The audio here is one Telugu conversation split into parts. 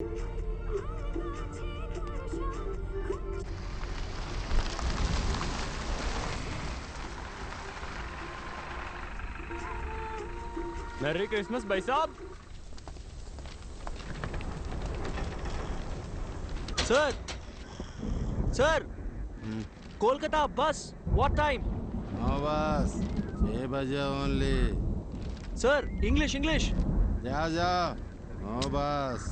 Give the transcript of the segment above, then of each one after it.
मैरी क्रिसमस भाई साहब। सर सर कोलकाता बस व्हाट टाइम? नो बस 6 बजे ओनली। Sir English English. जा जा नो बस।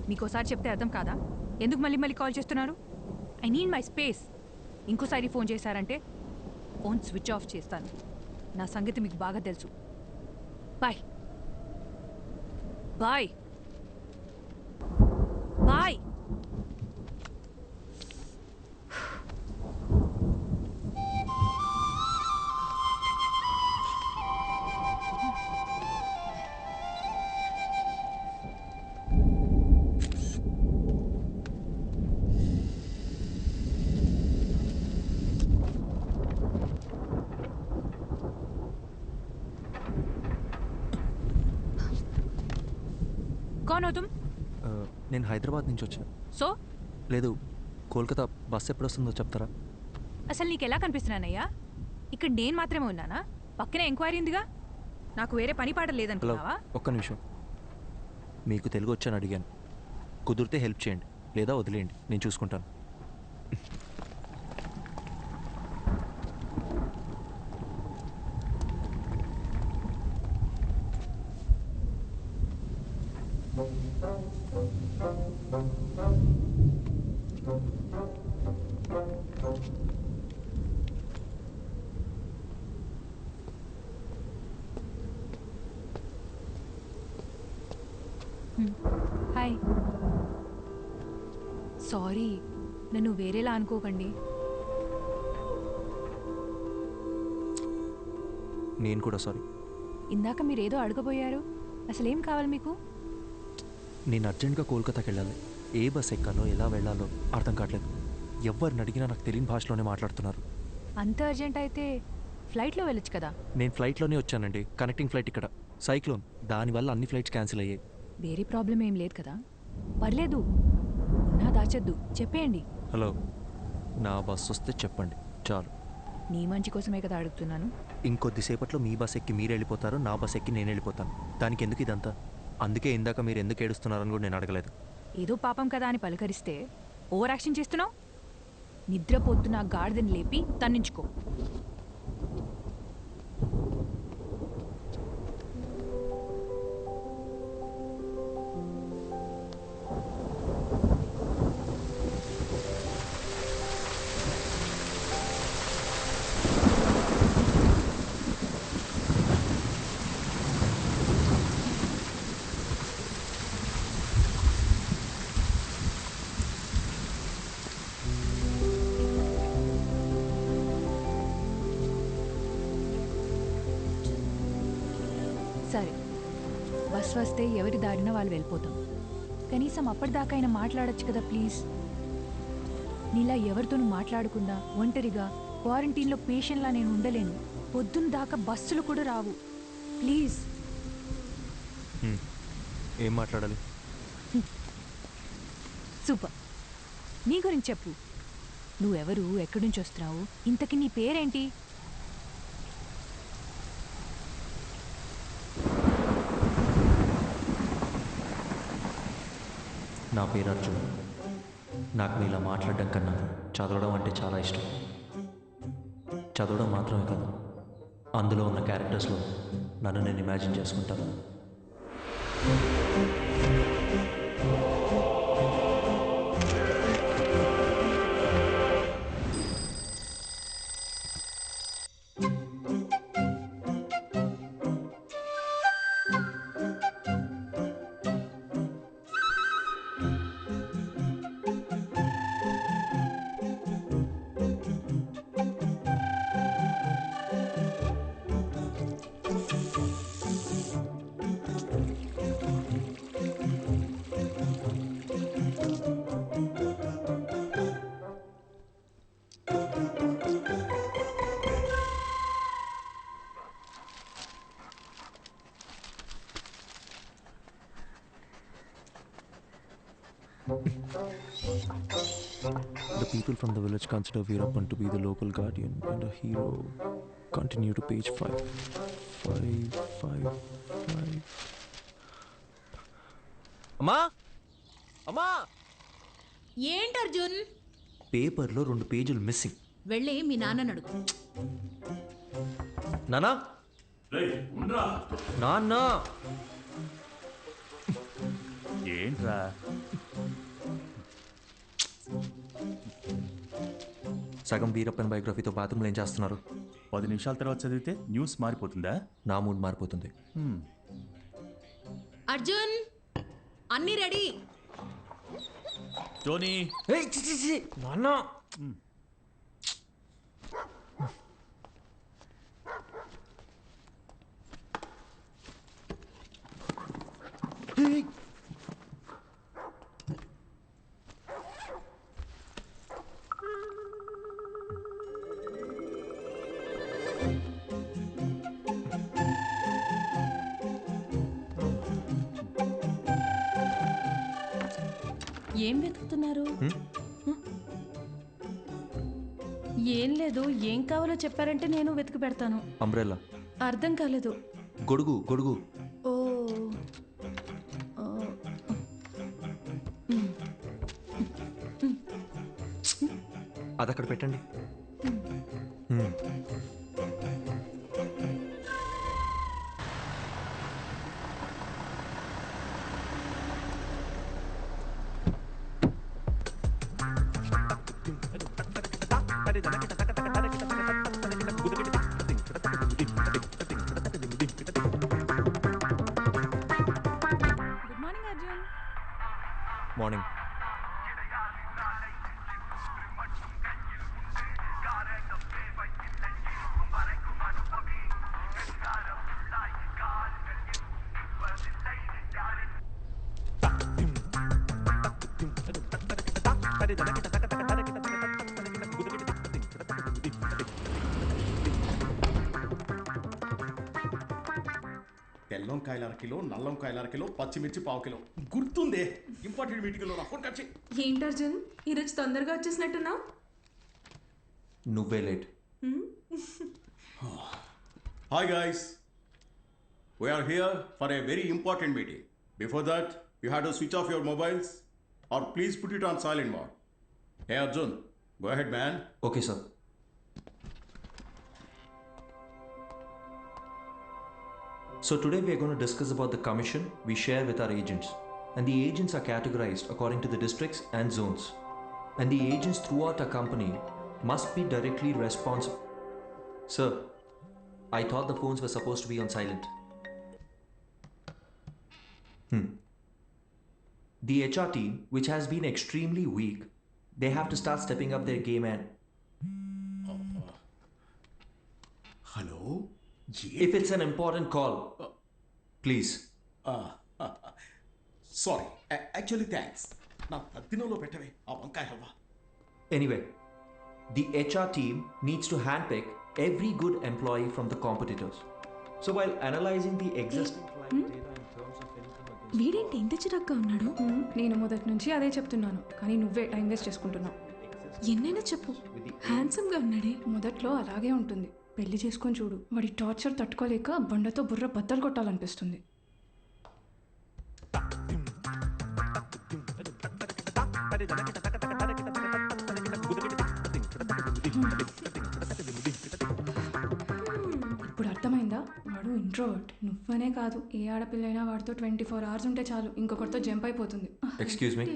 మీకోసారి చెప్తే అర్థం కాదా? ఎందుకు మళ్ళీ మళ్ళీ కాల్ చేస్తున్నారు? I need my space. ఇంకోసారి ఫోన్ చేశారంటే ఫోన్ స్విచ్ ఆఫ్ చేస్తాను. నా సంగతి మీకు బాగా తెలుసు. Bye bye bye. कौन हो तुम? నేను హైదరాబాద్ నుంచి వచ్చా. సో లేదు, కోల్కతా బస్ ఎప్పుడు వస్తుందో చెప్తారా? అసలు నీకు ఎలా కనిపిస్తున్నానయ్యా? ఇక్కడ నేను మాత్రమే ఉన్నానా? పక్కనే ఎంక్వైరీ ఉందిగా. నాకు వేరే పని పాట హలో, లేదనుకున్నావా? ఒక్క నిమిషం. మీకు తెలుగు వచ్చని అడిగాను. కుదిరితే హెల్ప్ చేయండి, లేదా వదిలేయండి, నేను చూసుకుంటాను. హాయ్. సారీ, నన్ను వేరేలా అనుకోకండి. నేను కూడా సారీ. ఇందాక మీరేదో అడగబోయారు. అసలేం కావాలి మీకు? నేను అర్జెంట్గా కోల్కతాకి వెళ్ళాలి. ఏ బస్ ఎక్కాలో ఎలా వెళ్ళాలో అర్థం కావట్లేదు. ఎవరిని అడిగినా నాకు తెలియని భాషలోనే మాట్లాడుతున్నారు. అంత అర్జెంట్ అయితే ఫ్లైట్లో వెళ్ళొచ్చు కదా. నేను ఫ్లైట్లోనే వచ్చానండి. కనెక్టింగ్ ఫ్లైట్ ఇక్కడ. సైక్లోన్, దానివల్ల అన్ని ఫ్లైట్స్ క్యాన్సిల్ అయ్యాయి. వేరే ప్రాబ్లం ఏం లేదు కదా? పర్లేదు, ఉన్నా దాచద్దు, చెప్పేయండి. హలో, నా బస్సు వస్తే చెప్పండి చాలు. నీ మంచి కోసమే కదా అడుగుతున్నాను. ఇంకొద్దిసేపట్లో మీ బస్ ఎక్కి మీరు వెళ్ళిపోతారు, నా బస్ ఎక్కి నేను వెళ్ళిపోతాను. దానికి ఎందుకు ఇదంతా? అందుకే ఇందాక మీరు ఎందుకు ఏడుస్తున్నారని కూడా నేను అడగలేదు. ఏదో పాపం కదా అని పలకరిస్తే ఓవర్ యాక్షన్ చేస్తున్నావు. నిద్రపోతున్న గాడిదని లేపి తన్నించుకో. సరే, బస్ వస్తే ఎవరి దారిన వాళ్ళు వెళ్ళిపోతాం. కనీసం అప్పటిదాకా అయినా మాట్లాడొచ్చు కదా ప్లీజ్. నీలా ఎవరితోనూ మాట్లాడకుండా ఒంటరిగా క్వారంటైన్లో పేషెంట్లా నేను ఉండలేను. పొద్దున్న దాకా బస్సులు కూడా రావు. ప్లీజ్. ఏం మాట్లాడాలి? సూపర్. నీ గురించి చెప్పు. నువ్వెవరు, ఎక్కడి నుంచి వస్తున్నావు, ఇంతకీ నీ పేరేంటి? నా పేరు అర్జున్. నాకు మీలా మాట్లాడడం కన్నా చదవడం అంటే చాలా ఇష్టం. చదవడం మాత్రమే కాదు, అందులో ఉన్న క్యారెక్టర్స్లో నన్ను నేను ఇమాజిన్ చేసుకుంటాను. The people from the village consider Veerappan to be the local guardian and a hero. Continue to page 5. 5. అమ్మా అమ్మా ఏంటి అర్జున్? పేపర్లో 2 పేజీలు మిస్సింగ్. వెళ్ళి మీ నాన్నని అడుగు. నానా నాన్న ఏంట్రా? సగం వీరప్పన్ బయోగ్రఫీతో బాత్రూంలో ఏం చేస్తున్నారు? 10 నిమిషాల తర్వాత చదివితే న్యూస్ మారిపోతుందా? నా మూడ్ మారిపోతుంది. అర్జున్, అన్నీ రెడీ. టోనీ, నాన్న ఏం వెతుకుతున్నారు? ఏం లేదు, ఏం కావాలో చెప్పారంటే నేను వెతికి పెడతాను. అంబ్రెల్లా. అర్థం కాలేదు. గొడుగు గొడుగు. ఓ అది అక్కడ పెట్టండి. Good morning Arjun. మార్నింగ్. తెల్లంకాయల అరకిలో, నల్లంకాయల అరకిలో, పచ్చిమిర్చి పావు కిలో. గుర్తుందే, ఇంపార్టెంట్ మీటింగ్లో నా ఫోన్ కట్ చేయి. ఏంటి అర్జున్, ఈరోజు తొందరగా వచ్చేసినట్టున్నావు? నువ్వే late. Hi guys, we're here for a very important meeting. Before that you have to switch off your mobiles or please put it on silent mode. Hey Arjun, go ahead man. Okay sir. So today we are going to discuss about the commission we share with our agents. And the agents are categorized according to the districts and zones. And the agents throughout our company must be directly responsible. Sir, I thought the phones were supposed to be on silent. The HR team, which has been extremely weak, they have to start stepping up their game and... hello, If it's an important call, please. Sorry, actually thanks. నా తద్దినంలో పెట్టవే ఆ వంకాయ halwa. Anyway, the HR team needs to handpick every good employee from the competitors. So while analyzing the existing client data in terms of income against... వీడేంటి ఇంత చిరాగ్గా ఉన్నాడు? నేను మొదటి నుంచి అదే చెప్తున్నాను, కానీ నువ్వే టైం వేస్ట్ చేసుకుంటున్నావు. ఎన్నైనా చెప్పు, హ్యాండ్సమ్గా ఉన్నాడే. మొదట్లో అలాగే ఉంటుంది, పెళ్లి చేసుకొని చూడు, వాడి టార్చర్ తట్టుకోలేక బండతో బుర్ర బద్దలు కొట్టాలనిపిస్తుంది. ఇప్పుడు అర్థమైందా? వాడు ఇంట్రోవర్ట్. నువ్వనే కాదు, ఏ ఆడపిల్లైనా వాడితో 24 hours ఉంటే చాలు, ఇంకొకరితో జంప్ అయిపోతుంది. Excuse me?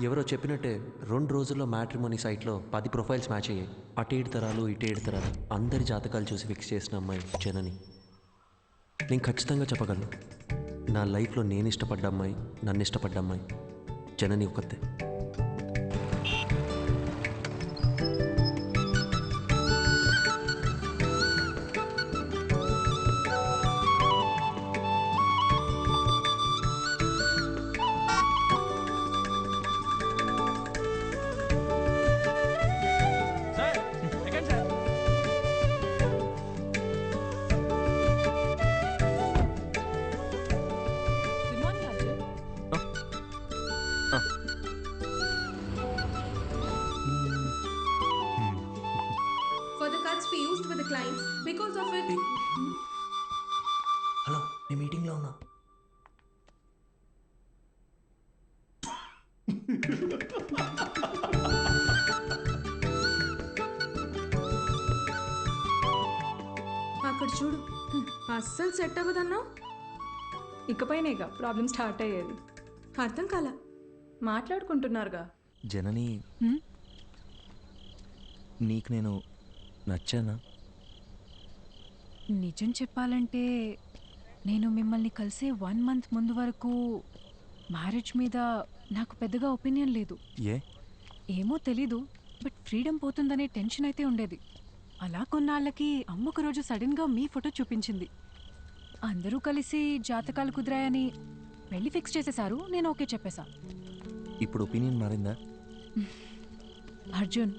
ఎవరో చెప్పినట్టే 2 రోజుల్లో మ్యాట్రిమోనీ సైట్లో 10 ప్రొఫైల్స్ మ్యాచ్ అయ్యాయి. అటు 7 తరాలు ఇటు 7 తరాలు అందరి జాతకాలు చూసి ఫిక్స్ చేసిన అమ్మాయి జనని. నేను ఖచ్చితంగా చెప్పగలను, నా లైఫ్లో నేను ఇష్టపడ్డ అమ్మాయి, నన్ను ఇష్టపడ్డ అమ్మాయి జనని ఒక్కతే. client. Because of it, hello నేను మీటింగ్లో ఉన్నా. అక్కడ చూడు, అస్సలు సెట్ అవ్వదన్నా. ఇకపైనే ఇక ప్రాబ్లమ్ స్టార్ట్ అయ్యేది. అర్థం కాల. మాట్లాడుకుంటున్నారుగా. జనని, నీకు నేను నచ్చానా? నిజం చెప్పాలంటే నేను మిమ్మల్ని కలిసే 1 మంత్ ముందు వరకు మ్యారేజ్ మీద నాకు పెద్దగా ఒపీనియన్ లేదు. ఏమో తెలీదు, బట్ ఫ్రీడమ్ పోతుందనే టెన్షన్ అయితే ఉండేది. అలా కొన్నాళ్ళకి అమ్మ ఒక రోజు సడన్గా మీ ఫోటో చూపించింది. అందరూ కలిసి జాతకాలు కుదిరాయని పెళ్లి ఫిక్స్ చేసేశారు. నేను ఓకే చెప్పేశా. ఇప్పుడు ఒపీనియన్ మారిందా? Arjun,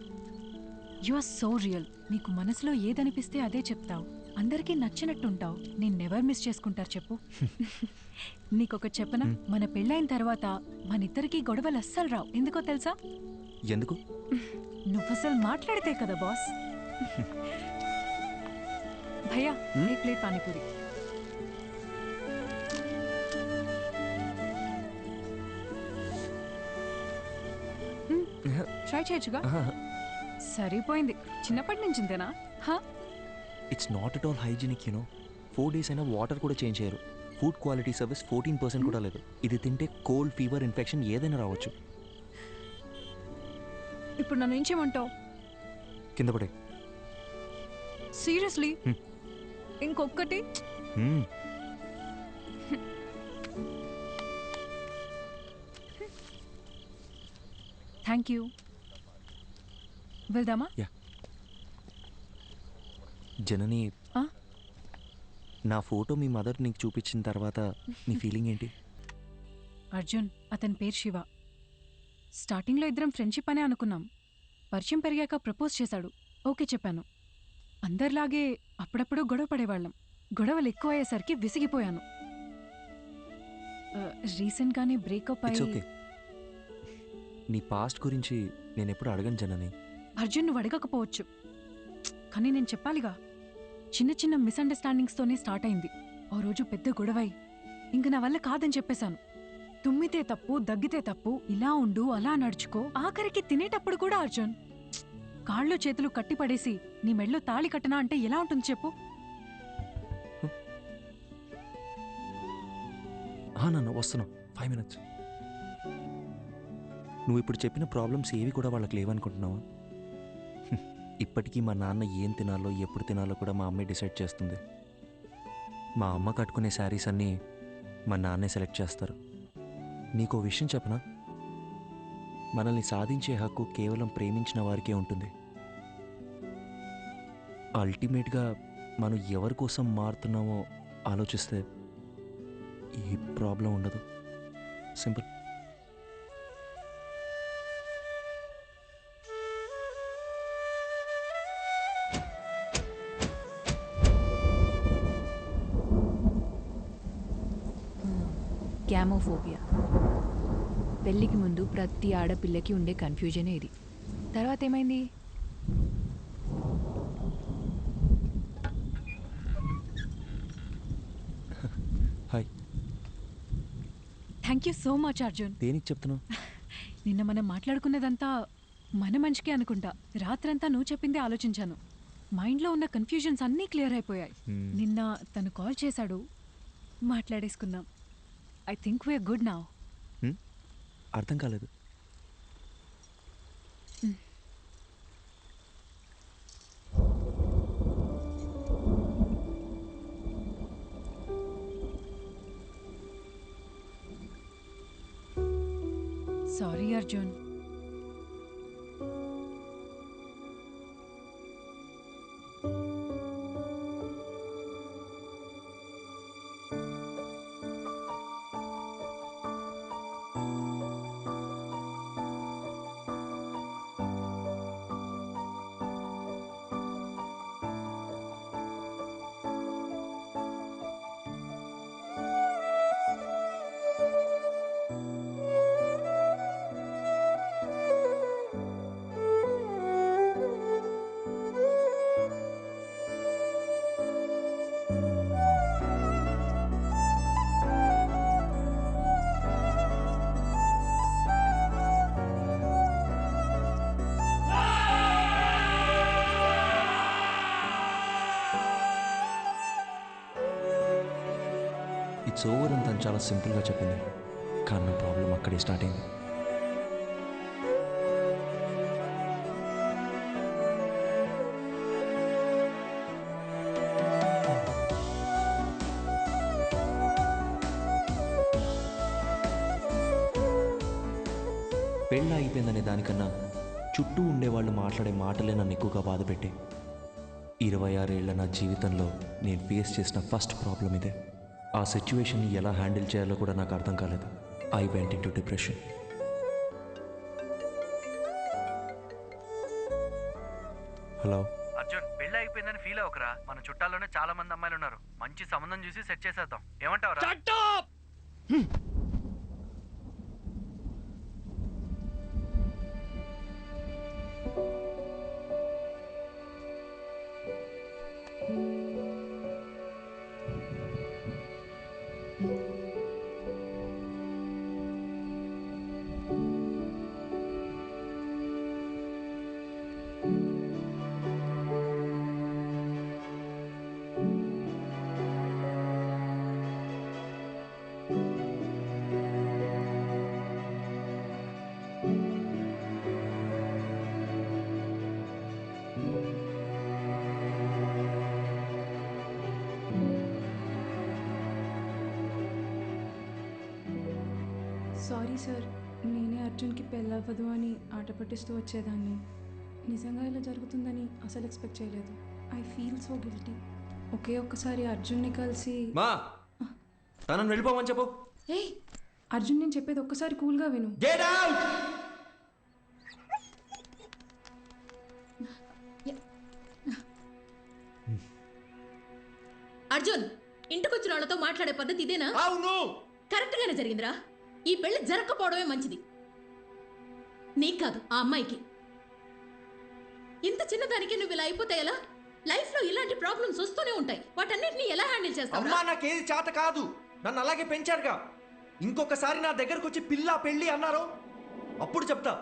you are so real. నీకు మనసులో ఏదనిపిస్తే అదే చెప్తావు. అందరికీ నచ్చినట్టుంటావు. నేను నెవర్ మిస్ చేసుకుంటారు చెప్పు. నీకొకటి చెప్పనా, మన పెళ్ళైన తర్వాత మన ఇద్దరికి గొడవలు అస్సలు రావు. ఎందుకో తెలుసా? ఎందుకు? నువ్వు అసలు మాట్లాడితే కదా బాస్. భయ్యా, ఏ ప్లేట్ పానీపూరి. ట్రై చేయొచ్చుగా. సరిపోయింది. చిన్నప్పటి నుంచి ఇంతేనా? It's not at all hygienic, 4 days అయినా వాటర్ కూడా చేంజ్ చేయరు. ఫుడ్ క్వాలిటీ సర్వీస్ 14% కూడా లేదు. ఇది తింటే కోల్డ్, ఫీవర్, ఇన్ఫెక్షన్ ఏదైనా రావచ్చు. ఇప్పుడు నన్ను ఏం చేయమంటావు? కింద పడే. సీరియస్లీ? ఇంకొక్కటి? Thank you. వెళ్దామా? జనని, నా ఫోటో మీ మదర్ నీకు చూపించిన తర్వాత నీ ఫీలింగ్ ఏంటి? అర్జున్, అతని పేరు శివ. స్టార్టింగ్లో ఇద్దరం ఫ్రెండ్షిప్ అనే అనుకున్నాం. పరిచయం పెరిగాక ప్రపోజ్ చేశాడు. ఓకే చెప్పాను. అందరిలాగే అప్పుడప్పుడు గొడవ పడేవాళ్ళం. గొడవలు ఎక్కువ అయ్యేసరికి విసిగిపోయాను. రీసెంట్గానే బ్రేకప్ ఇట్స్ అయ్యి. ఓకే. నీ పాస్ట్ గురించి నేను ఎప్పుడు అడగను జనని. అర్జున్, నువ్వు అడగకపోవచ్చు, కానీ నేను చెప్పాలిగా. చిన్న చిన్న మిస్అండర్స్టాండింగ్స్తోనే స్టార్ట్ అయింది. ఓ రోజు పెద్ద గొడవై ఇంక నా వల్ల కాదని చెప్పేశాను. తుమ్మితే తప్పు, దగ్గితే తప్పు, ఇలా ఉండు, అలా నడుచుకో. ఆఖరికి తినేటప్పుడు కూడా అర్జున్, కాళ్ళు చేతులు కట్టిపడేసి నీ మెడలో తాళి కట్టనా అంటే ఎలా ఉంటుంది చెప్పు? నాన్న వస్తున్నా, 5 minutes. నువ్వు ఇప్పుడు చెప్పిన ప్రాబ్లమ్స్ ఏవి కూడా వాళ్ళకి లేవనుకుంటున్నావా? ఇప్పటికీ మా నాన్న ఏం తినాలో, ఎప్పుడు తినాలో కూడా మా అమ్మే డిసైడ్ చేస్తుంది. మా అమ్మ కట్టుకునే శారీస్ అన్నీ మా నాన్నే సెలెక్ట్ చేస్తారు. నీకో విషయం చెప్పనా? మనల్ని సాధించే హక్కు కేవలం ప్రేమించిన వారికే ఉంటుంది. అల్టిమేట్గా మనం ఎవరి కోసం మారుతున్నామో ఆలోచిస్తే ఏ ప్రాబ్లం ఉండదు. సింపుల్. గ్యామోఫోబియా. పెళ్ళికి ముందు ప్రతి ఆడపిల్లకి ఉండే కన్ఫ్యూజనే ఇది. తర్వాత ఏమైంది? Hi. Thank you so much Arjun. దేనికి చెప్తున్నావు? నిన్న మనం మాట్లాడుకున్నదంతా మన మంచికే అనుకుంటా. రాత్రంతా నువ్వు చెప్పిందే ఆలోచించాను. మైండ్లో ఉన్న కన్ఫ్యూజన్స్ అన్నీ క్లియర్ అయిపోయాయి. నిన్న తను కాల్ చేశాడు, మాట్లాడేసుకున్నాం. I think we are good now. అర్థం కాలేదు. సారీ అర్జున్. ఇట్స్ ఓవర్ అని తను చాలా సింపుల్గా చెప్పింది, కానీ నా ప్రాబ్లం అక్కడే స్టార్ట్ అయింది. పెళ్ళి అయిపోయిందనే దానికన్నా చుట్టూ ఉండేవాళ్ళు మాట్లాడే మాటలే నన్ను ఎక్కువగా బాధపెట్టే. 26 ఏళ్ల నా జీవితంలో నేను ఫేస్ చేసిన ఫస్ట్ ప్రాబ్లం ఇదే. ఆ సిచ్యువేషన్ని ఎలా హ్యాండిల్ చేయాలో కూడా నాకు అర్థం కాలేదు. I went in to depression. Hello Arjun, పెళ్లి అయిపోయిందని ఫీల్ అవ్వకరా. మన చుట్టాల్లోనే చాలా మంది అమ్మాయిలు ఉన్నారు. మంచి సంబంధం చూసి సెట్ చేసేద్దాం. ఏమంటావురా? సారీ సార్, నేనే అర్జున్కి పెళ్ళవ్వదు అని ఆట పట్టిస్తూ వచ్చేదాన్ని. నిజంగా ఇలా జరుగుతుందని అసలు ఎక్స్పెక్ట్ చేయలేదు. I feel so guilty. ఒకే ఒక్కసారి అర్జున్ని కలిసి మా తనని వెళ్ళిపోమని చెప్పు. ఏయ్ అర్జున్, నేను చెప్పేది ఒక్కసారి కూల్గా విను. Get out. అర్జున్, ఇంటికొచ్చిన వాళ్ళతో మాట్లాడే పద్ధతి ఇదేనా? అవును, కరెక్ట్ గానే జరిగిందిరా. ఈ పెళ్లి జరగకపోవడమే మంచిది. నీకు కాదు, ఆ అమ్మాయికి. ఇంత చిన్నదానికి నువ్వు ఇలా అయిపోతే ఎలా? లైఫ్ లో ఇలాంటి ప్రాబ్లమ్స్ వస్తూనే ఉంటాయి. వాటన్నిటిని ఎలా హ్యాండిల్ చేస్తావు? అమ్మా నాకేది చేత కాదు. నన్ను అలాగే పెంచారుగా. ఇంకొకసారి నా దగ్గరకు వచ్చి పిల్ల పెళ్ళి అన్నారు, అప్పుడు చెప్తా.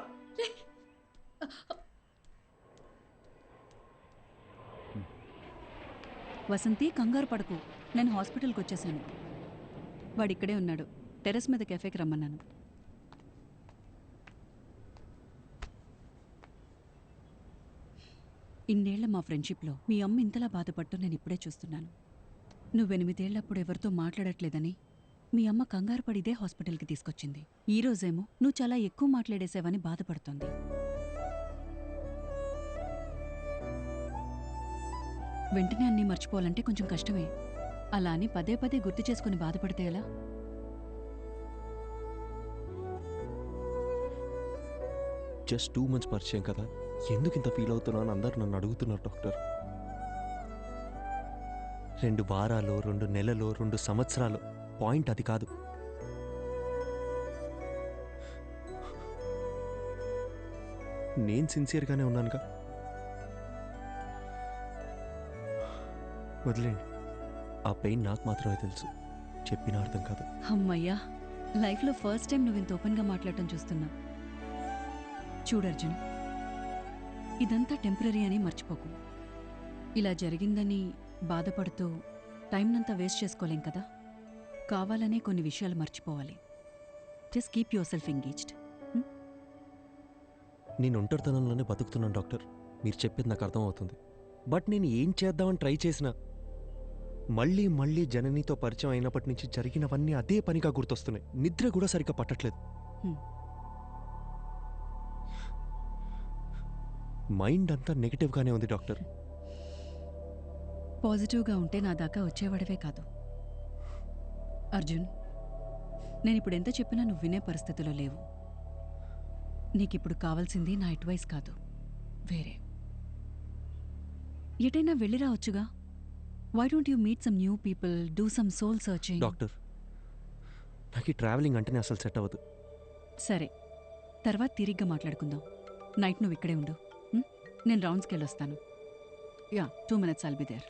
వసంతి, కంగారు పడకు. నేను హాస్పిటల్కి వచ్చేసాను. వాడిక్కడే ఉన్నాడు. టెర్రస్ మీద కెఫేకి రమ్మన్నాను. ఇన్నేళ్ల మా ఫ్రెండ్షిప్లో మీ అమ్మ ఇంతలా బాధపడటం నేను ఇప్పుడే చూస్తున్నాను. నువ్వు 8 ఏళ్లప్పుడు ఎవరితో మాట్లాడట్లేదని మీ అమ్మ కంగారు పడిదే హాస్పిటల్కి తీసుకొచ్చింది. ఈ రోజేమో నువ్వు చాలా ఎక్కువ మాట్లాడేసావని బాధపడుతోంది. వెంటనే అన్నీ మర్చిపోవాలంటే కొంచెం కష్టమే. అలా అని పదే పదే గుర్తు చేసుకుని బాధపడితే ఎలా? జస్ట్ 2 months పరిచయం కదా, ఎందుకు ఇంత ఫీల్ అవుతున్నా అని అందరు నన్ను అడుగుతున్నారు డాక్టర్. 2 వారాలు, 2 నెలలు, 2 సంవత్సరాలు, పాయింట్ అది కాదు. నేను సిన్సియర్గానే ఉన్నానుగా. వదిలేండి, ఆ పెయిన్ నాకు మాత్రమే తెలుసు, చెప్పిన అర్థం కాదు. అమ్మయ్యా, లైఫ్లో ఫస్ట్ టైం నువ్వు ఇంత ఓపెన్గా మాట్లాడటం చూస్తున్నా. చూడు అర్జున్, ఇదంతా టెంపరీ అని మర్చిపోకు. ఇలా జరిగిందని బాధపడుతూ టైంనంతా వేస్ట్ చేసుకోలేం కదా. కావాలనే కొన్ని విషయాలు మర్చిపోవాలి. Just keep your self engaged. నేను ఒంటరితనంలోనే బతుకుతున్నాను డాక్టర్, మీరు చెప్పేది నాకు అర్థమవుతుంది. బట్ నేను ఏం చేద్దామని ట్రై చేసినా మళ్ళీ మళ్ళీ జననితో పరిచయం అయినప్పటి నుంచి జరిగినవన్నీ అదే పనిగా గుర్తొస్తున్నాయి. నిద్ర కూడా సరిగ్గా పట్టట్లేదు. మైండ్ అంతా నెగిటివ్గానే ఉంది డాక్టర్. పాజిటివ్గా ఉంటే నా దాకా వచ్చేవాడవే కాదు. అర్జున్, నేను ఇప్పుడు ఎంత చెప్పినా నువ్వు వినే పరిస్థితిలో లేవు. నీకిప్పుడు కావాల్సింది నా అడ్వైస్ కాదు, వేరే. ఎటైనా వెళ్ళి రావచ్చుగా. Why don't you meet some new people, do some soul searching? Doctor, నాకు ఈ ట్రావెలింగ్ అంటేనే అసలు సెట్ అవ్వదు. సరే, తర్వాత తిరిగ్గా మాట్లాడుకుందాం. నైట్ నువ్వు ఇక్కడే ఉండు. నేను రౌండ్స్కి వెళ్ళొస్తాను. Yeah, 2 minutes I'll be there.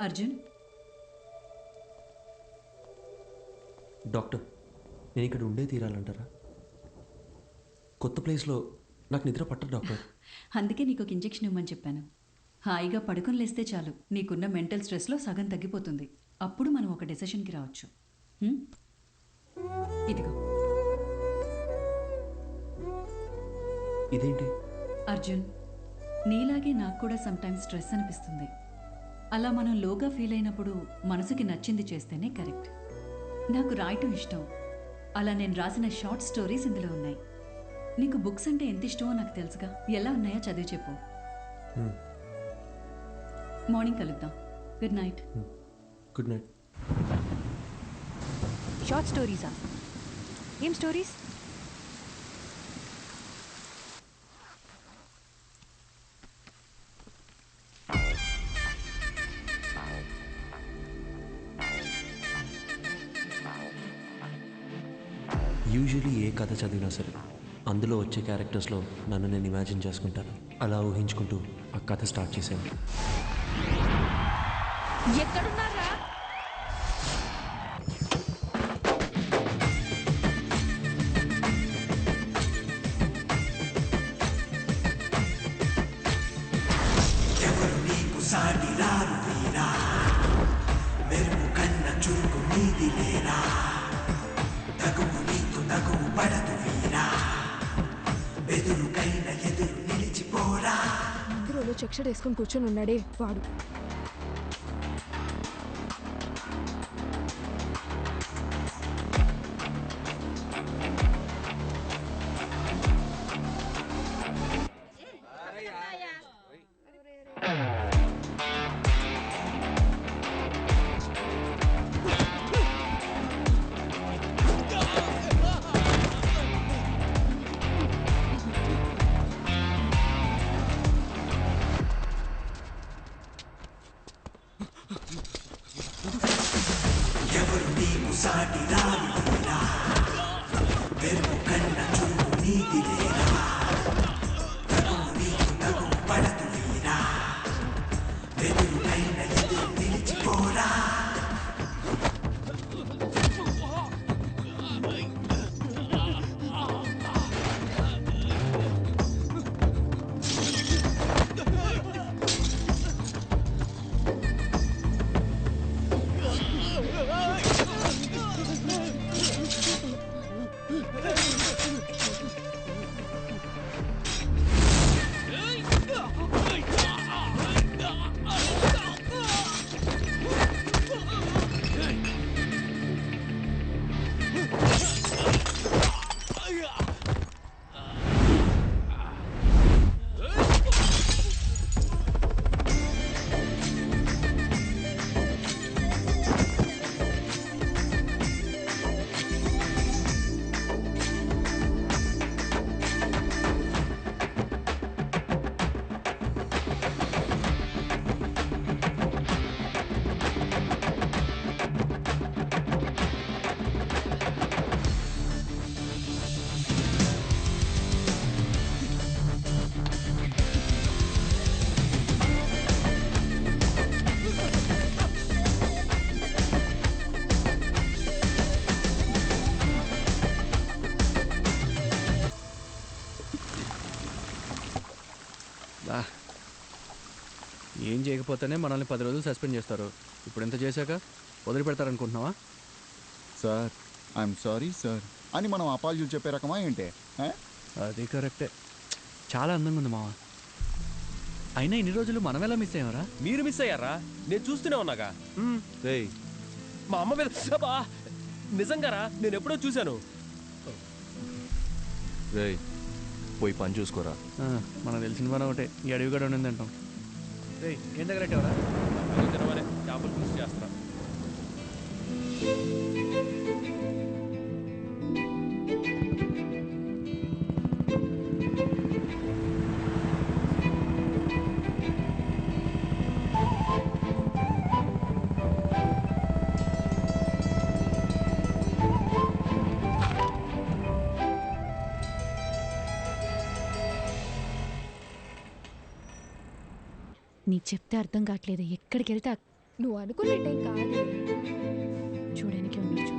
Arjun, doctor, నేను ఇక్కడ ఉండే తీరాలంటారా? కొత్త ప్లేస్లో నాకు నిద్ర పట్టదు డాక్టర్. అందుకే నీకు ఒక ఇంజెక్షన్ ఇవ్వమని చెప్పాను. హాయిగా పడుకొని లేస్తే చాలు, నీకున్న మెంటల్ స్ట్రెస్లో సగం తగ్గిపోతుంది. అప్పుడు మనం ఒక డెసిషన్కి రావచ్చు. హ్మ్? ఇదిగో. ఇదేంటి? అర్జున్, నీలాగే నాకు కూడా సమ్టైమ్స్ స్ట్రెస్ అనిపిస్తుంది. అలా మనం లోగా ఫీల్ అయినప్పుడు మనసుకి నచ్చింది చేస్తేనే కరెక్ట్. నాకు రాయటం ఇష్టం. అలా నేను రాసిన షార్ట్ స్టోరీస్ ఇందులో ఉన్నాయి. నీకు బుక్స్ అంటే ఎంత ఇష్టమో నాకు తెలుసుగా. ఎలా ఉన్నాయో చదివి చెప్పు. మార్నింగ్ కలుద్దాం. Good night. Good night. Short స్టోరీసా? ఏం స్టోరీస్? యూజువలీ ఏ కథ చదివినా సరే అందులో వచ్చే క్యారెక్టర్స్లో నన్ను నేను ఇమాజిన్ చేసుకుంటాను. అలా ఊహించుకుంటూ ఆ కథ స్టార్ట్ చేశాను. ఎక్కడున్నారా? ఎవరు నీకు సాటి రారు వీరా, మెరుపు కన్న చురుకు నీది లేరా, తగువు నీకు తగువు పడదు వీరా, బెదురుకైన ఎదురు నిలిచిపోరా. మందిరంలో చెక్ షర్ట్ వేసుకొని కూర్చొని ఉన్నాడే వాడు. ఎవరు నీకు సాటి రారు వీరా, మెరుపు కన్న చురుకు నీది లేరా, తగువు నీకు తగువు పడదు వీరా, బెదురుకైన ఎదురు నిలిచిపోరా. ఏం చేయకపోతేనే మనల్ని 10 రోజులు సస్పెండ్ చేస్తారు. ఇప్పుడు ఎంత చేశాక వదిలిపెడతారనుకుంటున్నావా? సార్ ఐఎమ్ సారీ సార్ అని మనం అపాలజీలు చెప్పే రకమా ఏంటే? అది కరెక్టే. చాలా అందంగా ఉంది మావా. అయినా ఇన్ని రోజులు మనం ఎలా మిస్ అయ్యారా? మీరు మిస్ అయ్యారా? నేను చూస్తూనే ఉన్నాగా. రేయ్, మా అమ్మ మీద అబ్బా! నిజంగారా? నేను ఎప్పుడో చూశాను. రేయ్ పోయి పని చూసుకోరా. మనకు తెలిసిన పని ఒకటే, ఈ అడవి కూడా ఉండింది అంటాం. ఏం దగ్గర పెట్టావరా? తినమనే చేపలు పులుసు చేస్తా. నీకు చెప్తే అర్థం కావట్లేదు. ఎక్కడికి వెళ్తే నువ్వు అనుకున్న టైం కాదు. చూడడానికి ఉండొచ్చు.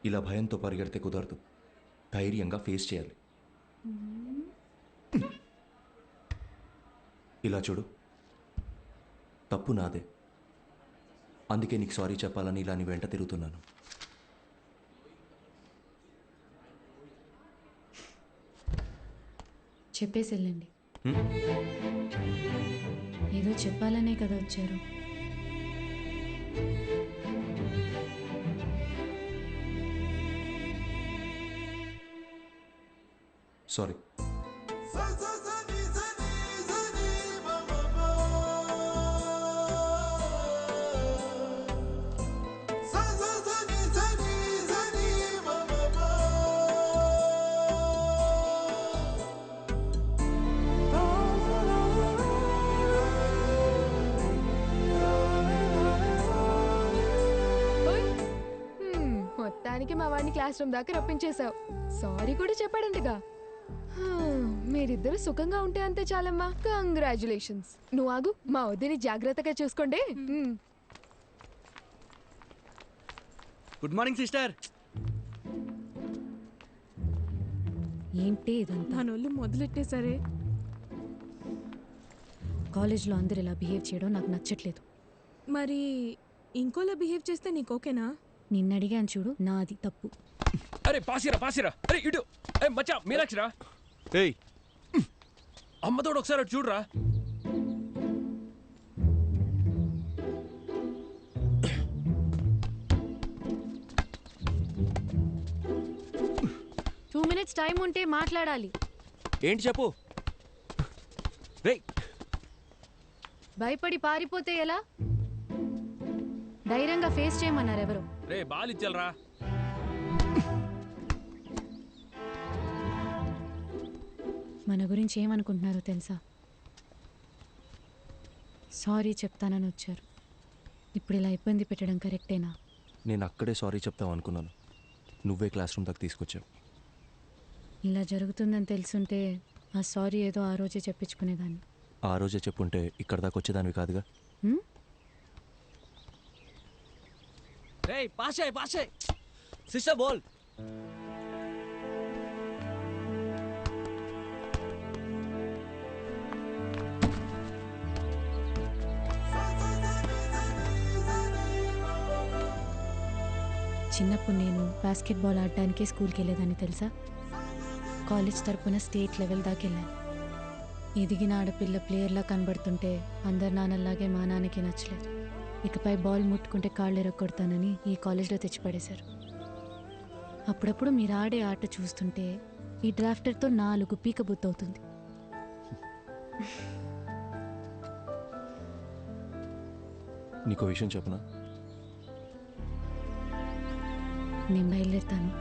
ఇలా భయంతో పరిగెడితే కుదరదు. ధైర్యంగా ఫేస్ చేయాలి. ఇలా చూడు, తప్పు నాదే. అందుకే నీకు సారీ చెప్పాలని ఇలా నీ వెంట తిరుగుతున్నాను. చెప్పేసి వెళ్ళండి. ఏదో చెప్పాలనే కదా వచ్చారు. సారీ. మొత్తానికి మా వాడిని క్లాస్ రూమ్ దాకా రప్పించేశావు. సారీ కూడా చెప్పాడంటగా. మీరిద్దరు సుఖంగా ఉంటే అంతే చాలమ్మా. కంగ్రాచులేషన్స్. నువ్వు ఆగు, మా వద్దని జాగ్రత్తగా చూసుకోండి. Good morning sister. ఏంటి ఇదంతా? మనోళ్ళు మొదలెట్టేసరే. కాలేజ్లో అందరు ఇలా బిహేవ్ చేయడం నాకు నచ్చట్లేదు. మరి ఇంకోలా బిహేవ్ చేస్తే నీకు ఓకేనా? నిన్ను అడిగాను చూడు, నాది తప్పు. అరే పాసిరా పాసిరా, అరే ఇటు. ఏ మచ్చా మీనాక్షిరా. ఏయ్ అమ్మతోడు ఒకసారి అటు చూడరా. టూ మినిట్స్ టైం ఉంటే మాట్లాడాలి. ఏంటి చెప్పు. రేయ్ భయపడి పారిపోతే ఎలా? ధైర్యంగా ఫేస్ చేయమన్నారు ఎవరు? రే బాలిచ్చలరా. మన గురించి ఏమనుకుంటున్నారో తెలుసా? సారీ చెప్తానని వచ్చారు. ఇప్పుడు ఇలా ఇబ్బంది పెట్టడం కరెక్టేనా? నేను అక్కడే సారీ చెప్తావు అనుకున్నాను. నువ్వే క్లాస్ రూమ్ దాకా తీసుకొచ్చావు. ఇలా జరుగుతుందని తెలుసుంటే ఆ సారీ ఏదో ఆ రోజే చెప్పించుకునేదాన్ని. ఆ రోజే చెప్పుంటే ఇక్కడ దాకా వచ్చేదానివి కాదుగా. రేయ్ పాషే పాషే సిస్టర్ బోల్. చిన్నప్పుడు నేను బాస్కెట్బాల్ ఆడడానికి స్కూల్కి వెళ్ళేదాన్ని తెలుసా? కాలేజ్ తరపున స్టేట్ లెవెల్ దాకా వెళ్ళాను. ఎదిగిన ఆడపిల్ల ప్లేయర్లా కనబడుతుంటే అందరు నాన్నలాగే మా నాన్నకి నచ్చలేదు. ఇకపై బాల్ ముట్టుకుంటే కాళ్ళు ఎరగొడతానని ఈ కాలేజ్లో తెచ్చిపడేశారు. అప్పుడప్పుడు మీరు ఆడే ఆట చూస్తుంటే ఈ డ్రాఫ్టర్తో 4 పీక బుద్ధవుతుంది. నీకో విషయం చెప్పనా? నేను బయలుదేరుతాను.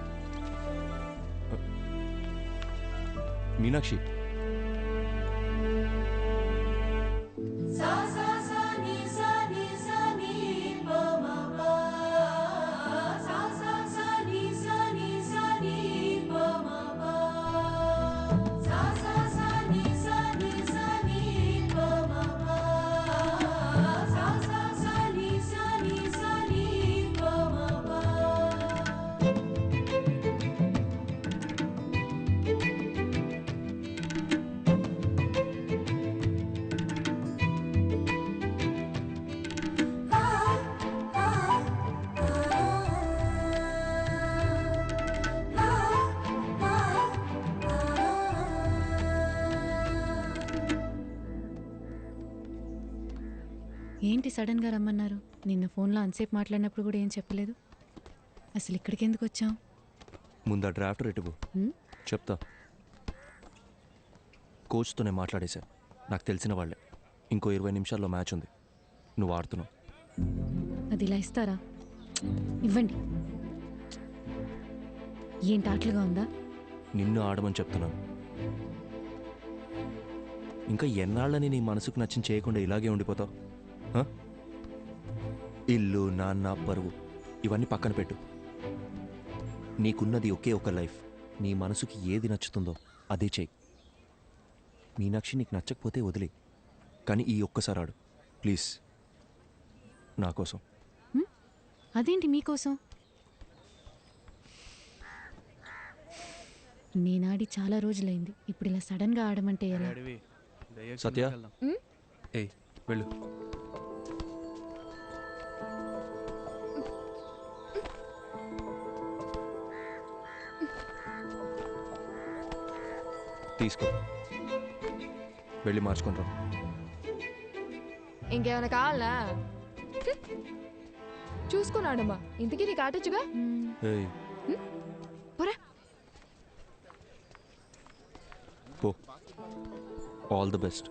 మీనాక్షి, ఏంటి సడన్గా రమ్మన్నారు? నిన్న ఫోన్లో అంతసేపు మాట్లాడినప్పుడు కూడా ఏం చెప్పలేదు. అసలు ఇక్కడికి ఎందుకు వచ్చాం? ముందు ఆ డ్రాఫ్టర్ ఎటువు చెప్తా. కోచ్తో నేను మాట్లాడేశా. నాకు తెలిసిన వాళ్ళే. ఇంకో 20 నిమిషాల్లో మ్యాచ్ ఉంది. నువ్వు ఆడుతున్నావు. అది ఇలా ఇస్తారా? ఇవ్వండి. ఏంటి ఆటలుగా ఉందా? నిన్ను ఆడమని చెప్తున్నాను. ఇంకా ఎన్నాళ్ళని నీ మనసుకు నచ్చిన చేయకుండా ఇలాగే ఉండిపోతావు? ఇల్లు, నాన్న, పరువు ఇవన్నీ పక్కన పెట్టు. నీకున్నది ఒకే ఒక లైఫ్. నీ మనసుకి ఏది నచ్చుతుందో అదే చెయ్యి. మీనాక్షి నీకు నచ్చకపోతే వదిలే, కానీ ఈ ఒక్కసారి ఆడు ప్లీజ్, నా కోసం. అదేంటి మీకోసం? నేనాడి చాలా రోజులైంది. ఇప్పుడు ఇలా సడన్గా ఆడమంటే ఎలా? సత్య ఉమ్? ఏయ్ వెళ్ళు. తీసుకో, వెళ్ళి మార్చుకుంటాం. ఇంకేమైనా కావాలా? చూసుకున్నాడమ్మా. ఇంతకీ నీకు ఆటొచ్చుగా? ఏయ్ పోరా. పో. All the best.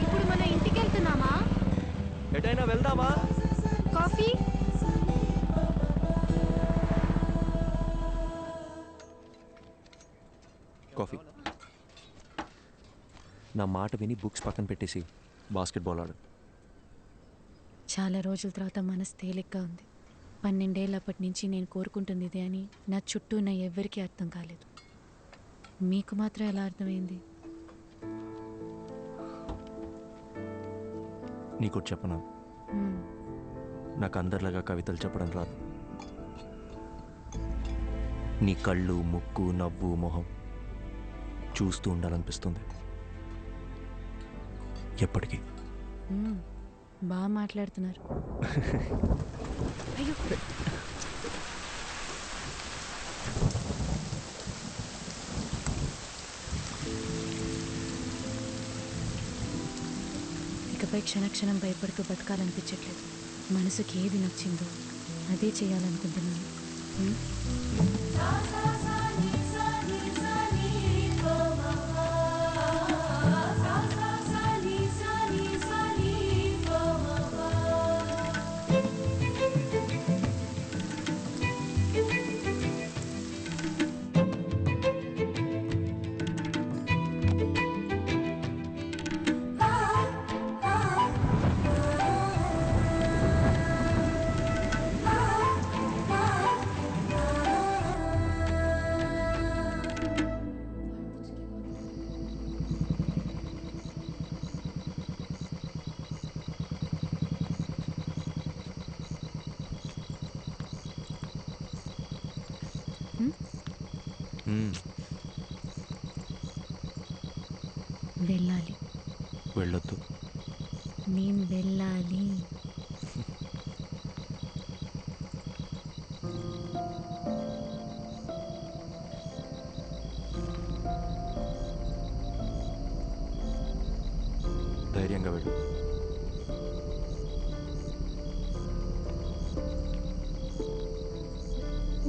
ఇప్పుడు మన ఇంటికి వెళ్తున్నామా? ఎటైనా వెళ్దామా? కాఫీ? కాఫీ. నా మాట విని బుక్స్ పక్కన పెట్టేసి బాస్కెట్బాల్ ఆడు. చాలా రోజుల తర్వాత మనసు తేలిగ్గా ఉంది. 12 ఏళ్ళప్పటి నుంచి నేను కోరుకుంటుంది ఇదే అని నా చుట్టూ ఉన్న ఎవ్వరికీ అర్థం కాలేదు. మీకు మాత్రం ఎలా అర్థమైంది? నీకు చెప్పనా? మ్మ్. నాకు అందరిలాగా కవితలు చెప్పడం రాదు. నీ కళ్ళు, ముక్కు, నవ్వు, మొహం చూస్తూ ఉండాలనిపిస్తుంది ఎప్పటికీ. మ్మ్. బాగా మాట్లాడుతున్నారు. అయ్యో, ఇకపై క్షణక్షణం భయపడుతూ బతకాలనిపించట్లేదు. మనసుకి ఏది నచ్చిందో అదే చేయాలనుకుంటున్నాను. మ్మ్? వెళ్ళాలి. వెళ్ళొద్దు. నేను వెళ్ళాలి. ధైర్యంగా వెళ్ళు.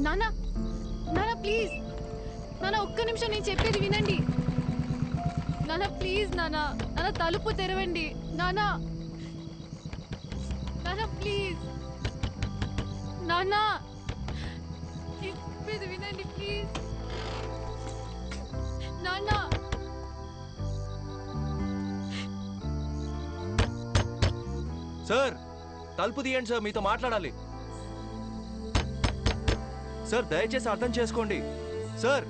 నానా, నానా ప్లీజ్, నానా ఒక్క నిమిషం నేను చెప్పేది వినండి. నానా ప్లీజ్, నానా నానా తలుపు తెరవండి. నానా, నానా ప్లీజ్, నానా నేను చెప్పేది వినండి ప్లీజ్. నానా, సార్ తలుపు తీయండి సార్, మీతో మాట్లాడాలి. సార్ దయచేసి అర్థం చేసుకోండి సార్.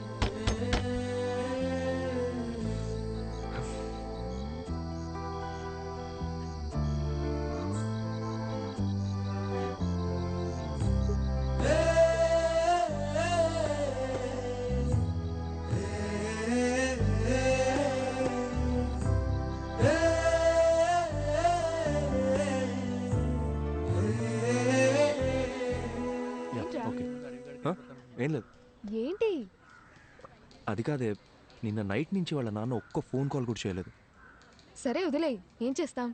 ఏం లేదు. ఏంటి? అది కాదే, నిన్న నైట్ నుంచి వాళ్ళ నాన్న ఒక్క ఫోన్ కాల్ కూడా చేయలేదు. సరే వదిలేయ్, ఏం చేస్తాం?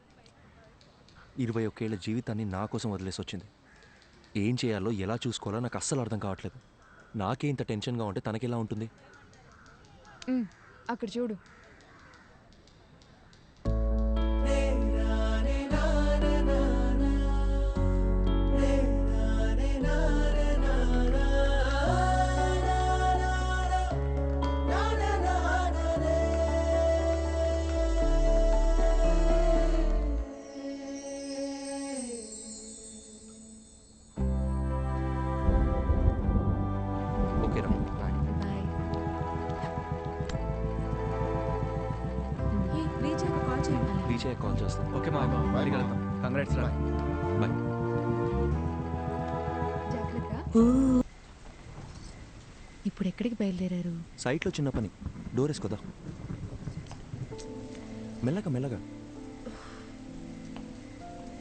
21 ఏళ్ల జీవితాన్ని నా కోసం వదిలేసి వచ్చింది. ఏం చేయాలో ఎలా చూసుకోవాలో నాకు అస్సలు అర్థం కావట్లేదు. నాకే ఇంత టెన్షన్గా ఉంటే తనకెలా ఉంటుంది? అక్కడ చూడు. ఓకే రా, బాయ్. రీచ్ అయ్యాక కాల్ చేస్తాను. ఓకే మా మళ్ళీ కలుద్దాం. కంగ్రాట్స్ రా. బాయ్. ఇప్పుడు ఎక్కడికి బయలుదేరారు? సైట్లో చిన్న పని, డోర్ వేసుకోదా. మెల్లగా మెల్లగా,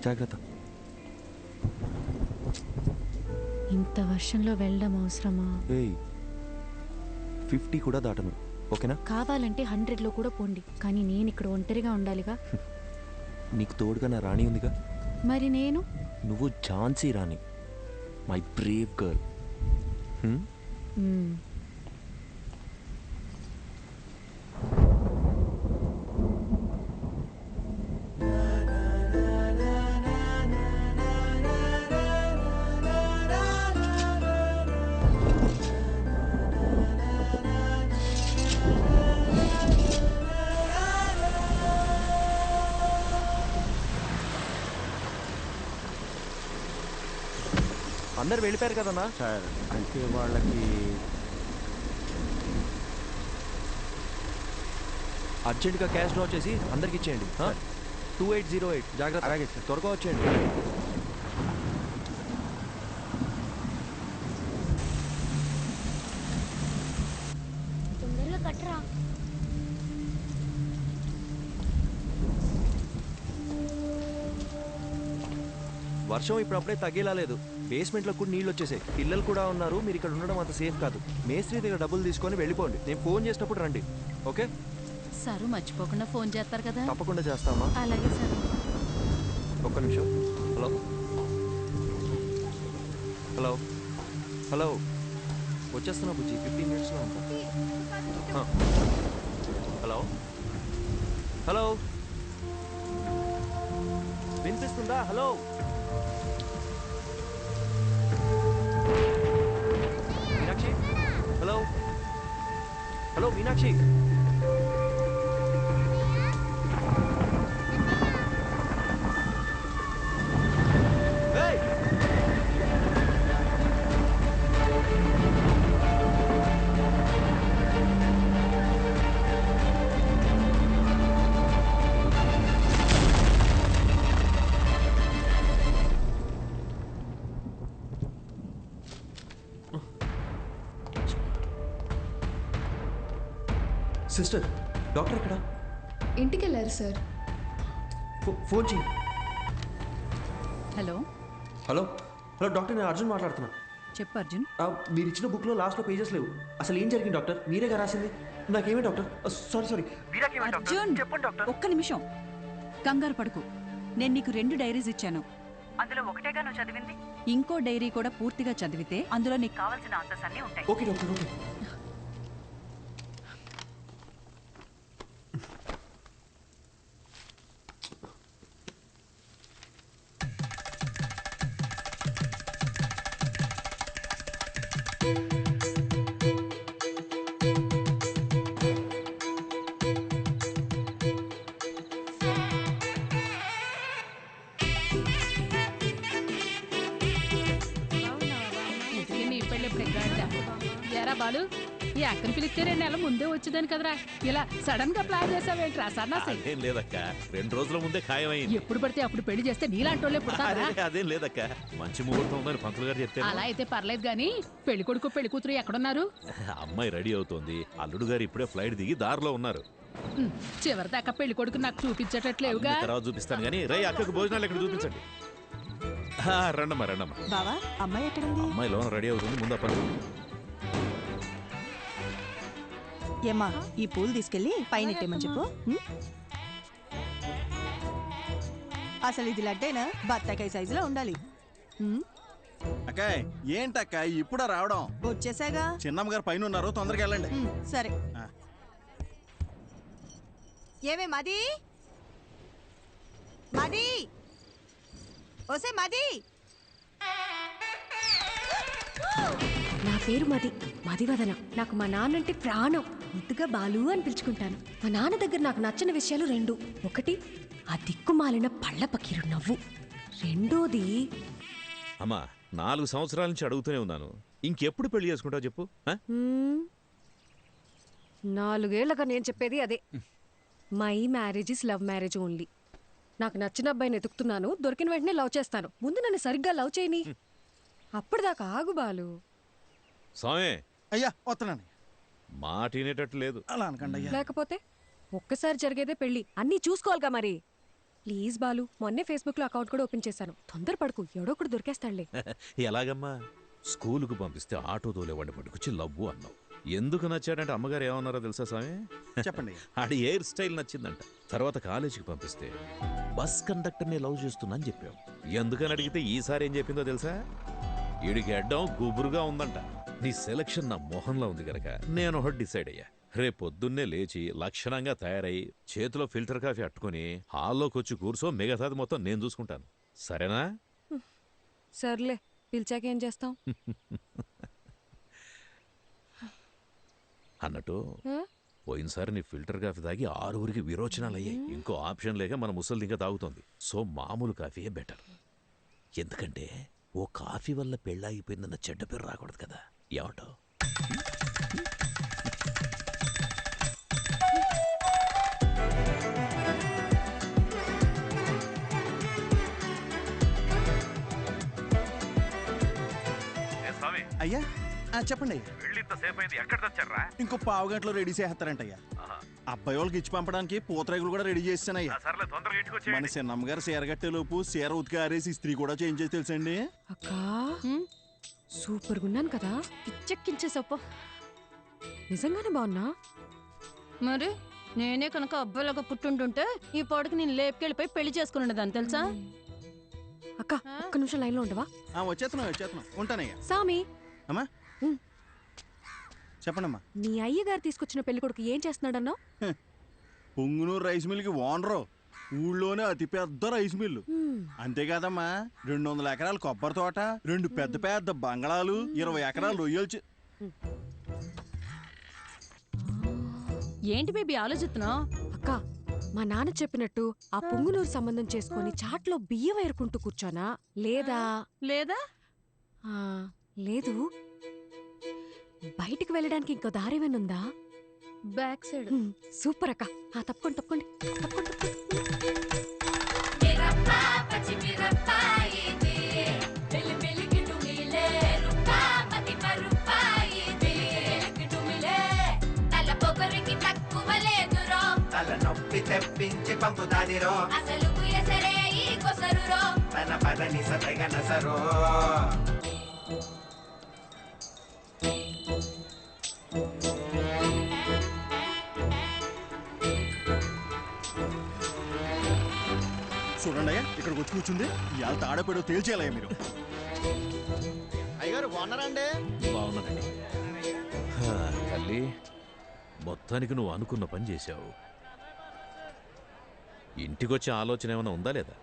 జాగ్రత్త. ఇంత వర్షంలో వెళ్ళడం అవసరమా? ఏయ్ 50 కూడా దాటను, ఓకేనా? కావాలంటే 100లో కూడా పోండి, కానీ నేను ఇక్కడ ఒంటరిగా ఉండాలిగా. నీకు తోడుగా నా రాణి ఉందిగా. మరి నేను? నువ్వు ఝాన్సీ రాణి, మై బ్రేవ్ గర్ల్. అందరు వెళ్ళిపోయారు కదన్నా. సార్ అంటే వాళ్ళకి అర్జెంటుగా క్యాష్ డ్రా చేసి అందరికి ఇచ్చేయండి. 2808 జాగ్రత్త. అలాగే సార్, త్వరగా వచ్చేయండి. తొందరగా కట్టరా. వర్షం ఇప్పుడప్పుడే తగ్గేలా లేదు. బేస్మెంట్లో కూడా నీళ్ళు వచ్చేసాయి. పిల్లలు కూడా ఉన్నారు. మీరు ఇక్కడ ఉండడం అంత సేఫ్ కాదు. మేస్త్రి దగ్గర డబ్బులు తీసుకొని వెళ్ళిపోండి. నేను ఫోన్ చేసినప్పుడు రండి, ఓకే? సారు మర్చిపోకుండా ఫోన్ చేస్తారు కదా. తప్పకుండా చేస్తామా. అలాగే సార్. ఒక్క నిమిషం. హలో హలో హలో, వచ్చేస్తున్నా బుజ్జి, 15 మినిట్స్లో ఉంటా. హలో హలో, వినిపిస్తుందా? Hello Meenakshi. Hello hello Meenakshi. Sister, doctor ఎక్కడ? ఇంటికి వెళ్ళారు సార్. ఫోన్ చేయి. హలో హలో హలో డాక్టర్, నేను అర్జున్ మాట్లాడుతున్నా. చెప్పు అర్జున్. మీరు ఇచ్చిన బుక్లో లాస్ట్లో పేజెస్ లేవు. అసలు ఏం జరిగింది డాక్టర్? మీరేగా రాసింది. నాకేమే డాక్టర్? సారీ. అర్జున్ ఒక్క నిమిషం, కంగారు పడుకు. నేను నీకు 2 డైరీస్ ఇచ్చాను. అందులో ఒకటేగా నువ్వు చదివింది. ఇంకో డైరీ కూడా పూర్తిగా చదివితే అందులో నీకు కావాల్సిన ఆన్సర్స్ అన్నీ ఉంటాయి. Okay doctor, okay. ఎరా బాలు, ఈ అక్కని పిలిస్తే 2 నెలల ముందే వచ్చేదాని కదరా. ఇలా సడన్ గా ప్లాన్ చేసావేంట్రా సన్నాసి? అదేం లేదక్క, 2 రోజుల ముందే ఖాయమైంది. ఎప్పుడు పడితే అప్పుడు పెళ్లి చేస్తే నీలాంటి వాళ్ళే పుడతారా? అదేం లేదక్క, మంచి ముహూర్తం ఉందని పంతులు గారు చెప్తే. అలా అయితే పర్లేదు గానీ పెళ్లి కొడుకు పెళ్లి కూతురు ఎక్కడున్నారు? అమ్మాయి రెడీ అవుతోంది. అల్లుడు గారు ఇప్పుడే ఫ్లైట్ దిగి దారిలో ఉన్నారు. చివరిదాకా పెళ్లి కొడుకు నాకు చూపించేటట్లేవుగా. తర్వాత చూపిస్తాను గానీ రై అక్కకు భోజనాలు ఎక్కడ చూపించండి. రండమ్మా రండమ్మా. బావా అమ్మాయి ఎక్కడుంది? అమ్మాయి లోన రెడీ అవుతుంది, ముందు పని. ఏమ్మా ఈ పూలు తీసుకెళ్ళి పైన ఇట్టేమని చెప్పు. అసలు ఇది లడ్డేనా? బత్తాకాయ సైజులో ఉండాలి. అక్కాయ్ ఏంటక్క ఇప్పుడా రావడం? వచ్చేసాగా. చిన్నమ్మ గారు పైన ఉన్నారు, తొందరగా వెళ్ళండి. సరే. ఏమే మది మది ఓసే మది. నా పేరు మదివదన. నాకు మా నాన్నంటే ప్రాణం. ముద్దుగా బాలు అని పిలుచుకుంటాను. మా నాన్న దగ్గర నాకు నచ్చిన విషయాలు 2. ఒకటి ఆ దిక్కుమాలిన పళ్ళ పకీరు నవ్వు. రెండోది అమ్మా 4 సంవత్సరాల నుంచి అడుగుతూనే ఉన్నాను, ఇంకెప్పుడు పెళ్లి చేసుకుంటావు చెప్పు. 4 ఏళ్లుగా నేను చెప్పేది అదే. My marriage is love marriage only. నాకు నచ్చిన అబ్బాయిని ఎతుకుతున్నాను, దొరికిన వెంటనే లవ్ చేస్తాను. ముందు నన్ను సరిగ్గా లవ్ చేయని, అప్పటిదాకా ఆగు బాలు. స్వామి అయ్యా వస్తున్నాను. మాట వినేటట్టు లేదు. అలా అనకండి. లేకపోతే ఒక్కసారి జరిగేదే పెళ్లి, అన్నీ చూసుకోవాలిగా మరి. ప్లీజ్ బాలు, మొన్నే ఫేస్బుక్ లో అకౌంట్ కూడా ఓపెన్ చేశాను. తొందరపడకు, ఎవడో ఒకడు దొరికేస్తాడులే. ఎలాగమ్మా? స్కూలుకు పంపిస్తే ఆటో తోలేవాడిని పట్టుకొచ్చి లవ్వు అన్నావు. ఎందుకు నచ్చాడంటే అమ్మగారు ఏమన్నారో తెలుసా స్వామి? చెప్పండి. ఆడి హెయిర్ స్టైల్ నచ్చిందంట. తర్వాత కాలేజీకి పంపిస్తే బస్ కండక్టర్ని లవ్ చేస్తున్నా అని చెప్పావు. ఎందుకని అడిగితే ఈసారి ఏం చెప్పిందో తెలుసా? ఈడికి అడ్డం గుబురుగా ఉందంట. నీ సెలక్షన్ నా మొహంలో ఉంది గనక నేను ఒకటి డిసైడ్ అయ్యా. రేపొద్దున్నే లేచి లక్షణంగా తయారై చేతిలో ఫిల్టర్ కాఫీ అట్టుకుని హాల్లోకి వచ్చి కూర్చో, మిగతాది మొత్తం నేను చూసుకుంటాను. సరేనా? సర్లే, పిలిచాక ఏం చేస్తాం? అన్నట్టు పోయినసారి నీ ఫిల్టర్ కాఫీ తాగి 6 విరోచనాలు అయ్యాయి. ఇంకో ఆప్షన్ లేక మన ముసలి ఇంకా తాగుతోంది. సో మామూలు కాఫీయే బెటర్. ఎందుకంటే ఓ కాఫీ వల్ల పెళ్ళాగిపోయిందన్న చెడ్డ పేరు రాకూడదు కదా. ఏమంటావు? అయ్యా చెప్పండి. వెళ్ళింతసేపు అయింది, ఎక్కడ తెచ్చారా? ఇంకో 1/2 గంటలో రెడీ చేస్తారంటయ్యా. అబ్బాయి వాళ్ళకి ఇచ్చి పంపడానికి పూతరేగులు కూడా రెడీ చేస్తానయ్యా. మన చిన్నమ్మ గారు చీర కట్టే లోపు చీర ఉతికి ఆరేసి ఇస్త్రీ కూడా చేంజ్ చేసి తెలుసండి. అక్కా సూపర్గా ఉన్నాను కదా, పిచ్చెక్కించేసప్ప. నిజంగానే బాగున్నా? మరి నేనే కనుక అబ్బాయిలాగా పుట్టుంటుంటే ఈ పాడుకి నేను లేపుకెళ్ళిపోయి పెళ్లి చేసుకుని ఉండదాన్ని తెలుసా? అక్క ఒక్క నిమిషం లైన్లో ఉండవా? వచ్చేస్తున్నాం ఉంటానయ్యా. సామి అమ్మా చెప్పండమ్మా. నీ అయ్యగారు తీసుకొచ్చిన పెళ్లి కొడుకు ఏం చేస్తున్నాడన్నావు? పొంగునూరు రైస్ మిల్కి ఓనరు, ఊళ్ళోనే అతి పెద్ద రైస్ మిల్లు. అంతేకాదమ్మా 200 ఎకరాల కొబ్బరి తోట, 2 పెద్ద పెద్ద బంగళాలు, 20 ఎకరాల రొయ్యలు. ఏంటి బేబీ ఆలోచిస్తున్నావు? అక్క మా నాన్న చెప్పినట్టు ఆ పొంగునూరు సంబంధం చేసుకొని చాట్లో బియ్యం ఏరుకుంటూ కూర్చోనా లేదా? లేదా లేదు. బయటికి వెళ్ళడానికి ఇంకో దారేమనుందా? Back side. సూపర్ అక్క. తప్పకుండా. తలనొప్పి తెప్పించి పంపుతాదిరో, అసలు తన పదని సతగనసరో. చూడండి అయ్యా, ఇక్కడికి వచ్చి కూర్చుంది. ఇవాళ తాడపేడో తేల్చేయాలయ్యా మీరు. అయ్యగారు బాగున్నారండి? బాగున్నానండి. తల్లి, మొత్తానికి నువ్వు అనుకున్న పని చేశావు. ఇంటికొచ్చే ఆలోచన ఏమైనా ఉందా లేదా?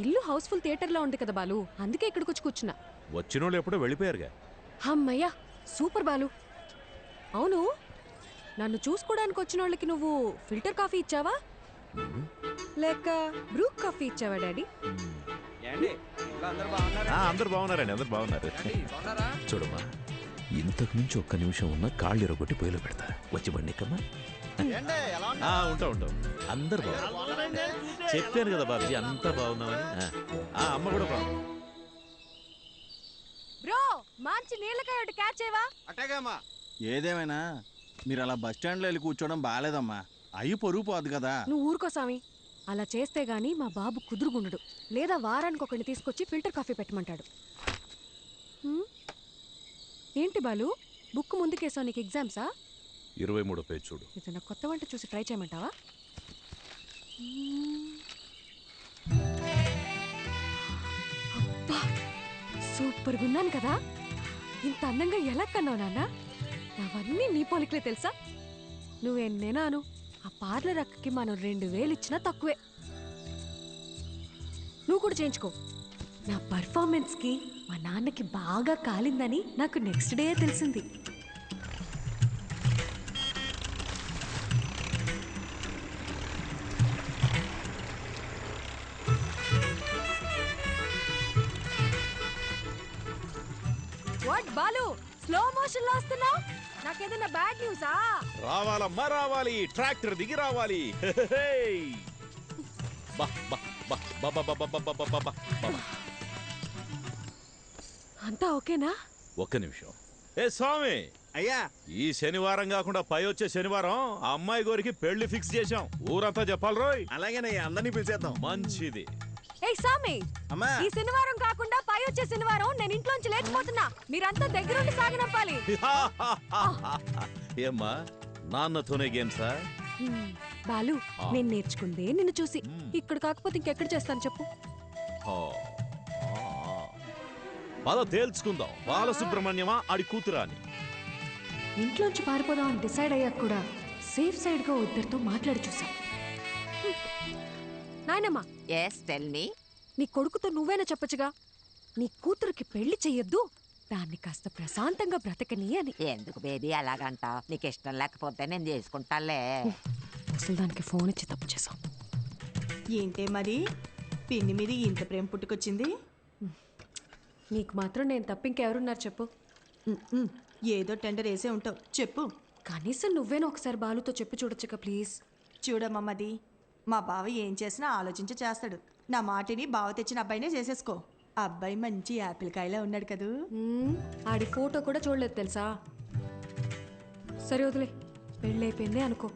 ఇల్లు హౌస్ఫుల్ థియేటర్లో ఉంది కదా బాలు, అందుకే ఇక్కడికి వచ్చి కూర్చున్నా. వచ్చినోళ్ళు ఎప్పుడో వెళ్ళిపోయారుగా. అమ్మయ్యా సూపర్ బాలు. అవును, నన్ను చూసుకోవడానికి వచ్చిన వాళ్ళకి నువ్వు ఫిల్టర్ కాఫీ ఇచ్చావా లేక బ్రూ కాఫీ ఇచ్చావా డాడీ? అందరు బాగున్నారండి, అందరు బాగున్నారు. చూడమ్మా, ఇంతకు మించి ఒక్క నిమిషం ఉన్న కాళ్ళు ఎరగొట్టి పొయ్యిలో పెడతా. వచ్చి బండి ఎక్కమ్మా. ఉంటాం. అందరు బాగున్నారు. చెప్పాను కదా బాబుజీ, అంతా బాగున్నామని. అమ్మ కూడా బాగుంది. బ్రో మంచి నీళ్ళకాయ ఒకటి క్యాచ్ చేయవా? అట్టేగమ్మా. ఏదేమైనా మీరు అలా బస్ స్టాండ్లో వెళ్ళి కూర్చోవడం బాగాలేదమ్మా. అయ్యి పొరుగు పోదు కదా. నువ్వు ఊరుకో సామి. అలా చేస్తే గానీ మా బాబు కుదురుగుండడు, లేదా వారానికి ఒకరిని తీసుకొచ్చి ఫిల్టర్ కాఫీ పెట్టమంటాడు. ఏంటి బాలు, బుక్ ముందుకేసావు, నీకు ఎగ్జామ్సా? 23 పేజ్ చూడు. ఏదైనా కొత్త వంట చూసి ట్రై చేయమంటావా? అబ్బా, సూపర్గా ఉన్నాను కదా. ఇంత అందంగా ఎలా కన్నావు నాన్న? అవన్నీ నీ పోలికలే తెలుసా? నువ్వెన్నేనాను ఆ పార్లర్ అక్కకి మనం 2000 ఇచ్చినా తక్కువే. నువ్వు కూడా చేయించుకో. నా పర్ఫార్మెన్స్కి మా నాన్నకి బాగా కాలిందని నాకు నెక్స్ట్ డే తెలిసింది. వాట్ బాలు, స్లో మోషన్ లో వస్తున్నావు? నాకేదైనా బ్యాడ్ న్యూసా? రావాలమ్మా రావాలి, ట్రాక్టర్ దిగి రావాలి. అంతా ఓకేనా? ఒక్క నిమిషం. ఏ స్వామి, అయ్యా, ఈ శనివారం కాకుండా పై వచ్చే శనివారం ఆ అమ్మాయి గోరికి పెళ్లి ఫిక్స్ చేశాం. ఊరంతా చెప్పాలి రోయ్. అలాగేనయ్యా, అందరినీ పిలిచేద్దాం. మంచిది. ఏయ్ సామి, అమ్మా, ఈ శనివారం కాకుండా పై వచ్చే శనివారం నేను ఇంట్లోంచి లేచిపోతున్నా. మీరంతా దగ్గరుండి సాగనంపాలి. ఏమ్మా, నాన్నతోనే గేమ్సా? బాలు, నేను నేర్చుకుందే నిన్ను చూసి. ఇక్కడ కాకపోతే ఇంకెక్కడ చేస్తాను చెప్పు? పద తేల్చుకుందాం. బాలసుబ్రహ్మణ్యమా ఆడి కూతురా అని. ఇంట్లోంచి పారిపోదాం అని డిసైడ్ అయ్యాక కూడా సేఫ్ సైడ్ గా ఇద్దరితో మాట్లాడి చూసా. నాయనమ్మా, yes tell me. నీ కొడుకుతో నువ్వేనా చెప్పచ్చుగా, నీ కూతురికి పెళ్లి చెయ్యొద్దు, దాన్ని కాస్త ప్రశాంతంగా బ్రతకని అని. ఎందుకు బేబీ అలాగంటావు? నీకు ఇష్టం లేకపోతే నేను చేసుకుంటాలే. అసలు దానికి ఫోన్ ఇచ్చి తప్పు చేసాం. ఏంటే మరి పిన్ని మీద ఇంత ప్రేమ పుట్టుకొచ్చింది? నీకు మాత్రం నేను తప్ప ఇంకెవరున్నారు చెప్పు? ఏదో టెండర్ వేసే ఉంటావు, చెప్పు. కనీసం నువ్వేనా ఒకసారి బాలుతో చెప్పి చూడొచ్చుగా ప్లీజ్. చూడమ్మది, మా బావ ఏం చేసినా ఆలోచించి చేస్తాడు. నా మాటిని బావ తెచ్చిన అబ్బాయినే చేసేసుకో. అబ్బాయి మంచి యాపిల్ కాయలా ఉన్నాడు కదూ. ఆడి ఫోటో కూడా చూడలేదు తెలుసా. సరే వదిలే, పెళ్ళైపోయిందే అనుకో.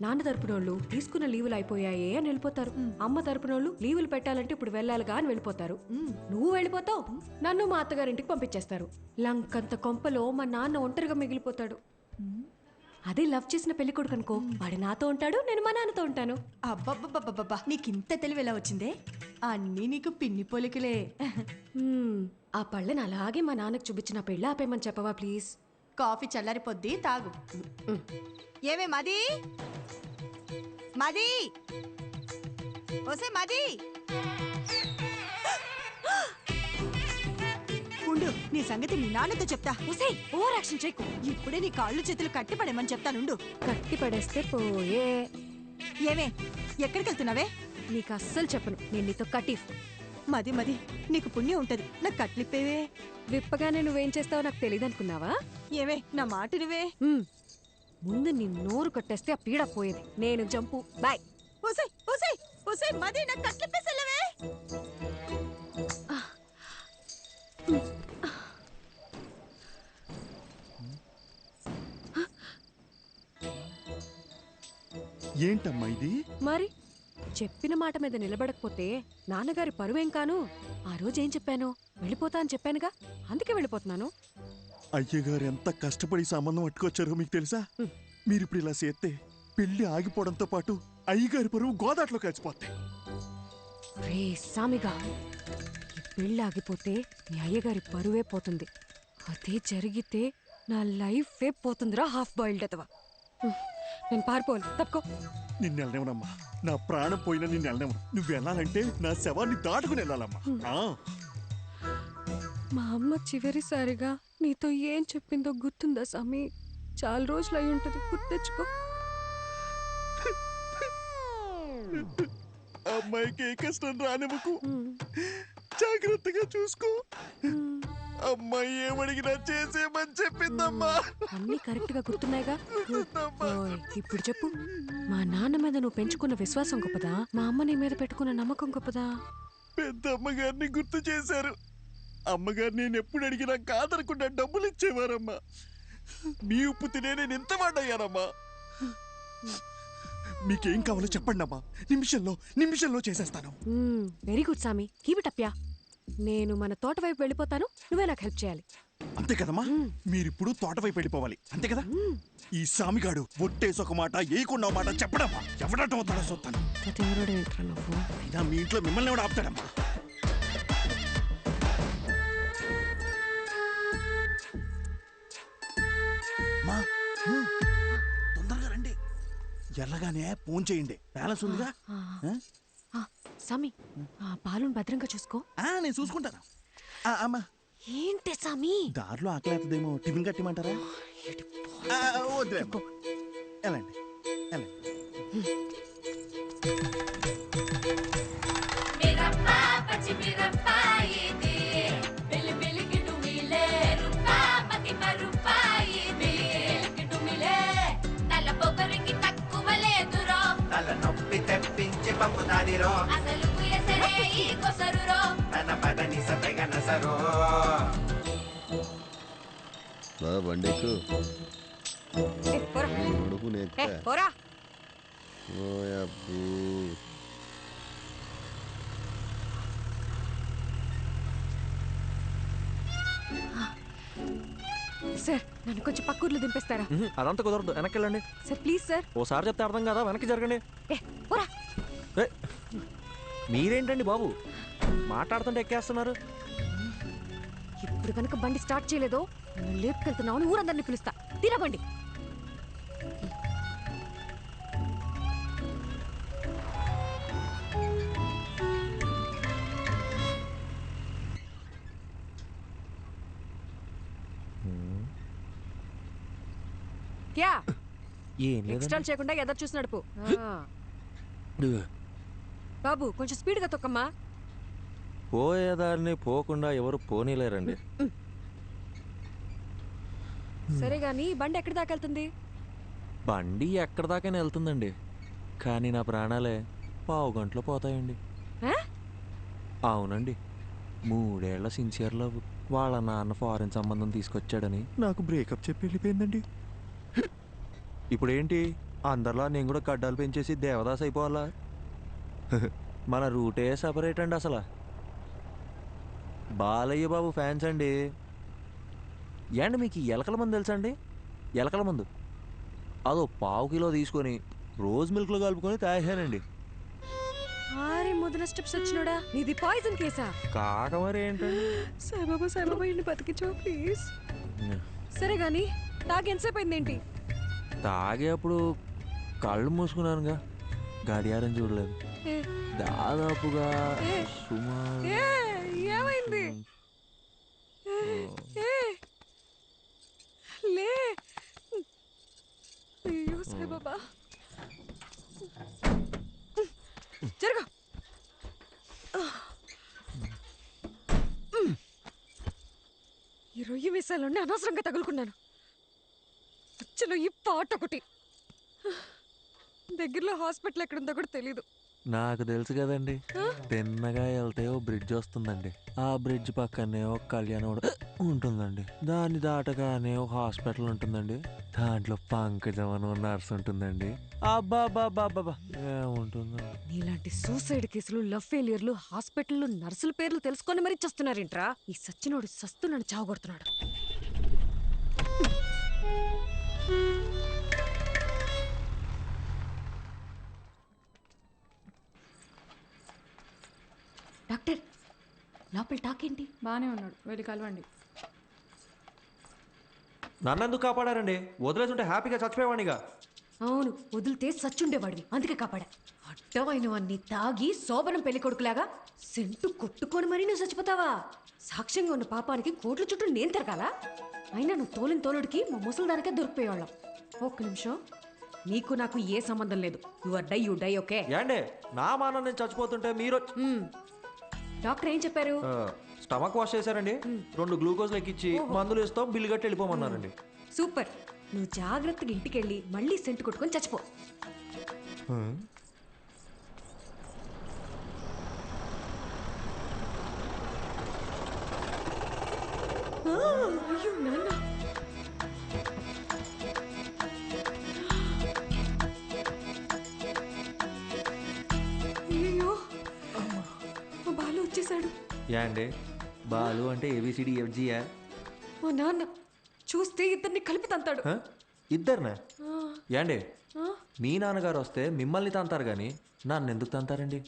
నాన్న తరపునోళ్ళు తీసుకున్న లీవులు అయిపోయాయే అని వెళ్ళిపోతారు. అమ్మ తరపునోళ్ళు లీవులు పెట్టాలంటే ఇప్పుడు వెళ్ళాలిగా అని వెళ్ళిపోతారు. నువ్వు వెళ్ళిపోతావు, నన్ను మా అత్తగారింటికి పంపించేస్తారు. లంకంత కొంపలో మా నాన్న ఒంటరిగా మిగిలిపోతాడు. అదే లవ్ చేసిన పెళ్లి కొడుకు అనుకో, వాడు నాతో ఉంటాడు, నేను మా నాన్నతో ఉంటాను. అబ్బబ్బబ్బబ్బబ్బా, నీకింత తెలివి ఎలా వచ్చిందే? అన్నీ నీకు పిన్ని పోలికలే. ఆ పళ్ళని అలాగే మా నాన్నకు చూపించిన పెళ్ళి ఆపేయమని చెప్పవా ప్లీజ్? కాఫీ చల్లారిపోద్ది, తాగు. ఏమే మది, మది, ఓసే మది, ఉండు, నీ సంగతి నీ నాన్నతో చెప్తా. ఓసే, ఓవర్ యాక్షన్ చేయకు. ఇప్పుడే నీ కాళ్ళు చేతులు కట్టి పడేమని చెప్తానుండు. కట్టి పడేస్తే పోయే. ఏమే, ఎక్కడికి వెళ్తున్నావే? నీకు అస్సలు చెప్పను, నేను నీతో కటీఫ్. మది మది, నీకు పుణ్యం ఉంటది, నాకు కట్లిప్పేవే. విప్పగానే నువ్వేం చేస్తావో నాకు తెలియదు అనుకున్నావా? ఏమే, నా మాట నువ్వే. ముందు నీ నోరు కట్టేస్తే ఆ పీడ పోయేది. నేను జంపు, బాయ్. ఓసే ఓసే ఓసే మది, నాకు కట్లిప్పేసెళ్ళవే. ఏంటమ్మా ఇది? మరి చెప్పిన మాట మీద నిలబడకపోతే నాన్నగారి పరువేం కాను. ఆ రోజు ఏం చెప్పాను? వెళ్ళిపోతా అని చెప్పానుగా, అందుకే వెళ్ళిపోతున్నాను. అయ్యగారు ఎంత కష్టపడి సంబంధం పట్టుకొచ్చారో మీకు తెలుసా? మీరు ఇప్పుడు ఇలా చేస్తే పెళ్లి ఆగిపోవడంతో పాటు అయ్యగారి పరువు గోదాట్లో కలిసిపోతాయి. రే సామిగా, ఈ పెళ్ళి ఆగిపోతే మీ అయ్యగారి పరువే పోతుంది. అదే జరిగితే నా లైఫే పోతుందిరా, హాఫ్ బాయిల్డ్ అతవా. నేను పారిపోవాలి, తప్పుకో. నిన్ను వెళ్ళనివ్వనమ్మా, నా ప్రాణం పోయినా నిన్ను వెళ్ళనివ్వను. నువ్వు వెళ్ళాలంటే నా శవాన్ని దాటుకుని వెళ్ళాలమ్మా. మా అమ్మ చివరిసారిగా నీతో ఏం చెప్పిందో గుర్తుందా సామి? చాలా రోజులు అయి ఉంటుంది, గుర్తెచ్చుకో. అమ్మాయికి ఏ కష్టం రానివ్వకు, జాగ్రత్తగా చూసుకో. అమ్మాయి ఏమడిగినా చేసేమని చెప్పిందమ్మా. అన్ని కరెక్ట్ గా గుర్తున్నాయిగా. ఇప్పుడు చెప్పు, మా నాన్న మీద నువ్వు పెంచుకున్న విశ్వాసం గొప్పదా, మా అమ్మ నీ మీద పెట్టుకున్న నమ్మకం గొప్పదా? పెద్ద అమ్మగారిని గుర్తు చేశారు. అమ్మగారు నేను ఎప్పుడు అడిగినా కాదనకుండా డబ్బులు ఇచ్చేవారమ్మా. మీ ఉప్పు తినే నేను ఎంత వాడయ్యానమ్మా. మీకేం కావాలో చెప్పండి అమ్మా, నిమిషంలో చేసేస్తాను. వెరీ గుడ్ సామి, కీప్ ఇట్ అప్ యా. నేను మన తోట వైపు వెళ్ళిపోతాను, నువ్వే నాకు హెల్ప్ చేయాలి. అంతే కదమ్మా, మీరిప్పుడు తోట వైపు వెళ్ళిపోవాలి, అంతే కదా? ఈ సామిగాడు ఒట్టేసి ఒక మాట ఏయకుండా మాట చెప్పడమ్మా, ఎవడటం అవుతాడో చూస్తాను. అయినా మీ ఇంట్లో మిమ్మల్ని ఎవడు ఆపుతాడమ్మా? తొందరగా రండి, ఎల్లగానే ఫోన్ చేయండి, బ్యాలెన్స్ ఉందిగా. సామి, పాలను భద్రంగా చూసుకో. నేను చూసుకుంటాను. అమ్మా ఏంటి సామి, దారిలో ఆకలేతదేమో, టిఫిన్ కట్టిమంటారా? వద్దులే, వెళ్ళండి వెళ్ళండి. నొప్పి తెప్పించి పంపుతాదిరో, అసలు తన పదని సపెగనసరో. బండెక్కు సార్, నన్ను కొంచెం పక్కూర్లో దింపేస్తారా? అదంతా కుదరదు, వెనక్కి వెళ్ళండి సార్. Please sir. ఓసారి చెప్తే అర్థం కదా, వెనక్కి జరగండి. మీరేంటండి బాబు, మాట్లాడుతుంటే ఎక్కేస్తున్నారు. ఇప్పుడు కనుక బండి స్టార్ట్ చేయలేదో నన్ను లేపుకెళ్తున్నావు, ఊరందరినీ పిలుస్తా. తినబండి. క్యా ఎక్స్టెండ్ చేయకుండా ఎదురు చూసి నడుపు. బాబు కొంచెం స్పీడ్గా తొక్కమ్మా. పోయేదారిని పోకుండా ఎవరు పోనీలేరండి. సరే గాని బండి ఎక్కడి దాకా వెళ్తుంది? బండి ఎక్కడి దాకైనా వెళ్తుందండి, కానీ నా ప్రాణాలే పావు గంటలో పోతాయండి. అవునండి, 3 ఏళ్ల సిన్సియర్ లవ్, వాళ్ళ నాన్న ఫారెన్ సంబంధం తీసుకొచ్చాడని నాకు బ్రేకప్ చెప్పి వెళ్ళిపోయిందండి. ఇప్పుడేంటి, అందరిలా నేను కూడా గడ్డాలు పెంచేసి దేవదాస్ అయిపోవాలా? మన రూటే సపరేట్ అండి. అసలు బాలయ్య బాబు ఫ్యాన్స్ అండి. ఏండి మీకు ఎలకల మందు తెలుసా అండి? ఎలకల మందు అదో ½ కిలో తీసుకొని రోజ్ మిల్క్లో కలుపుకొని తాగానండి. ముద్ర స్టెప్స్ వచ్చినోడా, నీది పాయిజన్ కేసా? కాక మరి ఏంటండి. సాయిబాబా ఇంటి బతికించో ప్లీజ్. సరే గాని తాగి ఎంతసేపు అయిందేంటి? తాగేప్పుడు కళ్ళు మూసుకున్నానుగా, గడియారం చూడలేదు. దాదాపుగా సుమారు. ఏమైంది? లే, అయ్యో సాయిబాబా, జరగ. ఈ రొయ్యి మీసాలన్నీ అనవసరంగా తగులుకున్నాను. అచ్చలో ఈ పాట ఒకటి. దగ్గరలో హాస్పిటల్ ఎక్కడుందో కూడా తెలీదు. నాకు తెలుసు కదండి, తిన్నగా వెళ్తే ఓ బ్రిడ్జ్ వస్తుందండి, ఆ బ్రిడ్జ్ పక్కనే ఒక కళ్యాణం ఉంటుందండి, దాన్ని దాటగానే ఒక హాస్పిటల్ ఉంటుందండి, దాంట్లో పంకజం అని నర్స్ ఉంటుందండి. అబ్బాబాబాబా ఏముంటుందండి. నీలాంటి సూసైడ్ కేసులు, లవ్ ఫెయిలియర్లు, హాస్పిటల్లో నర్సుల పేర్లు తెలుసుకొని మరీ చస్తున్నారేంట్రా? ఈ సచ్చినోడు సస్తు నన్ను చావగొడుతున్నాడు. డాక్టర్, లోపల టాకేంటి? బానే ఉన్నాడు, వెళ్ళి కలవండి. నన్నెందుకు కాపాడారండి? వదిలేసుంటే హ్యాపీగా చచ్చిపోయేవాడిగా. అవును, వదిలితే సచ్చుండేవాడివి, అందుకే కాపాడా. అడ్డమైనవన్నీ తాగి శోభనం పెళ్లి కొడుకులాగా సెంటు కొట్టుకొని మరీ నువ్వు చచ్చిపోతావా? సాక్ష్యంగా ఉన్న పాపానికి కోట్ల చుట్టూ నేను తిరగాలా? అయినా నువ్వు తోలిన తోలుడికి మా ముసలిదానికే దొరికిపోయేవాళ్ళం. ఒక్క నిమిషం, నీకు నాకు ఏ సంబంధం లేదు. You die okay? ఏండే నా మాన నేను చచ్చిపోతుంటే మీరు. డాక్టర్ ఏం చెప్పారు? స్టమక్ వాష్ చేశారండి, 2 గ్లూకోజ్ లెక్కిచ్చి మందులు ఇస్తాం, బిల్లు కట్టి వెళ్ళిపోమన్నారండి. సూపర్, నువ్వు జాగ్రత్తగా ఇంటికెళ్ళి మళ్ళీ సెంటు కొట్టుకొని చచ్చిపో. అయ్యో నాన్న, యా అండి బాలు అంటే ఏబిసిడి ఎఫ్జియా? మా నాన్న చూస్తే ఇద్దరిని కలిపి తంతాడు. ఇద్దరినా? ఆ, యాండే ఆ, మీ నాన్నగారు వస్తే మిమ్మల్ని తంతారు కానీ నన్ను ఎందుకు తంతారండి?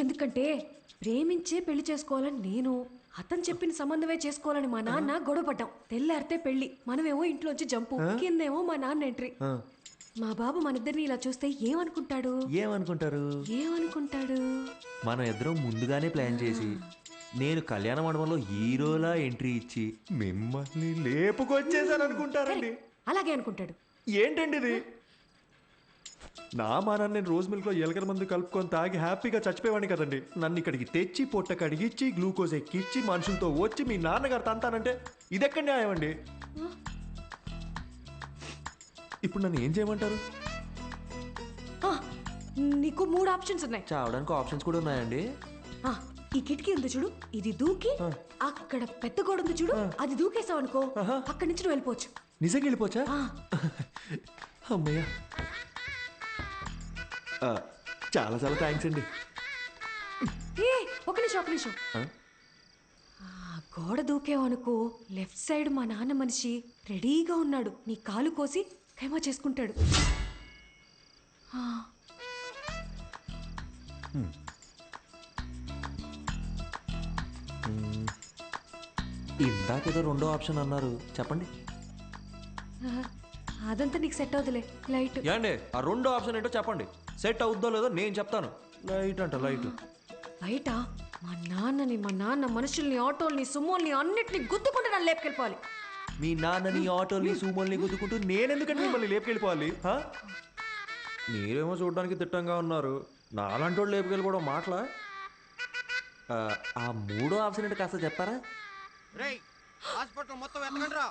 ఎందుకంటే ప్రేమించే పెళ్లి చేసుకోవాలని నేను, అతను చెప్పిన సంబంధమే చేసుకోవాలని మా నాన్న గొడవపడ్డాం. తెల్లారితే పెళ్లి, మనమేమో ఇంట్లోంచి జంపు, కిందేమో మా నాన్న ఎంట్రీ. మా బాబు మనిద్దరిని ఇలా చూస్తే ఏమనుకుంటాడు? ఏమనుకుంటాడు? మనం ఇద్దరం ముందుగానే ప్లాన్ చేసి నేను కళ్యాణ మండపంలో హీరోలా ఎంట్రీ ఇచ్చి మిమ్మల్ని లేపుకొచ్చేసాను అనుకుంటారండి. అలాగే అనుకుంటాడు. ఏంటండి ఇది? నా మానాన్ని నేను రోజు మిల్క్లో ఎలకల మందు కలుపుకొని తాగి హ్యాపీగా చచ్చిపోయేవాడిని కదండి. నన్ను ఇక్కడికి తెచ్చి పొట్ట కడిగిచ్చి గ్లూకోజ్ ఎక్కిచ్చి మనుషులతో వచ్చి మీ నాన్నగారు తంతానంటే ఇదెక్కడ న్యాయం అండి? ఇప్పుడు నన్ను ఏం చేయమంటారు? నీకు 3 ఆప్షన్స్ ఉన్నాయి. చావడానికి ఆప్షన్స్ కూడా ఉన్నాయండి? ఈ కిటికీ ఉంది చూడు, ఇది దూకి అక్కడ పెద్ద గోడ ఉంది చూడు, అది దూకేసావు అనుకో, అక్కడి నుంచి నువ్వు వెళ్ళిపోవచ్చు. నిజంగా వెళ్ళిపోవచ్చా? అమ్మయ్య, చాలా చాలా థ్యాంక్స్ అండి. ఒక నిమిషం. గోడ దూకేవు అనుకో, లెఫ్ట్ సైడ్ మా నాన్న మనిషి రెడీగా ఉన్నాడు, నీ కాలు కోసి ఖైమా చేసుకుంటాడు. ఇందాకేదో రెండో ఆప్షన్ అన్నారు, చెప్పండి. అదంతా నీకు సెట్ అవుతులే. లైట్ ఏండి ఆ రెండో ఆప్షన్ ఏంటో చెప్పండి. సెట్ అవుద్దో లేదో నేను చెప్తాను. లైట్ అంట లైట్. బయట మా నాన్న మనుషుల్ని, ఆటోల్ని, సుమోల్ని అన్నిటిని గుద్దుకుంటే నన్ను లేపుకెళ్ళిపోవాలి. మీ నాన్నని, ఆటోల్ని, సూమోల్ని గుద్దుకుంటూ నేనెందుకంటే మిమ్మల్ని లేపుకెళ్ళిపోవాలి? మీరేమో చూడడానికి తిట్టంగా ఉన్నారు, నాలాంటి వాళ్ళు లేపుకెళ్ళిపోవడం మాటలా? ఆ మూడో ఆప్షన్ ఏంటో కాస్త చెప్పారా? హాస్పిటల్ మొత్తం ఎత్తకండిరా.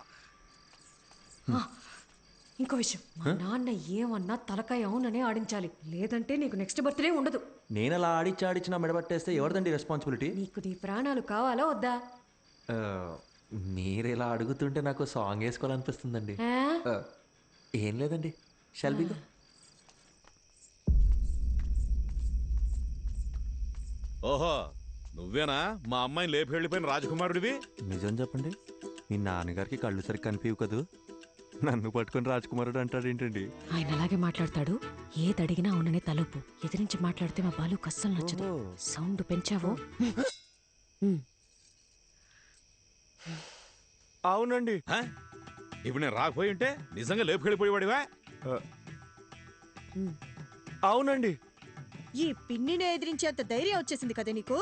ఇంకో విషయం, మా నాన్న ఏమన్నా తలకాయ అవుననే ఆడించాలి, లేదంటే నీకు నెక్స్ట్ బర్త్డే ఉండదు. నేను అలా ఆడిచ్చి నా మెడబట్టేస్తే ఎవరిదండి రెస్పాన్సిబిలిటీ? నీకు నీ ప్రాణాలు కావాలా వద్దా? మీరు ఇలా అడుగుతుంటే నాకు సాంగ్ వేసుకోవాలనిపిస్తుందండి. ఏం లేదండి, షల్ వి గో? ఓహో, నువ్వేనా మా అమ్మాయిని లేపి వెళ్ళిపోయిన రాజకుమారుడివి? నిజం చెప్పండి, మీ నాన్నగారికి కళ్ళు సరిగ్గా కనిపించవు కదూ, నన్ను పట్టుకొని రాజకుమారుడు అంటాడు ఏంటండి? ఆయన అలాగే మాట్లాడతాడు, ఏది అడిగినా అవుననే తలుపు. ఎదిరించి మాట్లాడితే మా బాలు కస్సలు నచ్చదు. సౌండ్ పెంచావో? అవునండి. ఇప్పుడు నేను రాకపోయి ఉంటే నిజంగా లేపుకెళ్ళిపోయేవాడివా? అవునండి. ఈ పిన్నిని ఎదిరించేంత ధైర్యం వచ్చేసింది కదా నీకు?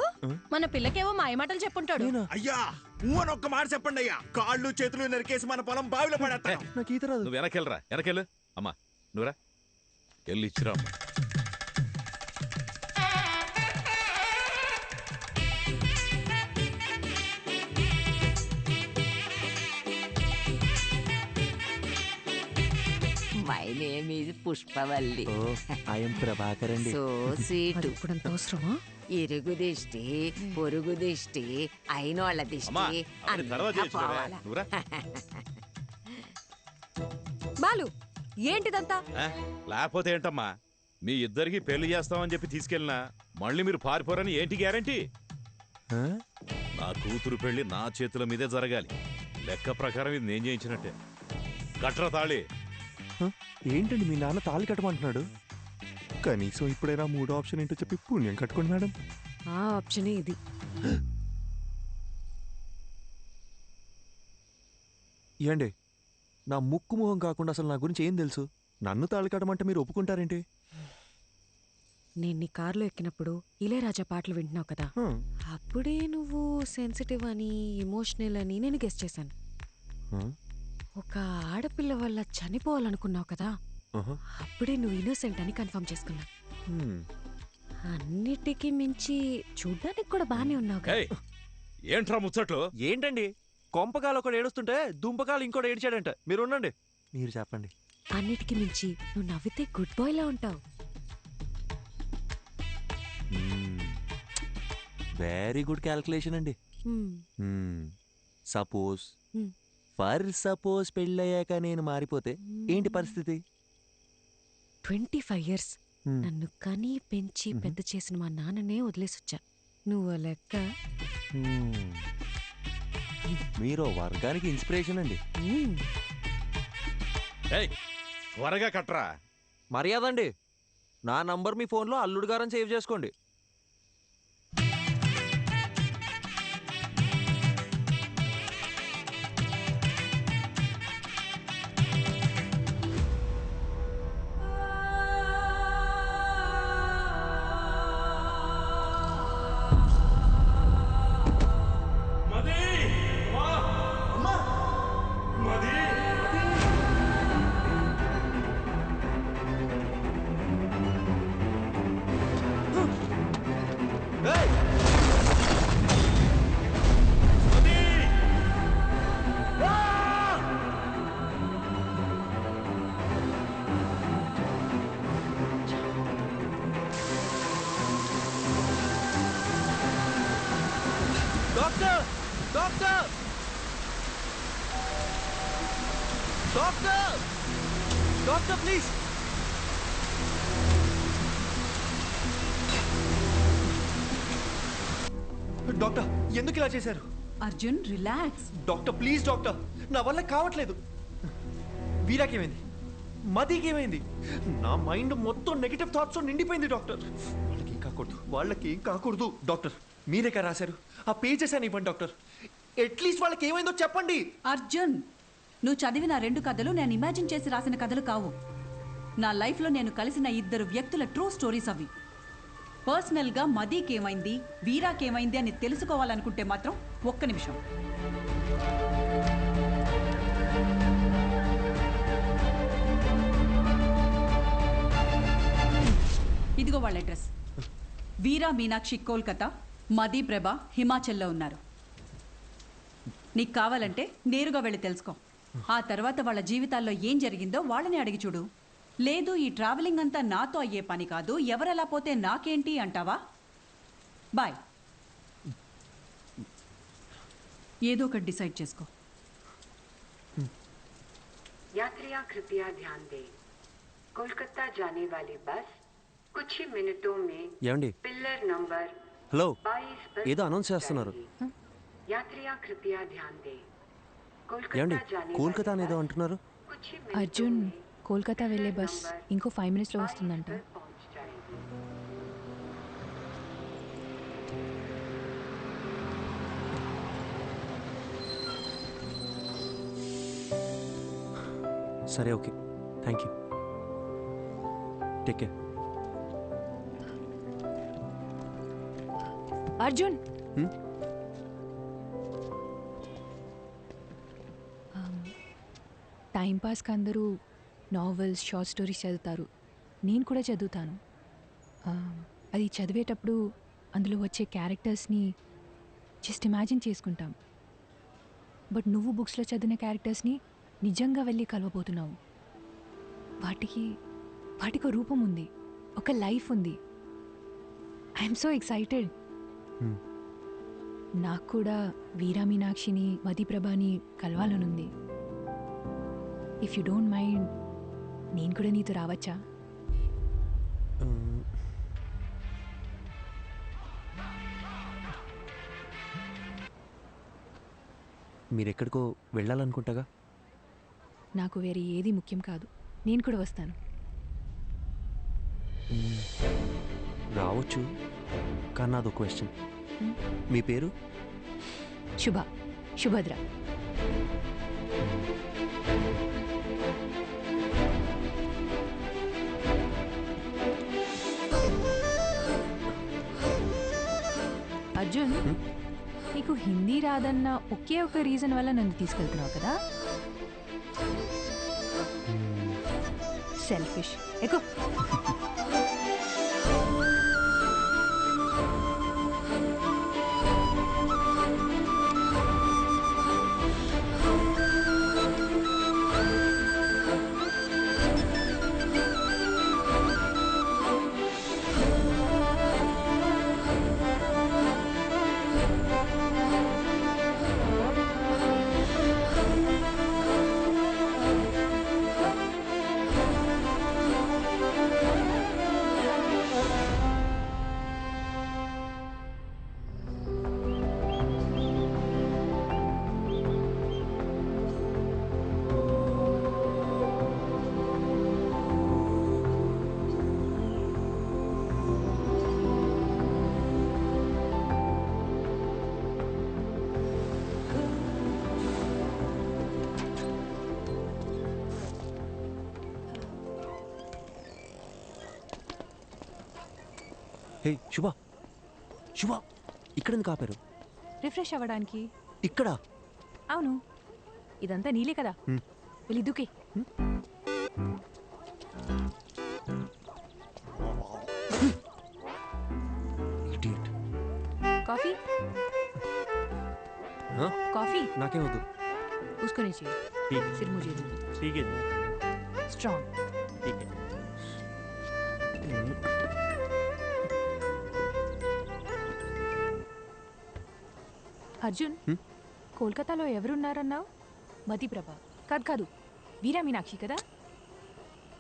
మన పిల్లకేవో మాయమాటలు చెప్పుంటాడు. అయ్యా అని ఒక్క మాట చెప్పండి అయ్యా, కాళ్ళు చేతులు నరికేసి మన పొలం బావిలో పడేస్తాను. నువ్వు వెనకెళ్ళరా, వెనకెళ్ళు. అమ్మా నువ్వురా, వెళ్ళి ఇచ్చిరా అమ్మా. My name is Pushpavalli. I am Prabhakar అండి. So sweet. ఇప్పుడంత అవసరమా? ఇరుగు దిష్టి, పొరుగు దిష్టి, అయినోళ్ళ దిష్టి అంతా పోవాలా? బాలు ఏంటిదంతా? లేకపోతే ఏంటమ్మా, మీ ఇద్దరికి పెళ్లి చేస్తామని చెప్పి తీసుకెళ్ళినా మళ్ళీ మీరు పారిపోరని ఏంటి గ్యారంటీ? నా కూతురు పెళ్లి నా చేతుల మీదే జరగాలి. లెక్క ప్రకారం ఇది నేను చేయించినట్టే. కట్ర తాళి. ఏంటండి మీ నాన్న తాళి కట్టమంటున్నాడు? కనీసం ఇప్పుడైనా మూడో ఆప్షన్ ఏంటో చెప్పి పుణ్యం కట్టుకోండి మేడం. ఆ ఆప్షనే ఇది. ఏండి నా ముక్కు మొహం కాకుండా అసలు నా గురించి ఏం తెలుసు? నన్ను తాళి కట్టమంటే మీరు ఒప్పుకుంటారేంటి? నేను నీ కారులో ఎక్కినప్పుడు ఇళయరాజా పాటలు వింటున్నావు కదా, అప్పుడే నువ్వు సెన్సిటివ్ అని, ఇమోషనల్ అని నేను గెస్ చేశాను. ఒక ఆడపిల్ల వల్ల చనిపోవాలనుకున్నావు కదా, అప్పుడే నువ్వు ఇన్నోసెంట్ అని కన్ఫర్మ్ చేసుకున్నా. అన్నిటికీ మించి చూడ్డానికి కూడా బానే ఉన్నావు కదా. ఏంట్రా ముచ్చట్లు? ఏంటండి కొంపకాలు ఒకడు ఏడుస్తుంటే దుంపకాలు ఇంకోటి ఏడ్చాడంట. మీరు ఉండండి, మీరు చెప్పండి. అన్నిటికీ మించి నువ్వు నవ్వితే గుడ్ బాయ్ లా ఉంటావు. వెరీ గుడ్ క్యాల్కులేషన్ అండి. సపోజ్ పెళ్ళయ్యాక నేను మారిపోతే ఏంటి పరిస్థితి? 25 years నన్ను కని పెంచి పెద్ద చేసిన మా నాన్ననే వదిలేసొచ్చా. నువ్వు లెక్క. మీరు వర్గానికి ఇన్స్పిరేషన్ అండి. త్వరగా కట్రా. మర్యాద అండి, నా నంబర్ మీ ఫోన్లో అల్లుడు గారని సేవ్ చేసుకోండి. Doctor doctor doctor doctor please. Doctor ఎందుకు ఇలా చేశారు? Arjun relax. Doctor please doctor, నా వల్ల కావట్లేదు. వీరాకేమైంది? మదికేమైంది? నా మైండ్ మొత్తం నెగిటివ్ థాట్స్ నిండిపోయింది డాక్టర్. వాళ్ళకి ఏం కాకూడదు, వాళ్ళకి ఏం కాకూడదు. డాక్టర్ మీరే కదా రాశారు, ఆ పేజెస్ అని ఇవ్వండి డాక్టర్. అట్లీస్ట్ వాళ్ళకి ఏమైందో చెప్పండి. అర్జున్, నువ్వు చదివిన 2 కథలు నేను ఇమాజిన్ చేసి రాసిన కథలు కావు. నా లైఫ్లో నేను కలిసిన 2 వ్యక్తుల ట్రూ స్టోరీస్ అవి. పర్సనల్గా మదీకేమైంది, వీరాకేమైంది అని తెలుసుకోవాలనుకుంటే మాత్రం ఒక్క నిమిషం. ఇదిగో వాళ్ళ అడ్రస్. వీరా మీనాక్షి కోల్కతా, మదీ ప్రభ హిమాచల్లో ఉన్నారు. నీకు కావాలంటే నేరుగా వెళ్ళి తెలుసుకో. ఆ తర్వాత వాళ్ళ జీవితాల్లో ఏం జరిగిందో వాళ్ళని అడిగి చూడు. లేదు ఈ ట్రావెలింగ్ అంతా నాతో అయ్యే పని కాదు, ఎవరెలా పోతే నాకేంటి అంటావా? బాయ్. ఏదో ఒకటి డిసైడ్ చేసుకో. यात्रियां कृपया ध्यान दें, कोलकाता जाने वाली बस कुछ ही मिनटों में ఏమండి? पिलर नंबर హలో, 22 पर ఏదో అనౌన్స్ చేస్తున్నారు. यात्रियां कृपया ध्यान दें, ఏమండి? कोलकाता जाने కోల్కతా అనేదో అంటున్నారు. అర్జున్, కోల్కతా వెళ్ళే బస్ ఇంకో 5 మినిట్స్లో వస్తుందంట. సరే okay, thank you. Take care. Arjun, టైంపాస్కి అందరూ నావెల్స్, షార్ట్ స్టోరీస్ చదువుతారు. నేను కూడా చదువుతాను. అది చదివేటప్పుడు అందులో వచ్చే క్యారెక్టర్స్ని జస్ట్ ఇమాజిన్ చేసుకుంటాం. బట్ నువ్వు బుక్స్లో చదివిన క్యారెక్టర్స్ని నిజంగా వెళ్ళి కలవబోతున్నావు. వాటికి ఒక రూపం ఉంది, ఒక లైఫ్ ఉంది. I'm so excited. నాకు కూడా వీరా మీనాక్షిని, మదీ ప్రభాని కలవాలనుంది. ఇఫ్ యూ డోంట్ మైండ్, నేను కూడా నీతో రావచ్చా? మీరెక్కడికో వెళ్ళాలనుకుంటాగా. నాకు వేరే ఏది ముఖ్యం కాదు, నేను కూడా వస్తాను. రావచ్చు, కానీ నాదో క్వశ్చన్. మీ పేరు? శుభద్ర. అర్జున్, నీకు హిందీ రాదన్న ఒకే ఒక రీజన్ వల్ల నన్ను తీసుకెళ్తున్నావు కదా? సెల్ఫిష్. ఎక్కువ హే శుభ శుభ ఇక్కడ ఎందుకు ఆపారు? రిఫ్రెష్ అవ్వడానికి. ఇక్కడ? అవును, ఇదంతా నీలే కదా. వెళ్ళి దూకే. కాఫీ? कॉफी? नाके हो तो उसको नहीं चाहिए। ठीक है। सिर्फ मुझे दो। ठीक है जी। स्ट्रॉन्ग। ठीक है। అర్జున్, కోల్కతాలో ఎవరున్నారన్నావు? మతిప్రభ కాదు కాదు, వీరా మీనాక్షి కదా?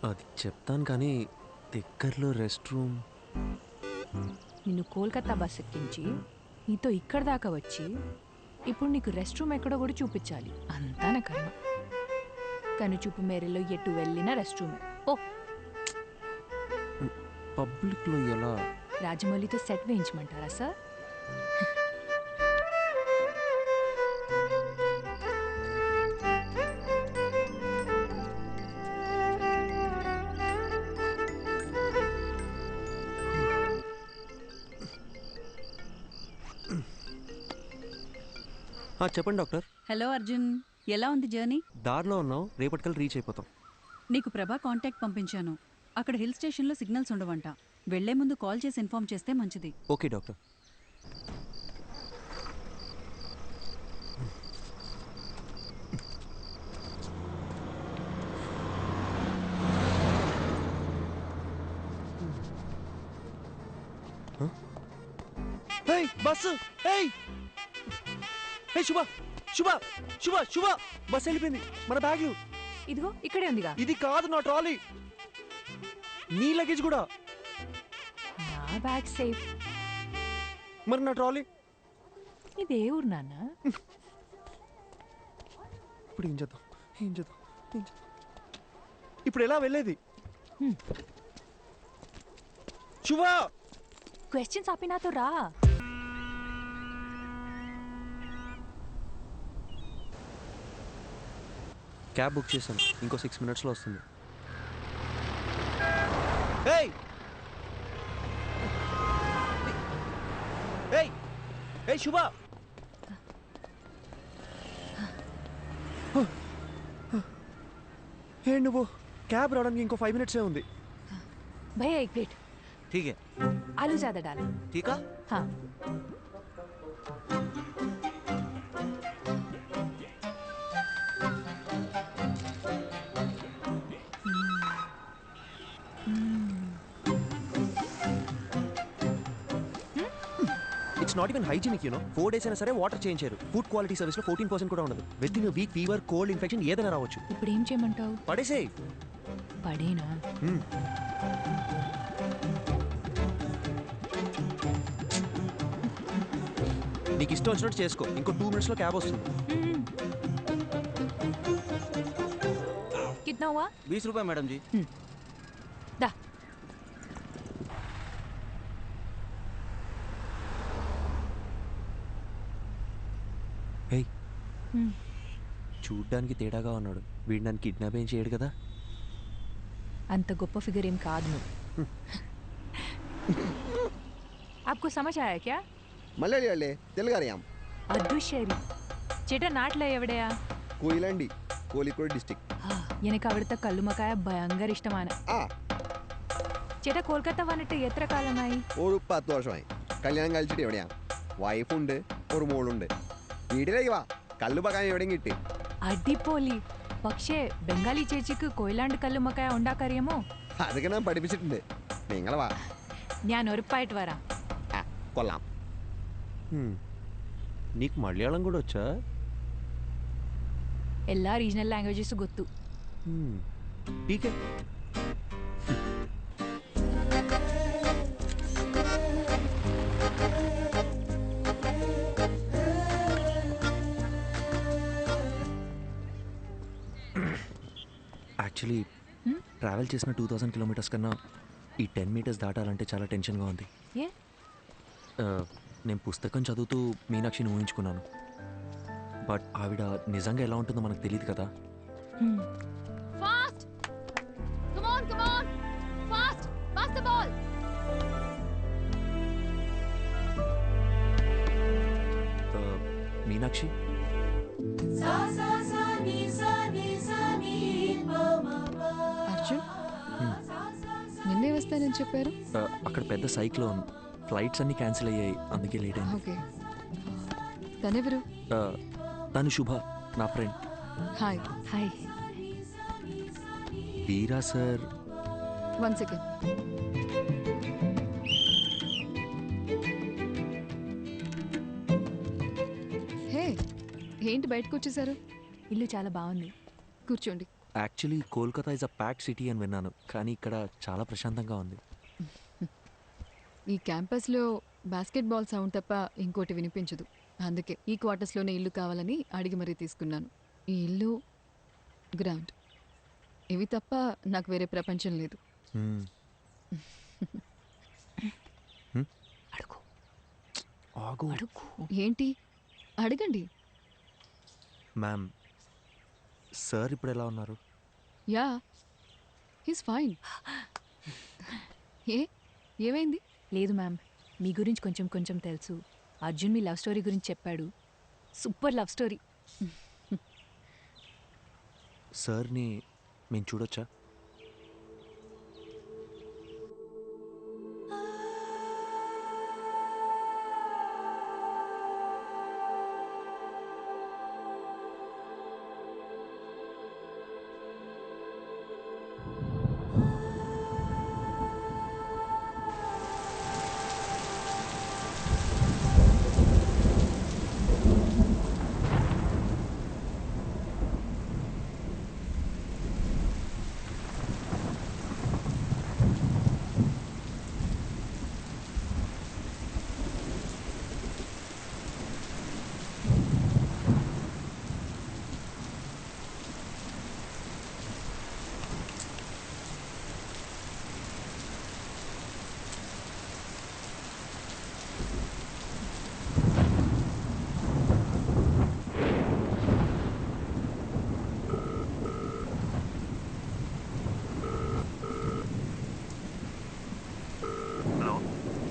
అది చెప్తాను కానీ దగ్గరలో రెస్ట్ రూమ్. నిన్ను కోల్కతా బస్ ఎక్కించి నీతో ఇక్కడ దాకా వచ్చి ఇప్పుడు నీకు రెస్ట్ రూమ్ ఎక్కడో కూడా చూపించాలి. అంతా నా కర్మ. కనుచూపు మేరలో ఎటు వెళ్ళినా రెస్ట్ రూమే. ఓ పబ్లిక్లో ఎలా? రాజమౌళితో సెట్ వేయించమంటారా సార్? చెప్పండి డాక్టర్. హలో అర్జున్, ఎలా ఉంది జర్నీ? దారిలో ఉన్నాం, రేపటికల్ రీచ్ అయిపోతాం. నీకు ప్రభా కాంటాక్ట్ పంపించాను. అక్కడ హిల్ స్టేషన్లో సిగ్నల్స్ ఉండవంట. వెళ్లే ముందు కాల్ చేసి ఇన్ఫార్మ్ చేస్తే మంచిది. Okay doctor. బస్సు! శుభ శుభ శుభ శుభ బస్ వెళ్ళిపోయింది. మన బ్యాగ్లు ఇదిగో ఇక్కడే ఉందిగా. ఇది కాదు నా ట్రాలీ. నీ లగేజ్ కూడా. నా బ్యాగ్ సేఫ్. మరి నా ట్రాలీ? ఇదే ఊరు నాన్న. ఇప్పుడు ఏం చేద్దాం? ఇప్పుడు ఎలా వెళ్ళేది? శుభ క్వశ్చన్స్ ఆపి నాతో రా. క్యాబ్ బుక్ చేశాను, ఇంకో 6 minutesలో వస్తుంది. శుభ నువ్వు క్యాబ్ రావడానికి ఇంకో 5 minutes ఉంది. भैया एक प्लेट. ठीक है. आलू ज्यादा डालो. ठीक है. हाँ. It's not even hygienic, you know. 4 days అయినా సరే వాటర్ చేంజ్ చేయరు. ఫుడ్ క్వాలిటీ సర్వీస్లో 14% కూడా ఉండదు. With in week fever, cold, infection ఏదైనా రావచ్చు. ఇప్పుడు ఏం చేయమంటావు? పడేసే. పడేనా? నీకు ఇష్టం వచ్చినట్టు చేసుకో. ఇంకో 2 minutesలో క్యాబ్ వస్తుంది. कितना हुआ? 20 रुपए मैडम जी. दा. చూడ్డానికి తేడాగా ఉన్నాడు. వీడు నన్ను కిడ్నాప్ ఏం చేయడు కదా? అంత గొప్ప ఫిగర్ ఏం కాదు నువ్వు. आपको समझ आया क्या? മലയാളി അല്ലേ? തെലുങ്ക് അറിയാം. അതുശരി. ചേട്ടാ നാട്ടിലെ എവിടെയാ? കൊയിലാണ്ടി, കോഴിക്കോട് ഡിസ്ട്രിക്ട്. എനിക്ക് അവിടുത്തെ കല്ലുമക്കായ ഭയങ്കര ഇഷ്ടമാണ്. ചേട്ടാ കൊൽക്കത്ത വന്നിട്ട് എത്ര കാലമായി? ഒരു 10 വർഷമായി. കല്യാണം കഴിച്ചിട്ട് എവിടെയാ? വൈഫുണ്ട്, ഒരു മോളുണ്ട്. വീട്ടിലേക്ക് വാ, കല്ലുമക്കായ എവിടെയും കിട്ടി. അടിപൊളി. പക്ഷേ ബംഗാളി ചേച്ചിക്ക് കൊയിലാണ്ട് കല്ലുമക്കായ ഉണ്ടാക്കറിയാമോ? അതൊക്കെ ഞാൻ പഠിപ്പിച്ചിട്ടുണ്ട്. നിങ്ങൾ വാ, ഞാൻ ഉറപ്പായിട്ട് വരാം. കൊള്ളാം. నీకు మలయాళం కూడా వచ్చా? എല്ലാ రీజనల్ లాంగ్వేజెస్ ಗೊತ್ತು. ठीक है. యాక్చువల్లీ ట్రావెల్ చేసిన 2000 kilometers కన్నా ఈ 10 meters దాటాలంటే చాలా టెన్షన్గా ఉంది. నేను పుస్తకం చదువుతూ మీనాక్షిని ఊహించుకున్నాను. బట్ ఆవిడ నిజంగా ఎలా ఉంటుందో మనకు తెలియదు కదా. Fast come on fast pass the ball. Meenakshi. Arjun నిన్నే వస్తానని చెప్పారు. అక్కడ పెద్ద సైక్లోన్, ఫ్లైట్స్ అన్ని క్యాన్సిల్ అయ్యాయి, అందుకే లేట్ అయింది. ఓకే, తనెవరు? తను శుభ, నా ఫ్రెండ్. హాయ్. హాయ్. వీరా సార్. 1 సెకండ్. హే, ఏంటి బయటకు వచ్చేసారు? ఇల్లు చాలా బాగుంది, కూర్చోండి. Actually Kolkata is a packed city అని విన్నాను, కానీ ఇక్కడ చాలా ప్రశాంతంగా ఉంది. ఈ క్యాంపస్లో బాస్కెట్బాల్ సౌండ్ తప్ప ఇంకోటి వినిపించదు. అందుకే ఈ క్వార్టర్స్లోనే ఇల్లు కావాలని అడిగి మరీ తీసుకున్నాను. ఈ ఇల్లు, గ్రౌండ్, ఇవి తప్ప నాకు వేరే ప్రపంచం లేదు. అడుగు. ఏంటి? అడగండి. మ్యామ్, సార్ ఇప్పుడు ఎలా ఉన్నారు? Yeah, he's fine. ఏమైంది? లేదు మ్యామ్, మీ గురించి కొంచెం కొంచెం తెలుసు. అర్జున్ మీ లవ్ స్టోరీ గురించి చెప్పాడు. Super love story. సార్ని మేము చూడొచ్చా?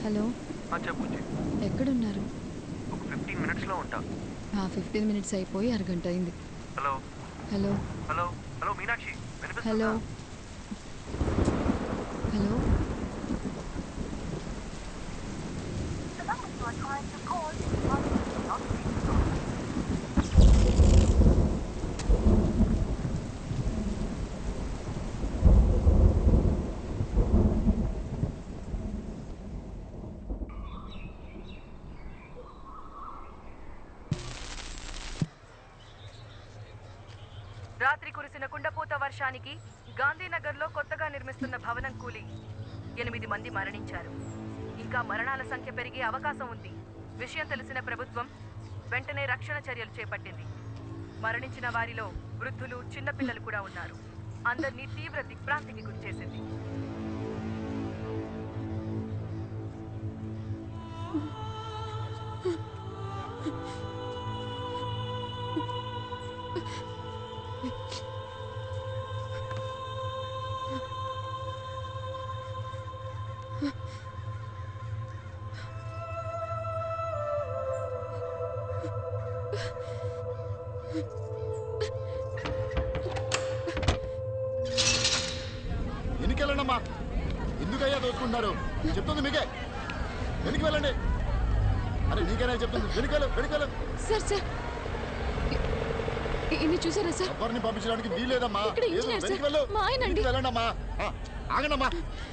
హలో, చెప్పు. ఎక్కడున్నారు? ఒక 15 మినిట్స్లో ఉంటా. 15 మినిట్స్ అయిపోయి అరగంట అయింది. Hello hello hello hello Meenakshi, hello hello. రాత్రి కురిసిన కుండపోత వర్షానికి గాంధీనగర్లో కొత్తగా నిర్మిస్తున్న భవనం కూలి 8 మంది మరణించారు. ఇంకా మరణాల సంఖ్య పెరిగే అవకాశం ఉంది. విషయం తెలిసిన ప్రభుత్వం వెంటనే రక్షణ చర్యలు చేపట్టింది. మరణించిన వారిలో వృద్ధులు, చిన్నపిల్లలు కూడా ఉన్నారు. అందరినీ తీవ్ర దిగ్భ్రాంతికి గురిచేసింది. ఎన్నికెళ్ళండమ్మా, ఎందుకయ్యా దోచుకుంటున్నారు? చెప్తుంది మీకే, వెనక్కి వెళ్ళండి. అరే నీకేనా చెప్తుంది, వెనుకలు. సార్ సార్, ఇన్ని చూసారా సార్? ఎవరిని పంపించడానికి వీలేదమ్మా. ఇక్కడ ఇంజనీర్ సార్, మా ఆయనండి. వెళ్ళండమ్మా. ఆగండమ్మా,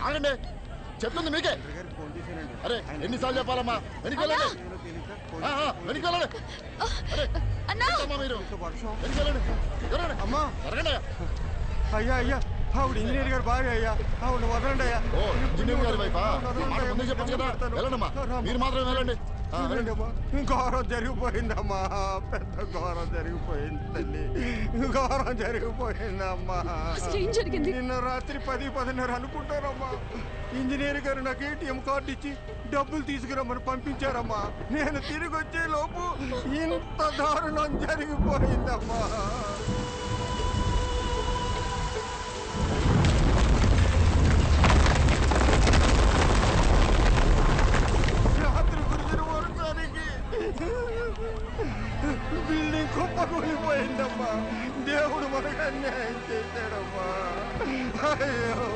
ఆగండి. చెప్తుంది మీకే. అరే ఎన్నిసార్లు చెప్పాలమ్మా, వెనక్కి వెళ్ళండి. వెనక్కి వెళ్ళండి. అరే మీరు వెనక్కి వెళ్ళండి. అమ్మా జరగండి. అయ్యా ఆవిడ ఇంజనీర్ గారు భార్య అయ్యా, ఆవిడ వదలండి అయ్యా. ఓ ఇంజనీర్ గారి వైఫా? ముందే చెప్పచ్చు కదా. వెళ్ళండమ్మా, మీరు మాత్రమే వెళ్ళండి. ఘోరం జరిగిపోయిందమ్మా, పెద్ద ఘోరం జరిగిపోయింది తల్లి, ఘోరం జరిగిపోయిందమ్మా. నిన్న రాత్రి 10-10:30 అనుకుంటారమ్మా. ఇంజనీర్ గారు నాకు ఏటీఎం కార్డు ఇచ్చి డబ్బులు తీసుకురమ్మని పంపించారమ్మా. నేను తిరిగి వచ్చే లోపు ఇంత దారుణం జరిగిపోయిందమ్మా. రాత్రి కురిసిన వర్షానికి అయిందమ్మా. దేవుడు మనకు అన్యాయం చేశాడమ్మా. అయ్యో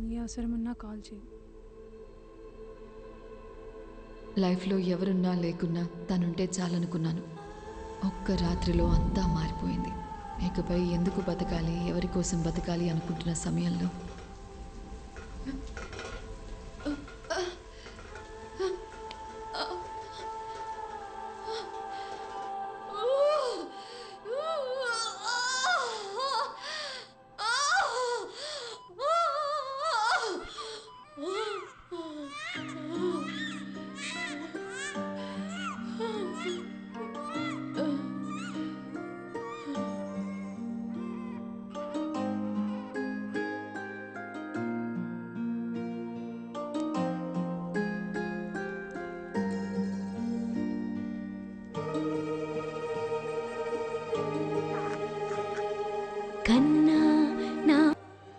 ఏ అవసరమన్నా కాల్ చేయి. లైఫ్లో ఎవరున్నా లేకున్నా తనుంటే చాలనుకున్నాను. ఒక్క రాత్రిలో అంతా మారిపోయింది. ఇకపై ఎందుకు బతకాలి, ఎవరి కోసం బతకాలి అనుకుంటున్న సమయంలో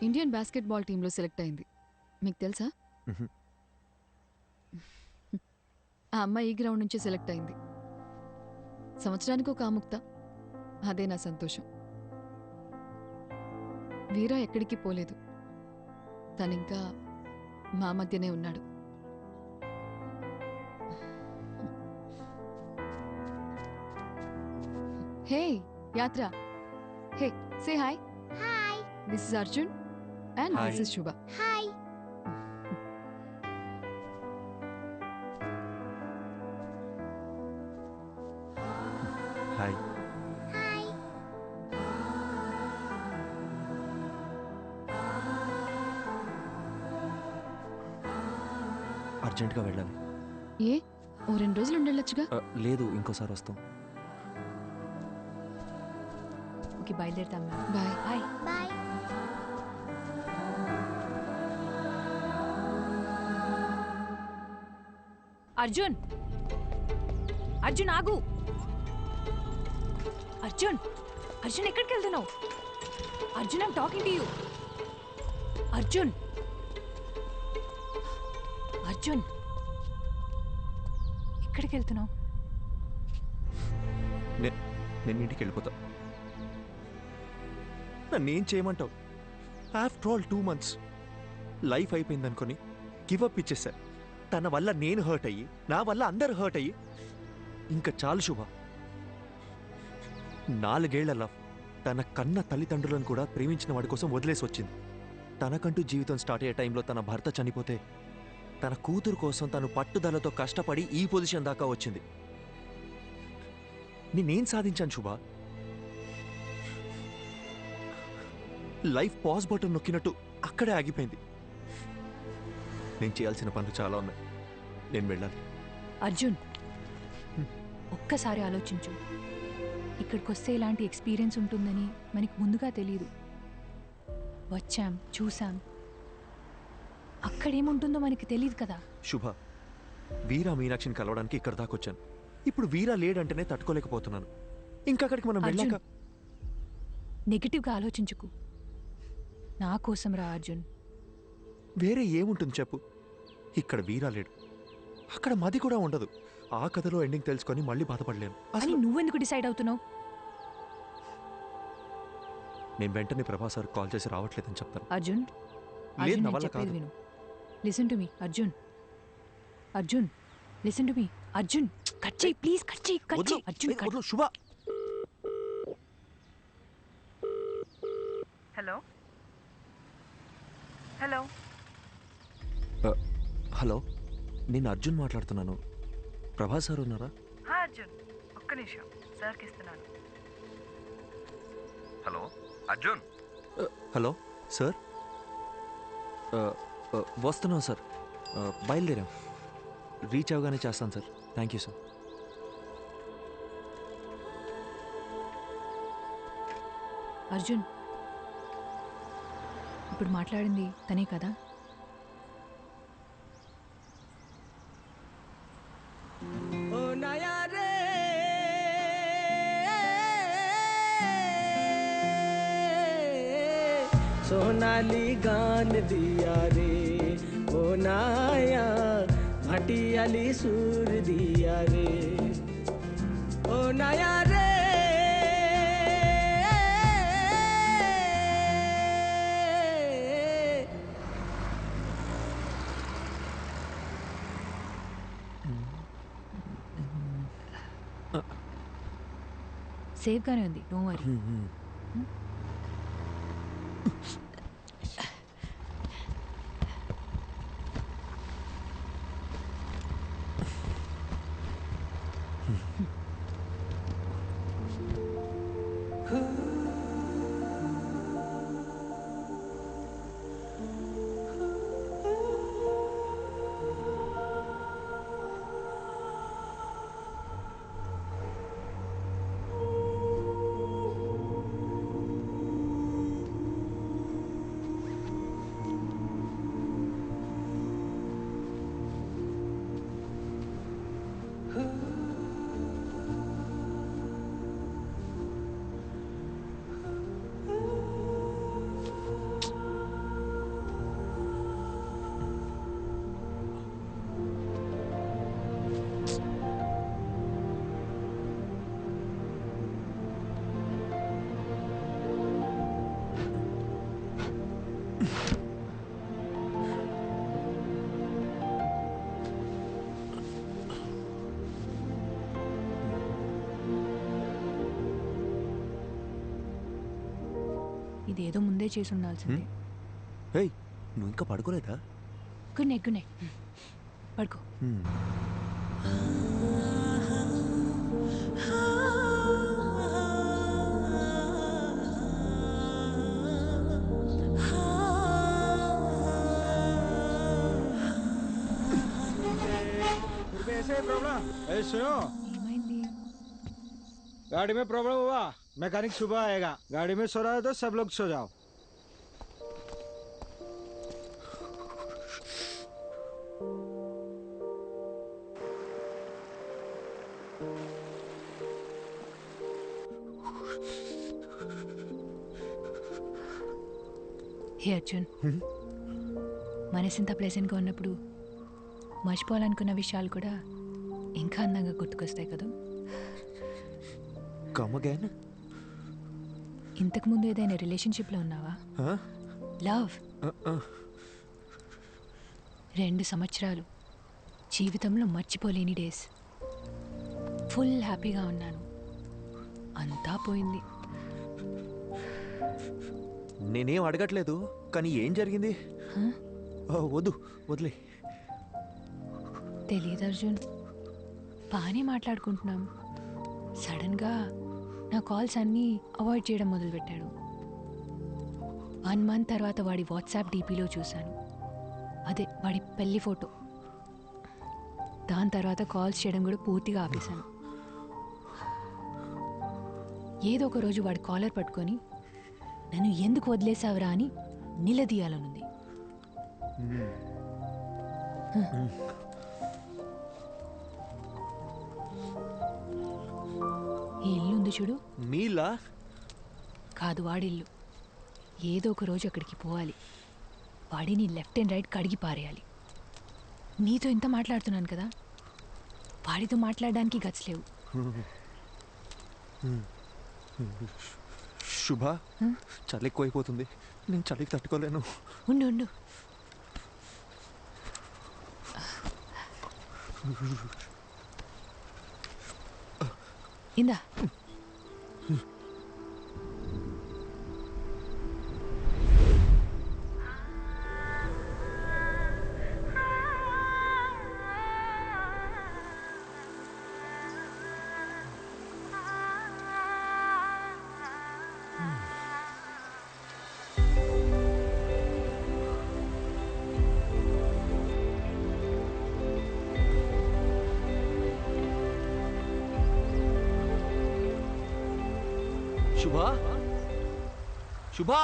ఇండియన్ బాస్కెట్బాల్ టీంలో సెలెక్ట్ అయింది. మీకు తెలుసా? ఆ అమ్మాయి ఈ గ్రౌండ్ నుంచి సెలెక్ట్ అయింది. సంవత్సరానికి ఒక ఆముక్త. అదే నా సంతోషం. వీరా ఎక్కడికి పోలేదు. తనింకా మా మధ్యనే ఉన్నాడు. Hey Yatra, hey say hi. Hi. This is Arjun and Hi. this is Shubha. Hi. Hi. Hi. అర్జెంటుగా వెళ్ళాలి. ఏ ఓ 2 రోజులు ఉండొచ్చుగా. లేదు, ఇంకోసారి వస్తాం. ఓకే బయలుదేరుతాం. Bye. Bye. Bye. Arjun, Arjun ఆగు. అర్జున్, అర్జున్ ఎక్కడికి వెళ్తున్నావు? Arjun I'm talking to you. Arjun, Arjun ఎక్కడికి వెళ్తున్నావు? నేను ఇంటికి వెళ్ళిపోతా. నన్నేం చేయమంటావు? ఆఫ్టర్ ఆల్ 2 months లైఫ్ అయిపోయింది అనుకొని గివ్ అప్ ఇచ్చేసా. తన వల్ల నేను హర్ట్ అయ్యి, నా వల్ల అందరు హర్ట్ అయ్యి, ఇంకా చాలు శుభ. 4 ఏళ్ల లవ్ తన కన్న తల్లిదండ్రులను కూడా ప్రేమించిన వాడి కోసం వదిలేసి వచ్చింది. తనకంటూ జీవితం స్టార్ట్ అయ్యే టైంలో తన భర్త చనిపోతే తన కూతురు కోసం తను పట్టుదలతో కష్టపడి ఈ పొజిషన్ దాకా వచ్చింది. నేనేం సాధించాను శుభ? లైఫ్ పాజ్ బటన్ నొక్కినట్టు అక్కడే ఆగిపోయింది. నేను చేయాల్సిన పనులు చాలా ఉన్నాయి. నేను వెళ్ళాలి. అర్జున్, ఒక్కసారి ఆలోచించు. ఇక్కడికి వస్తే ఇలాంటి ఎక్స్పీరియన్స్ ఉంటుందని మనకి ముందుగా తెలియదు. వచ్చాం, చూసాం, అక్కడేముంటుందో మనకి తెలియదు కదా. శుభ, వీరా మీనాక్షిని కలవడానికి ఇక్కడ దాకా వచ్చాను. ఇప్పుడు వీరా లేడంటేనే తట్టుకోలేకపోతున్నాను. ఇంకక్కడికి మనం వెళ్ళాక నెగిటివ్గా ఆలోచించుకు. నా కోసం రా అర్జున్. వేరే ఏముంటుంది చెప్పు? ఇక్కడ వీరా లేడు, అక్కడ మది కూడా ఉండదు. ఆ కథలో ఎండింగ్ తెలుసుకొని మళ్ళీ బాధపడలేను. అని నువ్వెందుకు డిసైడ్ అవుతున్నావు? నేను వెంటనే ప్రభాస్ సార్ కాల్ చేసి రావట్లేదని చెప్తాను. అర్జున్, లేదు, నా వల్ల కాదు. విను. Listen to me Arjun. Arjun, listen to me Arjun. Cut చేయి ప్లీజ్, కట్ చేయి, కట్ చేయి. అర్జున్, శుభ. హలో హలో హలో, నేను అర్జున్ మాట్లాడుతున్నాను. ప్రభాస్ సార్ ఉన్నారా? అర్జున్, ఒక్క నిమిషం, సార్కి ఇస్తున్నాను. హలో అర్జున్. హలో సార్, వస్తున్నాం సార్, బయలుదేరాం. రీచ్ అవగానే చేస్తాను sir. Thank you sir. Arjun, ఇప్పుడు మాట్లాడింది తనే కదా? सोनाली गान दिया रे ओ नाया, भटियाली सूर दिया रे ओ नाया रे। సేఫ్గానే ఉంది, డోంట్ వరీ. ఇదేదో ముందే చేసి ఉండాల్సిందే. ఏయ్, నువ్వు ఇంకా పడుకోలేదా? Good night, good night. పడుకో. गाड़ी में प्रॉब्लम हुआ, मैकेनिक सुबह आएगा. गाड़ी में सो रहा है तो सब लोग सो जाओ. హే అర్జున్, మనసింత ప్లెజెంట్గా ఉన్నప్పుడు మర్చిపోవాలనుకున్న విషయాలు కూడా ఇంకా అందంగా గుర్తుకొస్తాయి కదా. ఇంతకుముందు ఏదైనా రిలేషన్షిప్లో ఉన్నావా? లవ్ 2 సంవత్సరాలు జీవితంలో మర్చిపోలేని డేస్. ఫుల్ హ్యాపీగా ఉన్నాను. అంతా పోయింది. నేనేం అడగట్లేదు, కానీ ఏం జరిగింది? వద్దు, వదిలే. తెలియదు అర్జున్, బాగానే మాట్లాడుకుంటున్నాం. సడన్గా నా కాల్స్ అన్నీ అవాయిడ్ చేయడం మొదలుపెట్టాడు. 1 month తర్వాత వాడి వాట్సాప్ డీపీలో చూశాను, అదే వాడి పెళ్లి ఫోటో. దాని తర్వాత కాల్స్ చేయడం కూడా పూర్తిగా ఆపేశాను. ఏదో ఒక రోజు వాడి కాలర్ పట్టుకొని నన్ను ఎందుకు వదిలేసావురా అని నిలదీయాలనుంది. ఈ ఇల్లు ఉంది చూడు, మీలా కాదు వాడిల్లు. ఏదో ఒక రోజు అక్కడికి పోవాలి. వాడిని లెఫ్ట్ అండ్ రైట్ కడిగి పారేయాలి. నీతో ఇంత మాట్లాడుతున్నాను కదా, వాడితో మాట్లాడడానికి గట్స్ లేవు. శుభ, చలి ఎక్కువైపోతుంది, నేను చలికి తట్టుకోలేను. ఉండు ఉండు. ఇందా. శుభా, శుభా,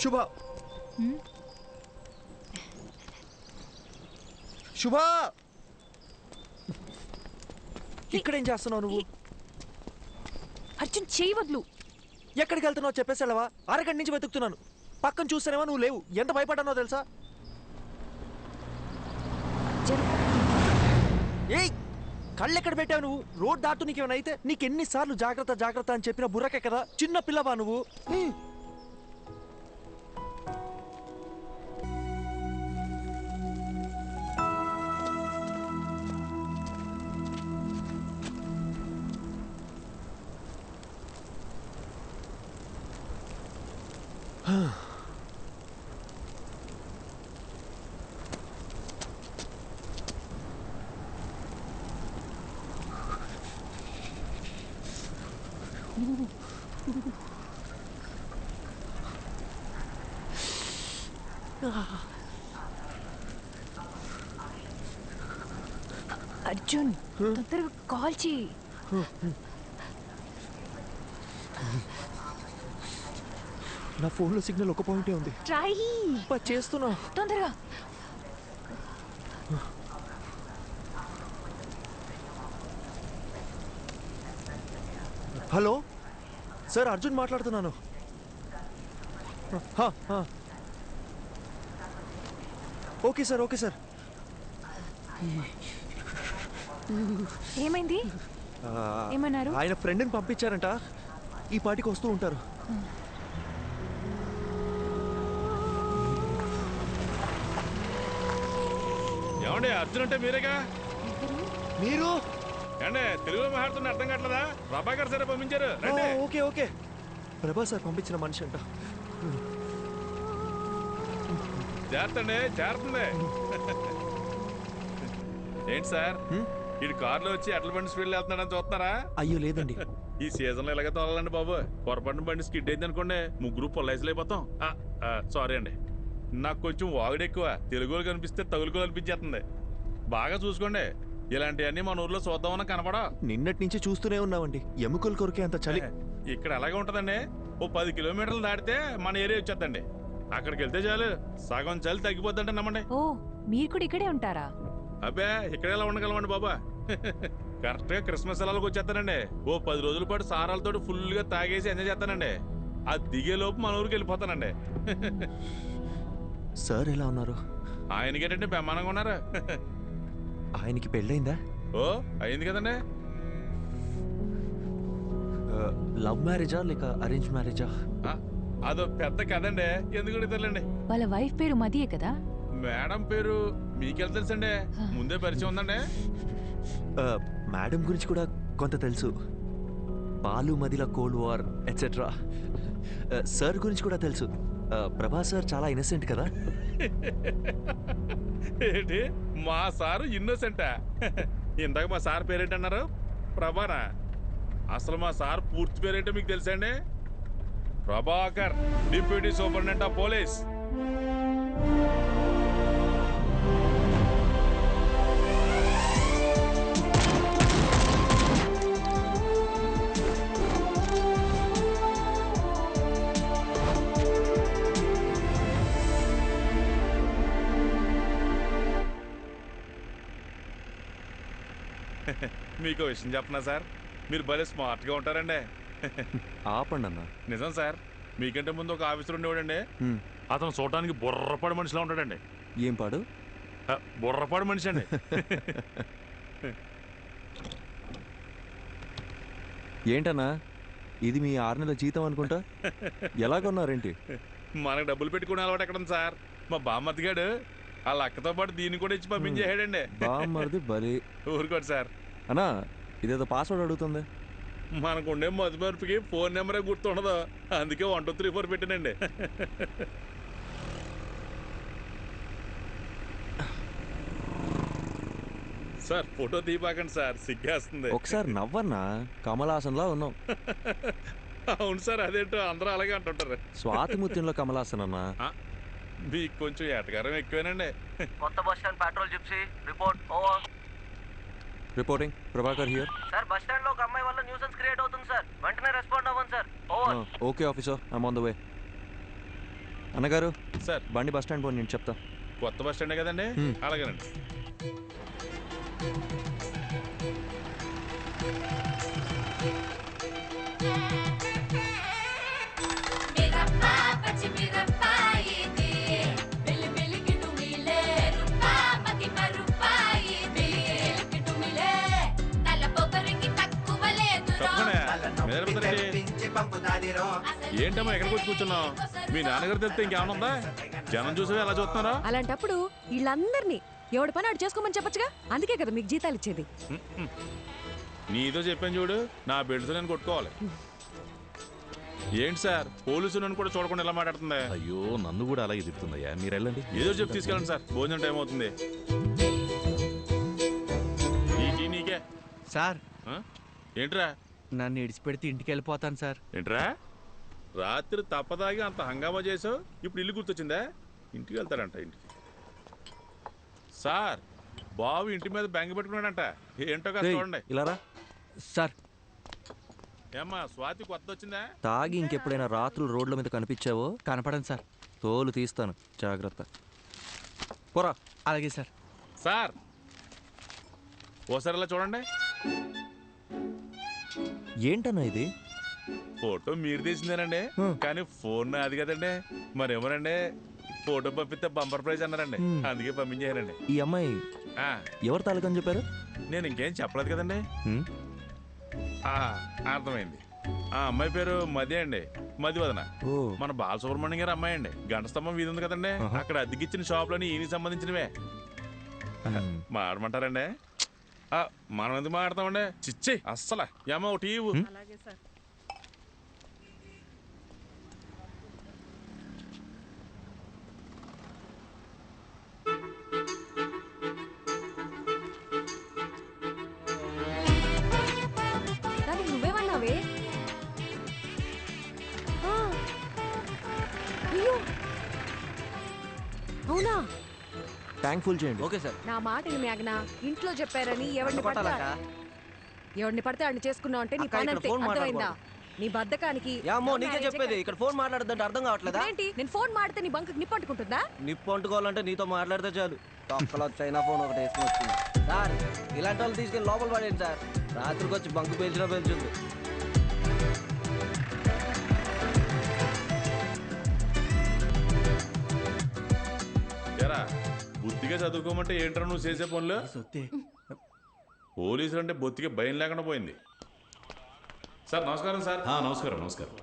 శుభా, శుభా, ఇక్కడేం చేస్తున్నావు నువ్వు? అర్జున్, చేయి వదులు. ఎక్కడికి వెళ్తున్నావు చెప్పేసి వెళ్ళవా? అరగంట నుంచి వెతుకుతున్నాను. పక్కన చూస్తేనేమో నువ్వు లేవు. ఎంత భయపడ్డానో తెలుసా? ఏయ్, కళ్ళు ఎక్కడ పెట్టావు నువ్వు? రోడ్ దాటు నీకేమైనా అయితే నీకెన్నిసార్లు జాగ్రత్త జాగ్రత్త అని చెప్పిన బుర్రకే కదా. చిన్న పిల్లవా నువ్వు? అర్జున్, తొందరగా కాల్ చేయి. నా ఫోన్లో సిగ్నల్ ఒక పాయింటే ఉంది. ట్రై చేస్తున్నా, తొందరగా. హలో సార్, అర్జున్ మాట్లాడుతున్నాను. Okay sir, okay sir. ఏమైంది? ఏమన్నారు? ఆయన ఫ్రెండ్ని పంపించారంట, ఈ పాటికి వస్తూ ఉంటారు. ఏమండి, అర్జున్ అంటే మీరేగా? మీరు ఏమండి, తెలుగులో మాట్లాడుతున్న అర్థం కావట్లేదా? ప్రభాకర్ సార్ పంపించారు. ఓకే ఓకే, ప్రభా సార్ పంపించిన మనిషి అంట. చేరతండి, చేరుతుంది. ఏంటి సార్, ఇటు కారులో వచ్చి ఎట్ల బండి స్పీడ్ వెళ్తున్నాడని చూస్తున్నారా? అయ్యో లేదండి, ఈ సీజన్ లో ఇలాగే తోలాలండి బాబు. పొరపాటున బండి స్కిడ్ అయింది అనుకోండి, ముగ్గురు పొల్లైజులు అయిపోతాం. సారీ అండి, నాకు కొంచెం వాగుడు ఎక్కువ. తెలుగులో కనిపిస్తే తగులుకోలు అనిపించేస్తుంది. బాగా చూసుకోండి, ఇలాంటివన్నీ మన ఊర్లో చూద్దామన్నా కనపడా. నిన్నటి నుంచి చూస్తూనే ఉన్నామండి. ఎముకలు కొరికే అంత చలి. ఇక్కడ అలాగే ఉంటదండి. ఓ 10 కిలోమీటర్లు దాటితే మన ఏరియా వచ్చేద్దండి. అక్కడికి వెళ్తే చాలు సగం చలి తగ్గిపోద్దంటే నమ్మండి. ఓ మీరు కూడా ఇక్కడే ఉంటారా? అబ్బే ఇక్కడ ఎలా ఉండగలమండి బాబా. కరెక్ట్గా క్రిస్మస్ సెలవులకు వచ్చేస్తానండి. ఓ 10 రోజుల పాటు సారాలతో ఫుల్గా తాగేసి ఎంజాయ్ చేస్తానండి. అది దిగేలోపు మన ఊరికి వెళ్ళిపోతానండి. సార్ ఎలా ఉన్నారు? ఆయనకేటంటే బ్రహ్మాండంగా ఉన్నారు. ఆయనకి పెళ్ళైందా? ఓ అయింది కదండి. లవ్ మ్యారేజా లేక అరేంజ్ మ్యారేజా? అదో పెద్ద కదండి, ఎందుకు తెలియండి. వాళ్ళ వైఫ్ పేరు మదియే కదా? మేడం పేరు మీకెళ్ళి తెలుసండి, ముందే పరిచయం ఉందండి. మేడం గురించి కూడా కొంత తెలుసు. బాలు మదిల కోల్డ్ వార్ ఎట్సెట్రా. సార్ గురించి కూడా తెలుసు. ప్రభా సార్ చాలా ఇన్నోసెంట్ కదా? ఏంటి మా సారు ఇన్నోసెంటా? ఇందాక మా సార్ పేరేంటన్నారు? ప్రభానా? అసలు మా సార్ పూర్తి పేరేంటో మీకు తెలుసా అండి? Prabhakar, deputy superintendent of police. మీకు విషయం చెప్పనా సార్, మీరు భలే స్మార్ట్గా ఉంటారండి. ఆపండి అన్న. నిజం సార్, మీకంటే ముందు ఒక ఆఫీసర్ ఉండేవాడండి. అతను చూడటానికి బుర్రపాడు మనిషిలా ఉంటాడండి. ఏం పాడు? బుర్రపాడు మనిషి అండి. ఏంటన్నా ఇది మీ 6 నెలల జీతం అనుకుంటా? ఎలా కొన్నారేంటి? మనకు డబ్బులు పెట్టుకునే అలవాటు ఎక్కడుంది సార్? మా బామ్మతిగాడు వాళ్ళ అక్కతో పాటు దీన్ని కూడా ఇచ్చి పంపించేసాడండి. బామ్మది బలి. ఊరుకోండి సార్. అన్నా ఇదేదో పాస్వర్డ్ అడుగుతుంది. మనకుండే మధుమర్పుకి ఫోన్ నెంబరే గుర్తుండదు, అందుకే 1 2 3 4 పెట్టానండి. సార్ ఫోటో తీపాకండి సార్, సిగ్గేస్తుంది. ఒకసారి నవ్వన్నా, కమలాసన్లా ఉన్నావు. అవును సార్, అదేంటో అందరూ అలాగే అంటుంటారు. స్వాతిముత్యంలో కమలాసన్ అన్నా. మీకు కొంచెం ఏటగారం ఎక్కువేనండి. కొత్త bus stand petrol gypsy report over. Reporting Prabhakar here. Sir bus stand లో ఒక అమ్మాయి వల్ల న్యూసెన్స్ క్రియేట్ అవుతుంది సార్, వెంటనే రెస్పాండ్ అవ్వండి sir. Over. Okay officer, I'm on the way. అన్నగారు సార్ బండి బస్ స్టాండ్ పోయి నేను చెప్తా. కొత్త బస్ స్టాండే కదండి? అలాగేనండి. ఏంటమ్మా ఎక్కడికి వచ్చి కూర్చున్నావు? మీ నాన్నగారు తెలిస్తే ఇంకేమన్నా ఉందా? జనం చూసి ఎలా చూస్తున్నారా? అలాంటప్పుడు వీళ్ళందరినీ ఎవడి పని ఆడు చేసుకోమని చెప్పచ్చుగా, అందుకే కదా మీకు జీతాలు ఇచ్చేది. నీతో చెప్పాను చూడు, నా బెల్ట్తో నేను కొట్టుకోవాలి. ఏంటి సార్ పోలీసు నన్ను కూడా చూడకుండా ఎలా మాట్లాడుతుంది? అయ్యో నన్ను కూడా అలాగే తిప్పుతుందయ్యా, మీరు వెళ్ళండి. ఏదో చెప్పి తీసుకెళ్ళండి సార్, భోజనం టైం అవుతుంది. నీకే సార్. ఏంట్రా? నన్ను ఇడిచిపెడితే ఇంటికి వెళ్ళిపోతాను సార్. ఏంట్రా రాత్రి తప్పదాగి అంత హంగామా చేసావు, ఇప్పుడు ఇల్లు గుర్తొచ్చిందా? ఇంటికి వెళ్తారంట. ఇంటికి సార్ బాబు ఇంటి మీద బెంగ పెట్టుకున్నాడంట. ఏంటో కదా చూడండి. ఇలారా సార్. ఏమ్మా స్వాతి కొత్త వచ్చిందా? తాగి ఇంకెప్పుడైనా రాత్రులు రోడ్ల మీద కనిపించావో? కనపడండి సార్. తోలు తీస్తాను, జాగ్రత్త. పోరా. అలాగే సార్. సార్ ఓసారి ఇలా చూడండి. ఏంటన్నా ఇది? ఫోటో మీరు తీసిందేనండి, కానీ ఫోన్ అది కదండి. మరేమోనండి ఫోటో పంపిస్తే బంపర్ ప్రైజ్ అన్నారండి, అందుకే పంపించేయారండి. ఈ అమ్మాయి ఎవరు తాలూకని చెప్పారు? నేను ఇంకేం చెప్పలేదు కదండి. అర్థమైంది. ఆ అమ్మాయి పేరు మది అండి, మదివదన. మన బాలసుబ్రహ్మణ్యం గారు అమ్మాయి అండి. గంట స్తంభం వీధి ఉంది కదండి, అక్కడ అద్దెకిచ్చిన షాప్లోని ఈయనకి సంబంధించినవే. మాడమంటారండి? మనం ఎందుకు మాడతామండి? చిచ్చి అస్సలు ఏమో ఒకటి. నువ్వేమన్నావే? అయ్యో అవునా? ట్యాంక్ ఫుల్ చేయండి. Okay sir. నా మాట మేఘనా, ఇంట్లో చెప్పారని ఎవరిని పడితే ఆడిని చేసుకున్నావు అంటే నీ పని అంతే, అర్థమైందా? నీ బద్దకానికి యామో నీకే చెప్పేది ఇక్కడ ఫోన్ మాట్లాడదంటే అర్థం కావట్లేదా ఏంటి నేను ఫోన్ మాడితే నీ బంకు నిప్పు అంటుకుంటుందా? నిప్పు అంటుకోవాలంటే నీతో మాట్లాడితే చాలు తొక్కలో చైనా ఫోన్ ఒకటి వేసుకుని వచ్చింది సార్. ఇలాంటి వాళ్ళు తీసుకెళ్ళి లోపల పడేయండి సార్. రాత్రికి వచ్చి బంకు పేల్చినా పేల్చుంది. బుద్ధిగా చదువుకోమంటే ఏంట్రా నువ్వు చేసే పనులు? పోలీసులు అంటే బొత్తిగా భయం లేకుండా పోయింది. సార్ నమస్కారం సార్. నమస్కారం నమస్కారం.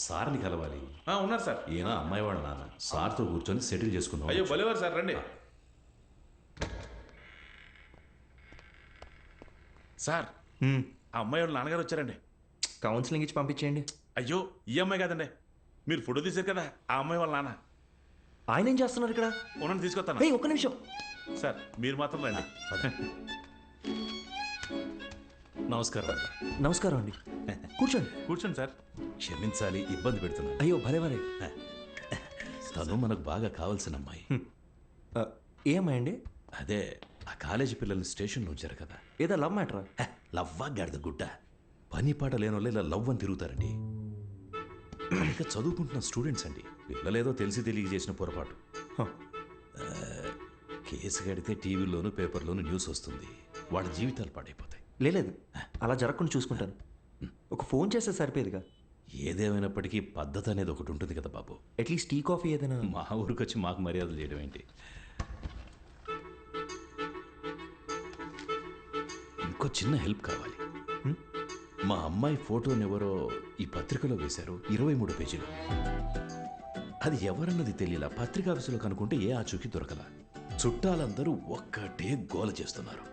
సార్ని కలవాలి. ఉన్నారు సార్. ఈయన అమ్మాయి వాళ్ళ నాన్న. సార్తో కూర్చొని సెటిల్ చేసుకుందాం. అయ్యో భలేవారు సార్, రండి సార్. ఆ అమ్మాయి వాళ్ళ నాన్నగారు వచ్చారండి. కౌన్సిలింగ్ ఇచ్చి పంపించేయండి. అయ్యో ఈ అమ్మాయి కాదండి, మీరు ఫోటో తీశారు కదా ఆ అమ్మాయి వాళ్ళ నాన్న. ఆయన ఏం చేస్తున్నారు ఇక్కడ? ఉన్నది తీసుకొస్తాను. ఒక్క నిమిషం సార్, మీరు మాత్రం రండి. నమస్కారం. నమస్కారం అండి. కూర్చోండి. కూర్చోండి సార్. క్షమించాలి, ఇబ్బంది పెడుతున్నా. అయ్యో భలే భలే. తను మనకు బాగా కావాల్సిన అమ్మాయి. ఏ అమ్మాయి అండి? అదే ఆ కాలేజీ పిల్లల్ని స్టేషన్లో ఉంచారు కదా. ఏదో లవ్ మ్యాటరా? లవ్వా గాడిద గుడ్డ. పని పాట లేని వాళ్ళు ఇలా లవ్ అని తిరుగుతారండి. ఇంకా చదువుకుంటున్న స్టూడెంట్స్ అండి. పిల్లలేదో తెలిసి తెలియ చేసిన పొరపాటు. కేసు కడితే టీవీలోను పేపర్లోను న్యూస్ వస్తుంది. వాళ్ళ జీవితాలు పాడైపోతాయి. లేదు అలా జరగకుండా చూసుకుంటాను. ఒక ఫోన్ చేస్తే సరిపోయేదిగా. ఏదేమైనప్పటికీ పద్ధతి అనేది ఒకటి ఉంటుంది కదా బాబు. అట్లీస్ట్ టీ కాఫీ ఏదైనా. మా ఊరికి వచ్చి మాకు మర్యాదలు చేయడం ఏంటి? ఇంకో చిన్న హెల్ప్ కావాలి. మా అమ్మాయి ఫోటోని ఎవరో ఈ పత్రికలో వేశారు, 23 పేజీలు. అది ఎవరన్నది తెలియలా. పత్రికా ఆఫీసులో కనుక్కుంటే ఏ ఆచూకీ దొరకలా. చుట్టాలందరూ ఒక్కటే గోల చేస్తున్నారు.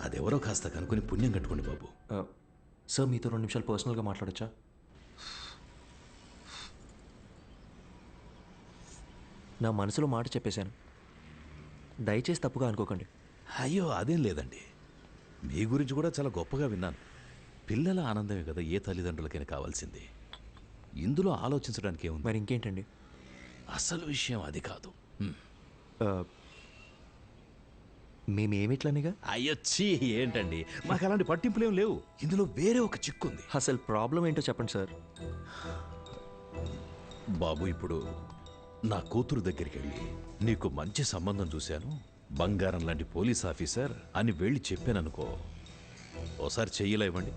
అదెవరో కాస్త కనుక్కొని పుణ్యం కట్టుకోండి బాబు. సార్ మీతో 2 నిమిషాలు పర్సనల్గా మాట్లాడచ్చా? నా మనసులో మాట చెప్పేశాను, దయచేసి తప్పుగా అనుకోకండి. అయ్యో అదేం లేదండి, మీ గురించి కూడా చాలా గొప్పగా విన్నాను. పిల్లల ఆనందమే కదా ఏ తల్లిదండ్రులకైనా కావాల్సింది. ఇందులో ఆలోచించడానికి ఏముంది? మరి ఇంకేంటండి? అసలు విషయం అది కాదు. మేమేమిట్లనిగా? అయ్యొచ్చి ఏంటండి, మాకు అలాంటి పట్టింపులేం లేవు. ఇందులో వేరే ఒక చిక్కుంది. అసలు ప్రాబ్లం ఏంటో చెప్పండి సార్. బాబు, ఇప్పుడు నా కూతురు దగ్గరికి వెళ్ళి నీకు మంచి సంబంధం చూశాను, బంగారం లాంటి పోలీస్ ఆఫీసర్ అని వెళ్ళి చెప్పాననుకో, ఓసారి చెయ్యిలా ఇవ్వండి.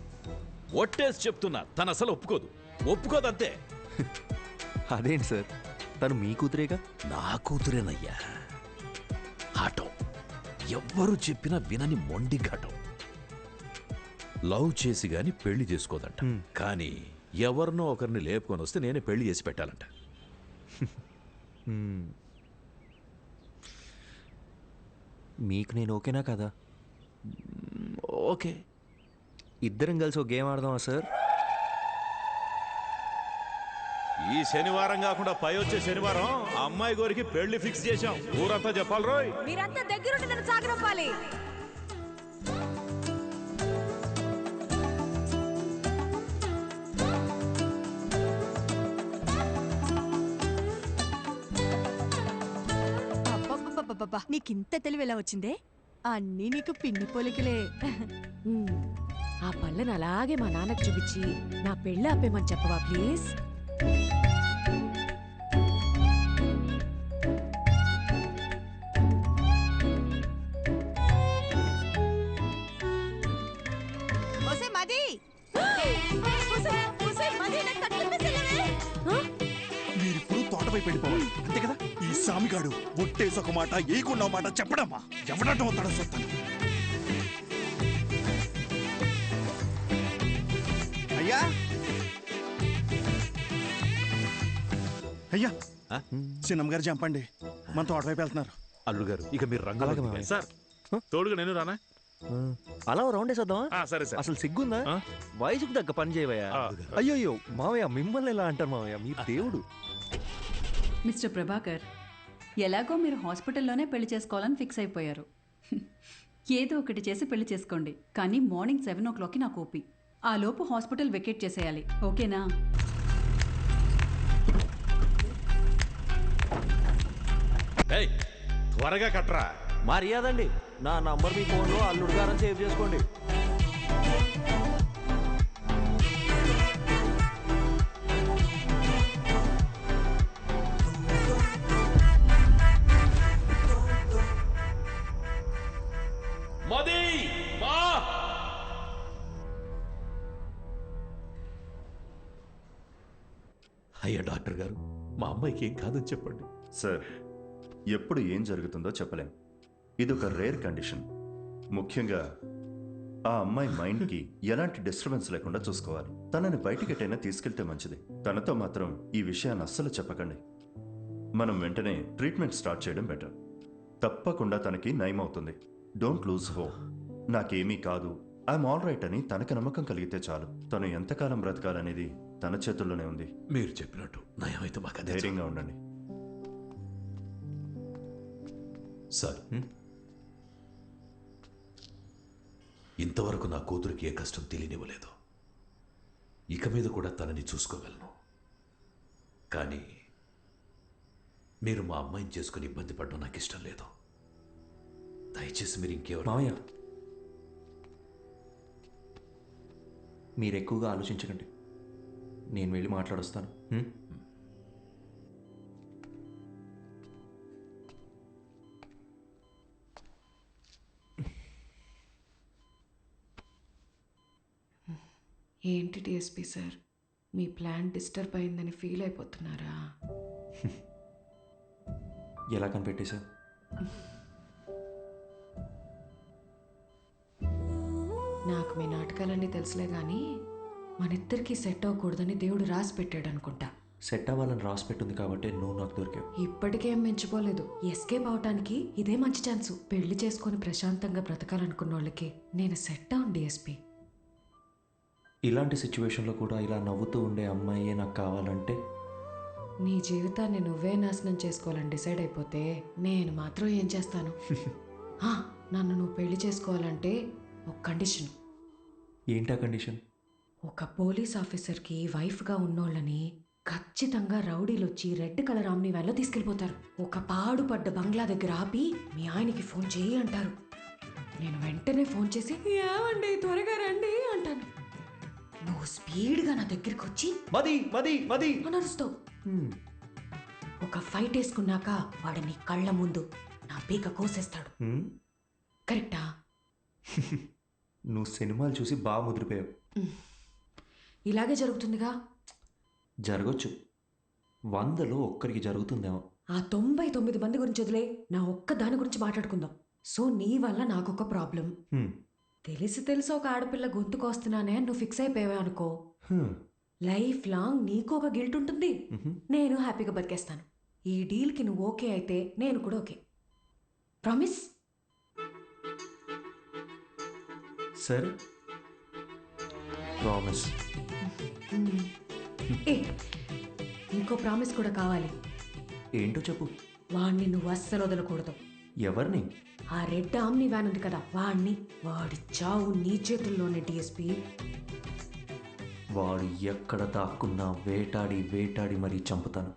ఒట్టేసి చెప్తున్నా, తను అసలు ఒప్పుకోదంతే. అదేంటి సార్, తను మీ కూతురేగా? నా కూతురేనయ్యా. ఆటం ఎవ్వరు చెప్పినా వినని మొండి ఘటం. లవ్ చేసి గాని పెళ్లి చేసుకోదంట. కానీ ఎవరినో ఒకరిని లేపుకొని వస్తే నేనే పెళ్లి చేసి పెట్టాలంట. మీకు నేను ఓకేనా కదా? ఓకే. ఇద్దరం కలిసి ఒక గేమ్ ఆడదామా సార్? ఈ శనివారం కాకుండా పై వచ్చే శనివారం అమ్మాయి గోరికి పెళ్లి ఫిక్స్ చేశాం. ఊరంతా చెప్పాలి రోయ్. మీరంతా దగ్గరుండి నన్ను సాగరంపాలి. నీకింత తెలివి ఎలా వచ్చిందే? అన్నీ నీకు పిన్ని పోలికలే. ఆ పళ్ళను అలాగే మా నాన్నకు చూపించి నా పెళ్ళి ఆపేమని చెప్పవా ప్లీజ్? మీరిప్పుడు తోటపై వెళ్ళిపోవాలి, అంతే కదా? ఈ సామిగాడు ఒట్టేసి ఒక మాట ఏకున్న మాట చెప్పడమ్మా. ఎవడటం అవుతాడో చూస్తాను. అయ్యా అయ్యా, చిన్నమ్మ గారు చంపండి, మన తోటవైపు వెళ్తున్నారు. అల్లుడు గారు, ఇక మీరు రంగు సార్. తోడుగా నేను రానా? అలా రౌండ్ వేసేద్దామా? సరే సార్. అసలు సిగ్గుందా? వయసుకు తగ్గ పని చేయవయ్యా. అయ్యో మావయ్య, మిమ్మల్ని ఎలా అంటారు మావయ్య, మీరు దేవుడు. మిస్టర్ ప్రభాకర్, ఎలాగో మీరు హాస్పిటల్లోనే పెళ్లి చేసుకోవాలని ఫిక్స్ అయిపోయారు. ఏదో ఒకటి చేసి పెళ్లి చేసుకోండి, కానీ మార్నింగ్ 7 o'clockకి నాకు ఓపీ. ఆ లోపు హాస్పిటల్ వెకేట్ చేసేయాలి, ఓకేనా? త్వరగా కట్రా. మర్యాదండి, నా నంబర్ మీ ఫోన్లో అల్లుడు గారని సేవ్ చేసుకోండి. డాక్టర్ గారు మా అమ్మాయికి ఏం కాదని చెప్పండి. సార్, ఎప్పుడు ఏం జరుగుతుందో చెప్పలేం. ఇదొక రేర్ కండిషన్. ముఖ్యంగా ఆ అమ్మాయి మైండ్కి ఎలాంటి డిస్టర్బెన్స్ లేకుండా చూసుకోవాలి. తనని బయటికి ఎటైనా తీసుకెళ్తే మంచిది. తనతో మాత్రం ఈ విషయాన్ని అస్సలు చెప్పకండి. మనం వెంటనే ట్రీట్మెంట్ స్టార్ట్ చేయడం బెటర్. తప్పకుండా తనకి నయం అవుతుంది. Don't lose hope. నాకేమీ కాదు, ఐఎమ్ ఆల్ రైట్ అని తనకు నమ్మకం కలిగితే చాలు. తను ఎంతకాలం బ్రతకాలనేది తన చేతుల్లోనే ఉంది. మీరు చెప్పినట్టు నయమైతే మాకు ధైర్యంగా ఉండండి. సార్, ఇంతవరకు నా కూతురికి ఏ కష్టం తెలియనివ్వలేదు. ఇక మీద కూడా తనని చూసుకోగలను. కానీ మీరు మా అమ్మాయిని చేసుకుని ఇబ్బంది పడడం నాకు ఇష్టం లేదు. దయచేసి మీరు ఇంకెవరు మావయ్య, మీరు ఎక్కువగా ఆలోచించకండి. నేను వెళ్ళి మాట్లాడొస్తాను. ఏంటి డిఎస్పీ సార్, మీ ప్లాన్ డిస్టర్బ్ అయిందని ఫీల్ అయిపోతున్నారా? ఎలా కనిపెట్టేశావు? నాకు మీ నాటకాలన్నీ తెలుసులే కానీ మనిద్దరికీ సెట్ అవ్వకూడదని దేవుడు రాసి పెట్టాడు అనుకుంటా. సెట్ అవ్వాలని రాసి పెట్టుంది కాబట్టి నువ్వు నాకు దొరికావు. ఇప్పటికేం మెచ్చిపోలేదు. ఎస్కేప్ అవటానికి ఇదే మంచి ఛాన్సు. పెళ్లి చేసుకొని ప్రశాంతంగా బ్రతకాలనుకున్న వాళ్ళకి నేను సెట్ అవును డిఎస్పీ. ఇలాంటి సిచ్యువేషన్లో కూడా ఇలా నవ్వుతూ ఉండే అమ్మాయే నాకు కావాలంటే? నీ జీవితాన్ని నువ్వే నాశనం చేసుకోవాలని డిసైడ్ అయిపోతే నేను మాత్రం ఏం చేస్తాను? నన్ను నువ్వు పెళ్లి చేసుకోవాలంటే ఒక కండిషన్. ఏంటా కండిషన్? ఒక పోలీస్ ఆఫీసర్కి వైఫ్గా ఉన్నోళ్ళని ఖచ్చితంగా రౌడీలు వచ్చి రెడ్ కలర్ ఆమ్ని వ్యాన్లో తీసుకెళ్ళిపోతారు. ఒక పాడుపడ్డ బంగ్లా దగ్గర ఆపి మీ ఆయనకి ఫోన్ చేయి అంటారు. నేను వెంటనే ఫోన్ చేసి ఏమండి త్వరగా రండి అంటాను. నువ్వు స్పీడ్గా నా దగ్గరికి వచ్చి మది మది మది అని అరుస్తావు. ఒక ఫైట్ వేసుకున్నాక వాడు నీ కళ్ళ ముందు నా పీక కోసేస్తాడు. కరెక్టా? నువ్వు సినిమాలు చూసి బాగా ముదిరిపోయావు. ఇలాగే జరుగుతుందిగా. జరగచ్చు, 100లో ఒక్కరికి జరుగుతుందేమో. ఆ 99 మంది గురించి వదిలే, నా ఒక్క దాని గురించి మాట్లాడుకుందాం. సో నీ వల్ల నాకొక ప్రాబ్లం. తెలిసి ఒక ఆడపిల్ల గొంతుకొస్తున్నానే నువ్వు ఫిక్స్ అయిపోయావే అనుకో, లైఫ్ లాంగ్ నీకు ఒక గిల్ట్ ఉంటుంది. నేను హ్యాపీగా బతికేస్తాను. ఈ డీల్కి నువ్వు ఓకే అయితే నేను కూడా ఓకే. ప్రామిస్? సరే, ప్రామిస్. ఇంకో ప్రామిస్ కూడా కావాలి. ఏంటో చెప్పు. వాణ్ణి నువ్వు అస్సలు వదలకూడదు. ఎవరిని? ఆ రెడ్ ఆమ్ని వ్యాన్ ఉంది కదా, వాణ్ణి. వాడి చావు నీ చేతుల్లోనే డిఎస్పీ. వాడు ఎక్కడ దాక్కున్నా వేటాడి వేటాడి మరీ చంపుతాను.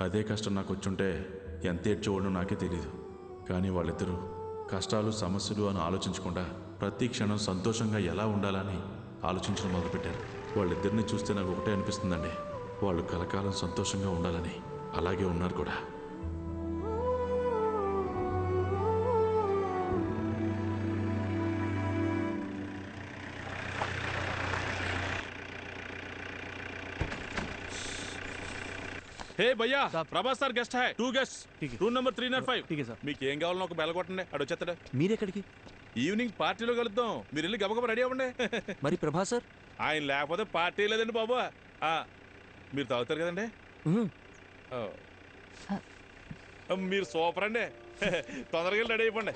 అదే కష్టం నాకు వచ్చుంటే ఎంత ఏడ్చేవాడు నాకే తెలీదు. కానీ వాళ్ళిద్దరూ కష్టాలు సమస్యలు అని ఆలోచించకుండా ప్రతి క్షణం సంతోషంగా ఎలా ఉండాలని ఆలోచించడం మొదలుపెట్టారు. వాళ్ళిద్దరిని చూస్తే నాకు ఒకటే అనిపిస్తుందండి, వాళ్ళు కలకాలం సంతోషంగా ఉండాలని. అలాగే ఉన్నారు కూడా. హే భయ్యా, Prabhas sir guest high. 2 guest, room number 305. మీకు ఏం కావాలో ఒక బెల్ కొట్టండి, అడు వచ్చేస్తాడు. మీరెక్కడికి? ఈవినింగ్ పార్టీలో కలుద్దాం, మీరు వెళ్ళి గబగబా రెడీ అవ్వండి. మరి ప్రభాస్ సార్? ఆయన లేకపోతే పార్టీ లేదండి బాబు. మీరు తాగుతారు కదండి? మీరు సూపర్ అండి. తొందరగా రెడీ అయిపోండి.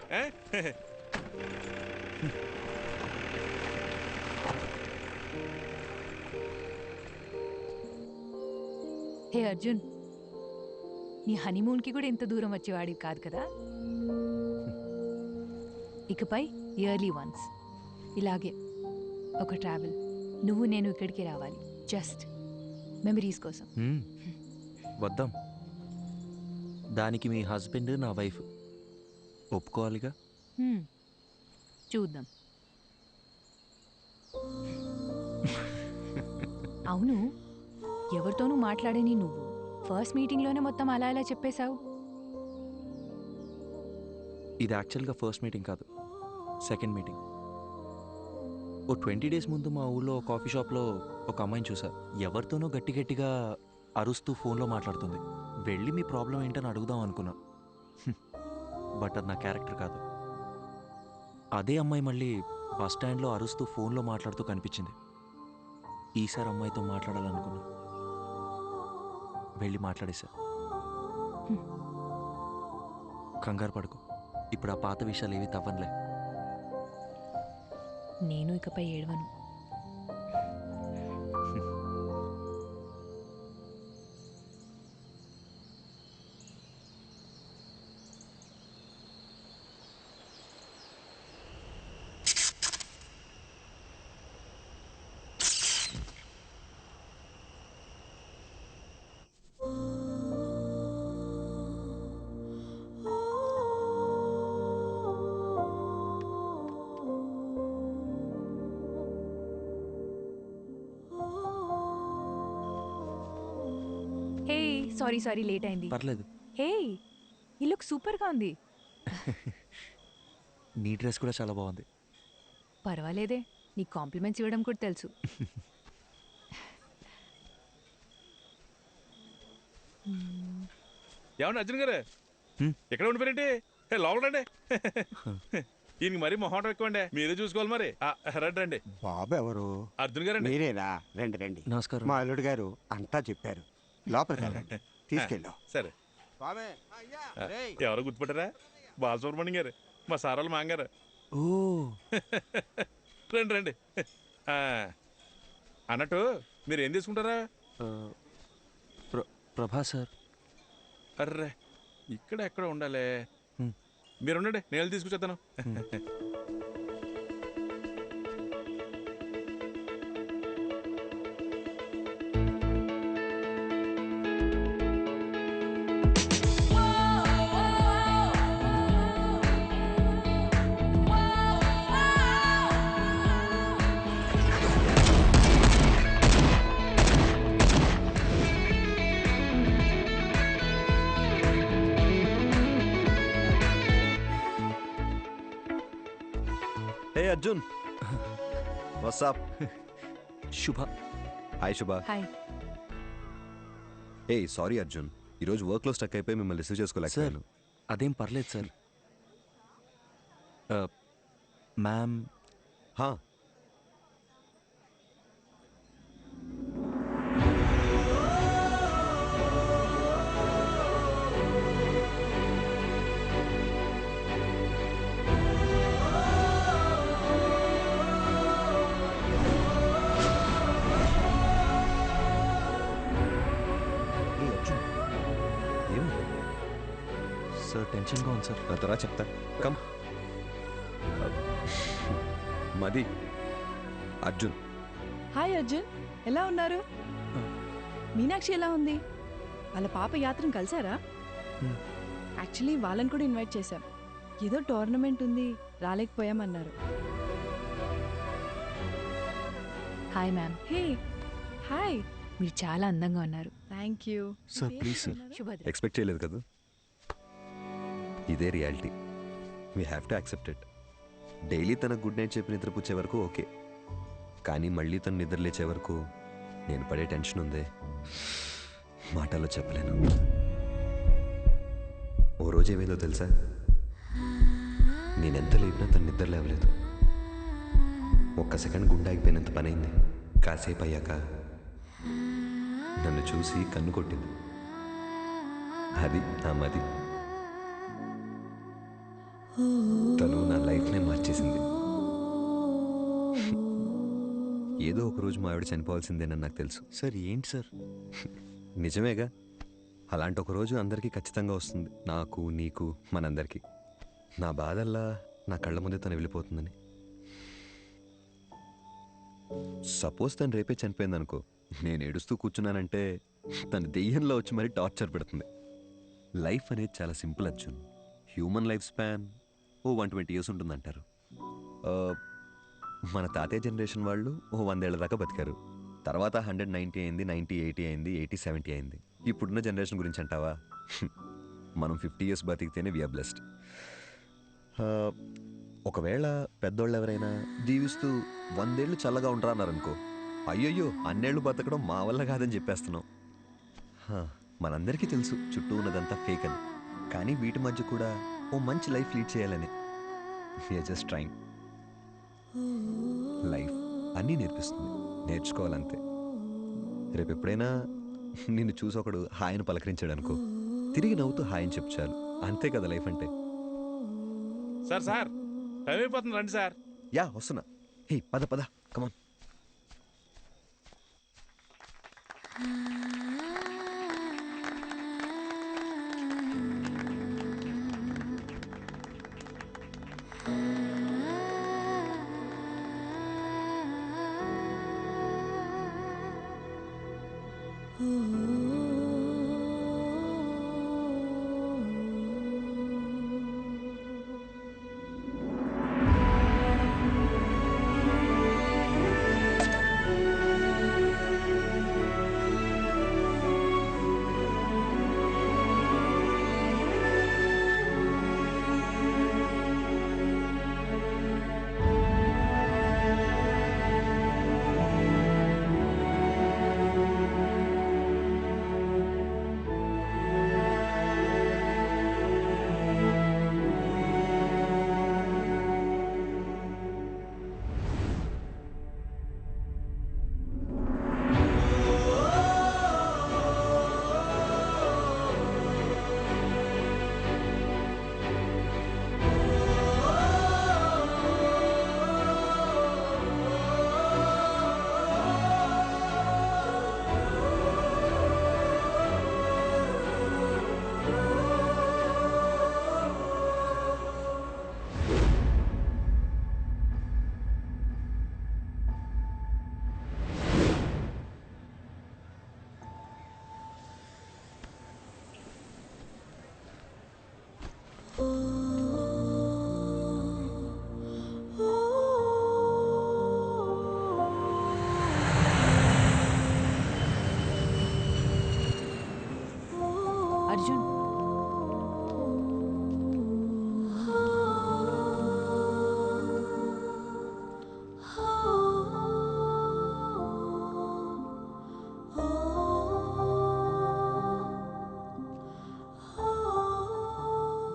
హే అర్జున్, నీ హనీమూన్కి కూడా ఇంత దూరం వచ్చేవాడివి కాదు కదా. ఇకపై ఇయర్లీ వన్స్ ఇలాగే ఒక ట్రావెల్, నువ్వు నేను ఇక్కడికి రావాలి, జస్ట్ మెమరీస్ కోసం. వద్దాం. దానికి మీ హస్బెండ్ నా వైఫ్ ఒప్పుకోవాలిగా. చూద్దాం. అవును, ఎవరితోనూ మాట్లాడని నువ్వు ఫస్ట్ మీటింగ్లోనే మొత్తం అలా ఇలా చెప్పేశావు. ఇది యాక్చువల్గా ఫస్ట్ మీటింగ్ కాదు, సెకండ్ మీటింగ్. ఓ 20 డేస్ ముందు మా ఊళ్ళో కాఫీ షాప్లో ఒక అమ్మాయిని చూసా. ఎవరితోనో గట్టి గట్టిగా అరుస్తూ ఫోన్లో మాట్లాడుతుంది. వెళ్ళి మీ ప్రాబ్లం ఏంటని అడుగుదాం అనుకున్నా. బట్ అది నా క్యారెక్టర్ కాదు. అదే అమ్మాయి మళ్ళీ బస్ స్టాండ్లో అరుస్తూ ఫోన్లో మాట్లాడుతూ కనిపించింది. ఈసారి అమ్మాయితో మాట్లాడాలనుకున్నా. వెళ్ళి మాట్లాడేశా. కంగారు పడుకో, ఇప్పుడు ఆ పాత విషయాలు ఏవి తవ్వనులే. నేను ఇకపై ఏడవను. సారీ లేట్ అయింది. పర్లేదు. హే, ఈ లుక్ సూపర్గా ఉంది. నీ డ్రెస్ కూడా చాలా బాగుంది. పర్వాలేదే, నీ కాంప్లిమెంట్స్ ఇవ్వడం కూడా తెలుసు. ఏమన్నా అర్జున్ గారు ఎక్కడ ఉండిపోయారంటే లోపల రండి. ఈయనకి మరీ మొహం ఎక్కువండి, మీరే చూసుకోవాలి మరి. రండి రండి. బాబు ఎవరు? అర్జున్ గారు మీరేనా? రండి రండి. నమస్కారం. మా అల్లుడు గారు అంతా చెప్పారు. లోపలికి వెళ్ళండి, తీసుకెళ్ళాం. సరే. ఎవరో గుర్తుపట్టారా? బాలసుబ్రహ్మణ్యం గారు, మా సారాలు మాంగారు. ఓ రండి రండి. అన్నట్టు మీరు ఏం తీసుకుంటారా? ప్రభా సార్. అర్రే, ఇక్కడ ఎక్కడ ఉండాలి. మీరు ఉండండి, నేను తీసుకొచ్చేస్తాను. Arjun, what's up? Shubha. Hi Shubha. Hi. ఏ సారీ అర్జున్, ఈరోజు వర్క్లో స్టక్ అయిపోయి మిమ్మల్ని రిసీవ్ చేసుకోలేకపోయాను. అదేం పర్లేదు సార్. మ్యామ్. సార్ టెన్షన్గా ఉంది సార్. నా తర్వాత చెప్తా. కమ్. మది, అర్జున్. హాయ్ అర్జున్, ఎలా ఉన్నారు? మీనాక్షి ఎలా ఉంది? వాళ్ళ పాప యాత్రను కలిసారా? యాక్చువల్లీ వాళ్ళని కూడా ఇన్వైట్ చేశాం. ఏదో టోర్నమెంట్ ఉంది, రాలేకపోయామన్నారు. Hi ma'am. Hey hi. మీరు చాలా అందంగా ఉన్నారు. Thank you sir please sir. Subhadra. Expect చేయలేదు కదా. ఇదే reality, we have to accept it. Daily తన గుడ్ నైట్ చెప్పి నిద్రపుచ్చే వరకు ఓకే, కానీ మళ్ళీ తను నిద్ర లేచే వరకు నేను పడే టెన్షన్ ఉందే, మాటల్లో చెప్పలేను. ఓ రోజు ఏమైందో తెలుసా? నేనెంత లేపినా తను నిద్ర లేవలేదు. ఒక్క సెకండ్ గుండె ఆగిపోయినంత పని అయింది. కాసేపు అయ్యాక నన్ను చూసి కన్ను కొట్టింది. అది నా మది. తను నా లైఫ్నే మార్చేసింది. ఏదో ఒక రోజు మా ఆవిడ చనిపోవాల్సిందేనని నాకు తెలుసు. సార్ ఏంటి సార్? నిజమేగా, అలాంటి ఒక రోజు అందరికీ ఖచ్చితంగా వస్తుంది, నాకు, నీకు, మనందరికీ. నా బాధల్లా నా కళ్ళ ముందే తను వెళ్ళిపోతుందని. సపోజ్ తను రేపే చనిపోయింది అనుకో, నేను ఏడుస్తూ కూర్చున్నానంటే తన దెయ్యంలో వచ్చి మరీ టార్చర్ పెడుతుంది. లైఫ్ అనేది చాలా simple Arjun. Human life span ఓ 120 years ఉంటుందంటారు. మన తాతయ్య జనరేషన్ వాళ్ళు ఓ 100 ఏళ్ల దాకా బతికారు. తర్వాత 190 అయింది, 90, 80 అయింది, 80, 70 అయింది. ఇప్పుడున్న జనరేషన్ గురించి అంటావా? మనం 50 years బతికితేనే వీఆర్ బ్లెస్డ్. ఒకవేళ పెద్దోళ్ళు ఎవరైనా దీవిస్తూ 100 ఏళ్ళు చల్లగా ఉంటారా అన్నారనుకో, అయ్యయ్యో అన్నేళ్ళు బతకడం మా వల్ల కాదని చెప్పేస్తున్నాం. మనందరికీ తెలుసు చుట్టూ ఉన్నదంతా ఫేక్ అని, కానీ వీటి మధ్య కూడా ఓ మంచి లైఫ్ లీడ్ చేయాలని. We're just trying. లైఫ్ అన్నీ నేర్పిస్తుంది, నేర్చుకోవాలంతే. రేపు ఎప్పుడైనా నిన్ను చూసి ఒకడు హాయిని పలకరించాడు అనుకో, తిరిగి నవ్వుతూ హాయిని చెప్పు చాలు. అంతే కదా లైఫ్ అంటే. సార్ సార్ టైం అయిపోతుంది, రండి సార్. యా వస్తున్నా. హే పద పద, కమాన్. అర్జున్,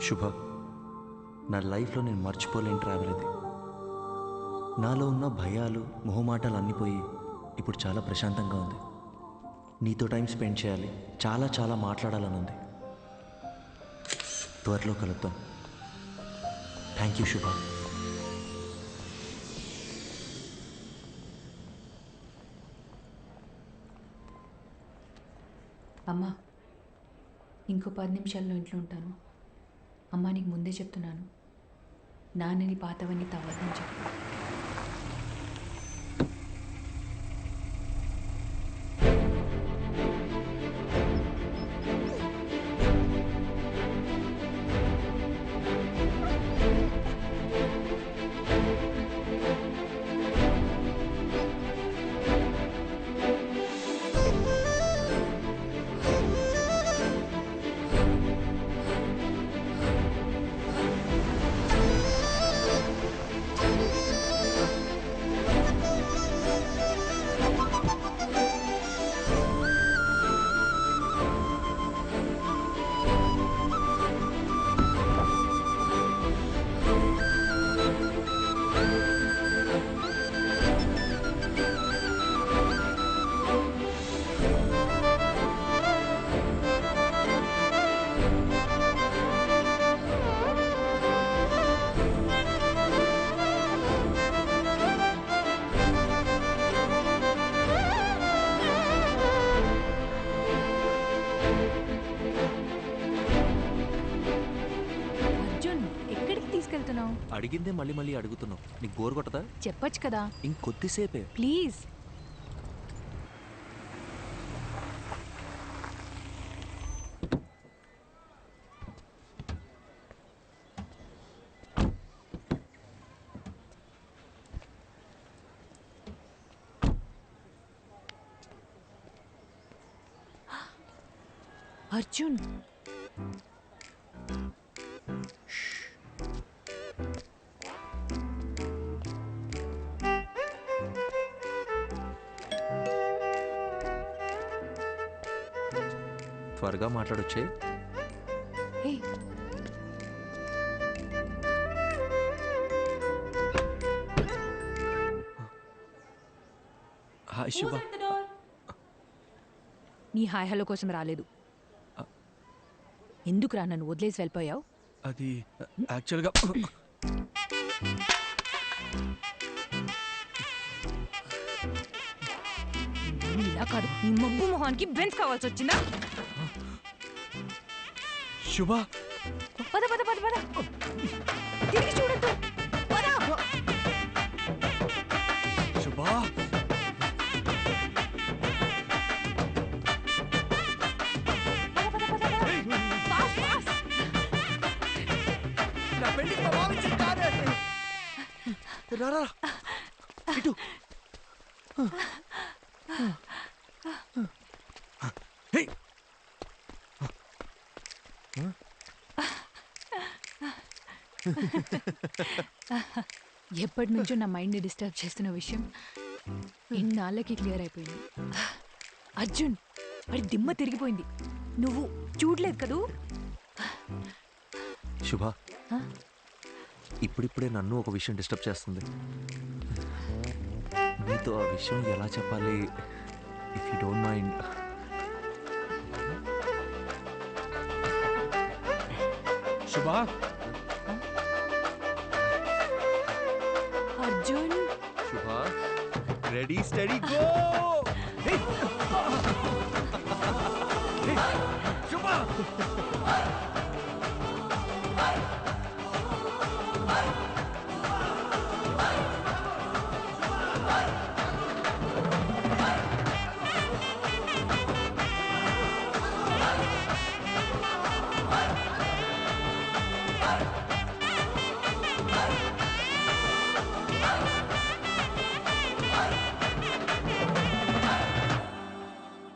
శుభ, నా లైఫ్లో నేను మర్చిపోలేని ట్రావెల్ ఇది. నాలో ఉన్న భయాలు మొహమాటాలు అన్నీ పోయి ఇప్పుడు చాలా ప్రశాంతంగా ఉంది. నీతో టైం స్పెండ్ చేయాలి, చాలా చాలా మాట్లాడాలని ఉంది. త్వరలో కలుద్దాం. థ్యాంక్ యూ శుభ. అమ్మా, ఇంకో 10 నిమిషాల్లో ఇంట్లో ఉంటాను. అమ్మా నీకు ముందే చెప్తున్నాను, నాన్నని పాతవన్నీ తవ్వద్దని చెప్పు. అడిగిందే మళ్ళీ మళ్ళీ అడుగుతున్నావు. నీకు బోర్ కొట్టదా? చెప్పొచ్చు కదా. ఇంకొద్దిసేపే ప్లీజ్. అర్జున్, త్వరగా మాట్లాడొచ్చే. హే హాయ్ శుభ. నీ హాయ్ హలో కోసం రాలేదు. ఎందుకురా నన్ను వదిలేసి వెళ్ళిపోయావు? అది యాక్చువల్గా ఇలా కాదు, నీ మబ్బు మొహానికి బెంచ్ కావాల్సి వచ్చిందా? శుభ పద పద పద పద, తిరిగి చూడద్దు. శుభ రారా ఇటు. ఎప్పటి నుంచో నా మైండ్ని డిస్టర్బ్ చేస్తున్న విషయం ఇన్నాళ్ళకి క్లియర్ అయిపోయింది. అర్జున్, వాడి దిమ్మ తిరిగిపోయింది. నువ్వు చూడలేదు కదూ? శుభ, ఇప్పుడిప్పుడే నన్ను ఒక విషయం డిస్టర్బ్ చేస్తుంది. నీతో ఆ విషయం ఎలా చెప్పాలి? If you don't mind. శుభ, అర్జున్. శుభ, రెడీ స్టడీ గో. శుభ